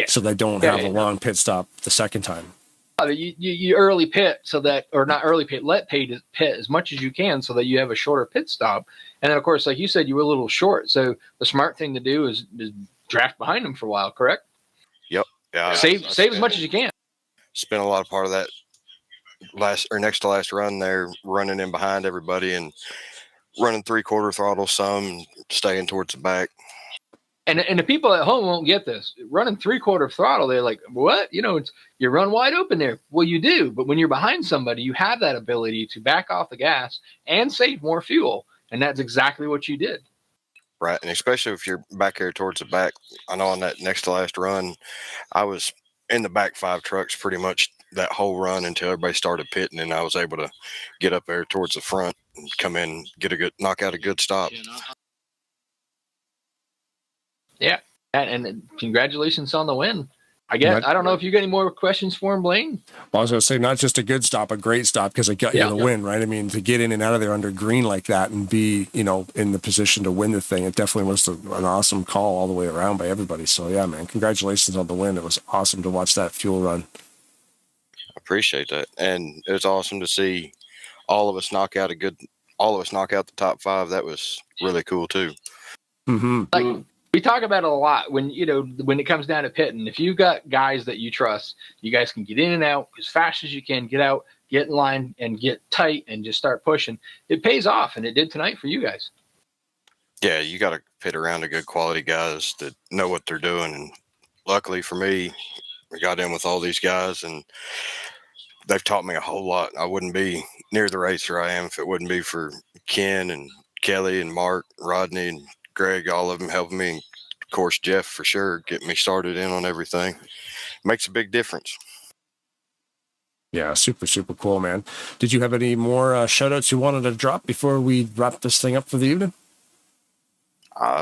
so they don't have a long pit stop the second time. You early pit so that, or not early pit, let pit as much as you can so that you have a shorter pit stop. And then, of course, like you said, you were a little short. So the smart thing to do is draft behind them for a while, correct? Yep. Yeah. Save as much as you can. Spent a lot of part of that next to last run there, running in behind everybody and running 3/4 throttle some, staying towards the back. And the people at home won't get this. Running 3/4 throttle, they're like, what? You run wide open there. Well, you do. But when you're behind somebody, you have that ability to back off the gas and save more fuel. And that's exactly what you did. Right. And especially if you're back here towards the back. I know on that next to last run, I was in the back 5 trucks pretty much that whole run until everybody started pitting. And I was able to get up there towards the front and come in, knock out a good stop. Yeah. And congratulations on the win. I don't know if you got any more questions for him, Blaine. Well, I was going to say, not just a good stop, a great stop, because it got you the win, right? I mean, to get in and out of there under green like that and be, in the position to win the thing, it definitely was an awesome call all the way around by everybody. So, yeah, man, congratulations on the win. It was awesome to watch that fuel run. I appreciate that. And it was awesome to see all of us knock out the top 5. That was really cool, too. Mm-hmm. Like, we talk about it a lot when it comes down to pitting. If you've got guys that you trust, you guys can get in and out as fast as you can, get out, get in line, and get tight and just start pushing. It pays off, and it did tonight for you guys. Yeah, you got to pit around the good quality guys that know what they're doing. And luckily for me, we got in with all these guys, and they've taught me a whole lot. I wouldn't be near the racer I am if it wouldn't be for Ken and Kelly and Mark, Rodney, and Greg, all of them helping me. And of course, Jeff, for sure, getting me started in on everything. Makes a big difference. Yeah, super, super cool, man. Did you have any more shout-outs you wanted to drop before we wrap this thing up for the evening?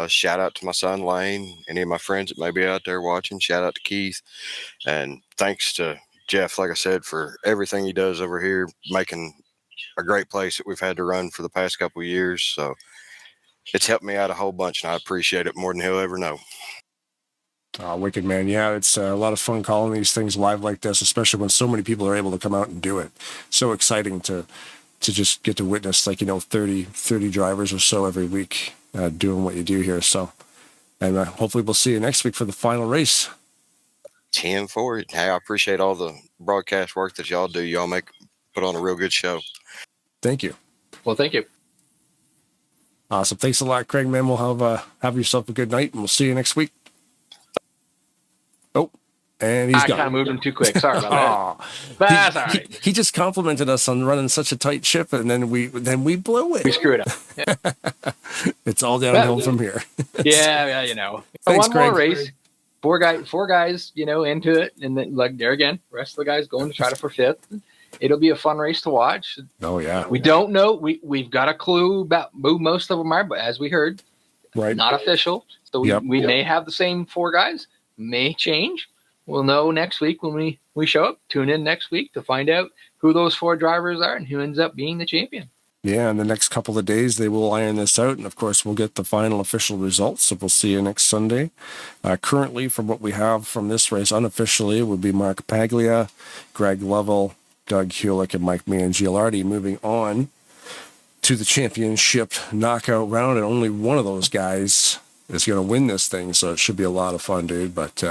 Shout out to my son, Lane, any of my friends that may be out there watching. Shout out to Keith. And thanks to Jeff, like I said, for everything he does over here, making a great place that we've had to run for the past couple of years. So it's helped me out a whole bunch, and I appreciate it more than he'll ever know. Oh, wicked, man. Yeah, it's a lot of fun calling these things live like this, especially when so many people are able to come out and do it. So exciting to just get to witness, 30 drivers or so every week doing what you do here. So, and hopefully we'll see you next week for the final race. 10-4. Hey, I appreciate all the broadcast work that y'all do. Y'all put on a real good show. Thank you. Well, thank you. Awesome. Thanks a lot, Craig, man. We'll have yourself a good night, and we'll see you next week. Oh, and he's gone. I kind of moved him too quick. Sorry about that. But that's all right. He just complimented us on running such a tight ship, and then we blew it. We screwed up. Yeah. It's all downhill from here. Yeah, Thanks, one more Craig. race. Four guys, into it, and then there again, the rest of the guys going to try for 5th. It'll be a fun race to watch. Oh yeah. We don't know. We've got a clue about who most of them are, but as we heard, right, not official. So we may have the same 4 guys. May change. We'll know next week when we show up. Tune in next week to find out who those 4 drivers are and who ends up being the champion. Yeah, in the next couple of days, they will iron this out. And, of course, we'll get the final official results. So we'll see you next Sunday. Currently, from what we have from this race, unofficially, would be Mark Paglia, Greg Lovell, Doug Hewlick, and Mike Mangialardi moving on to the championship knockout round. And only one of those guys is going to win this thing. So it should be a lot of fun, dude. But,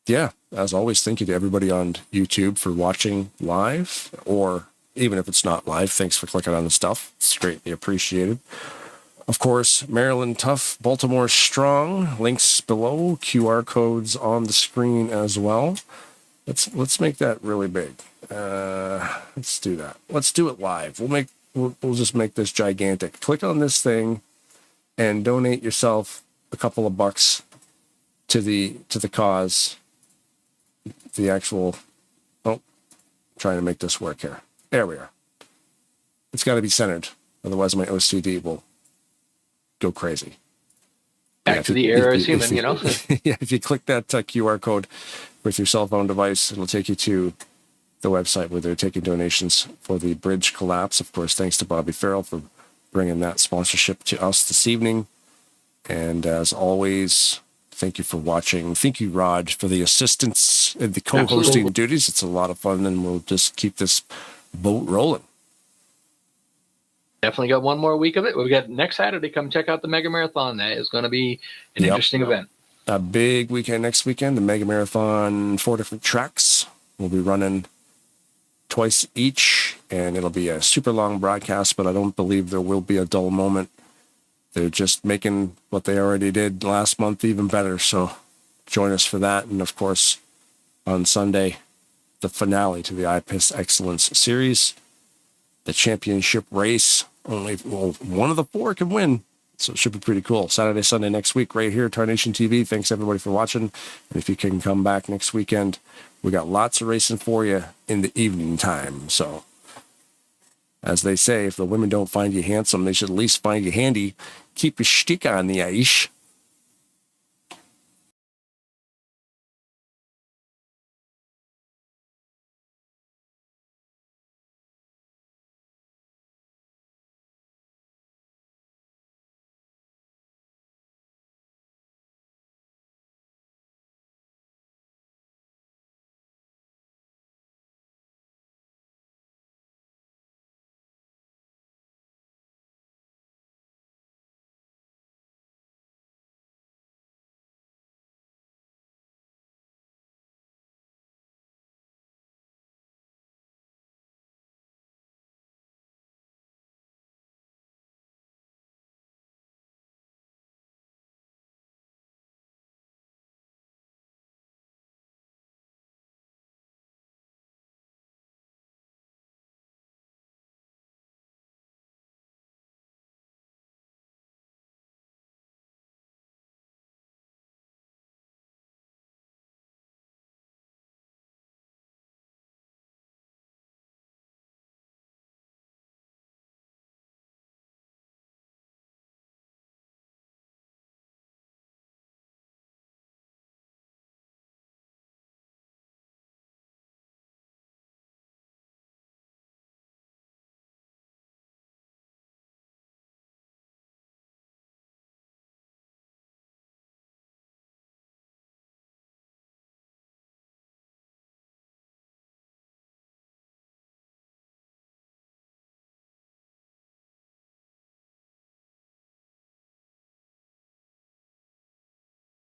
yeah, as always, thank you to everybody on YouTube for watching live, or even if it's not live, thanks for clicking on the stuff. It's greatly appreciated. Of course, Maryland Tough, Baltimore Strong, links below, QR codes on the screen as well. Let's make that really big. Let's do that. Let's do it live. We'll just make this gigantic. Click on this thing and donate yourself a couple of bucks to the cause. The actual, trying to make this work here. There we are. It's got to be centered. Otherwise, my OCD will go crazy. Back to the era as human, Yeah, if you click that QR code with your cell phone device, it'll take you to the website where they're taking donations for the bridge collapse. Of course, thanks to Bobby Farrell for bringing that sponsorship to us this evening. And as always, thank you for watching. Thank you, Rod, for the assistance and the co-hosting duties. It's a lot of fun, and we'll just keep this boat rolling. Definitely got one more week of it. We've got next Saturday. Come check out the Mega Marathon. That is going to be an interesting event. A big weekend next weekend. The Mega Marathon, 4 different tracks. We'll be running twice each, and it'll be a super long broadcast, but I don't believe there will be a dull moment. They're just making what they already did last month even better. So join us for that. And, of course, on Sunday, the finale to the iPE Excellence Series, the championship race. Only one of the 4 can win. So it should be pretty cool. Saturday, Sunday next week right here, Tarnation TV. Thanks, everybody, for watching. And if you can come back next weekend, we got lots of racing for you in the evening time. So, as they say, if the women don't find you handsome, they should at least find you handy. Keep your stick on the ice.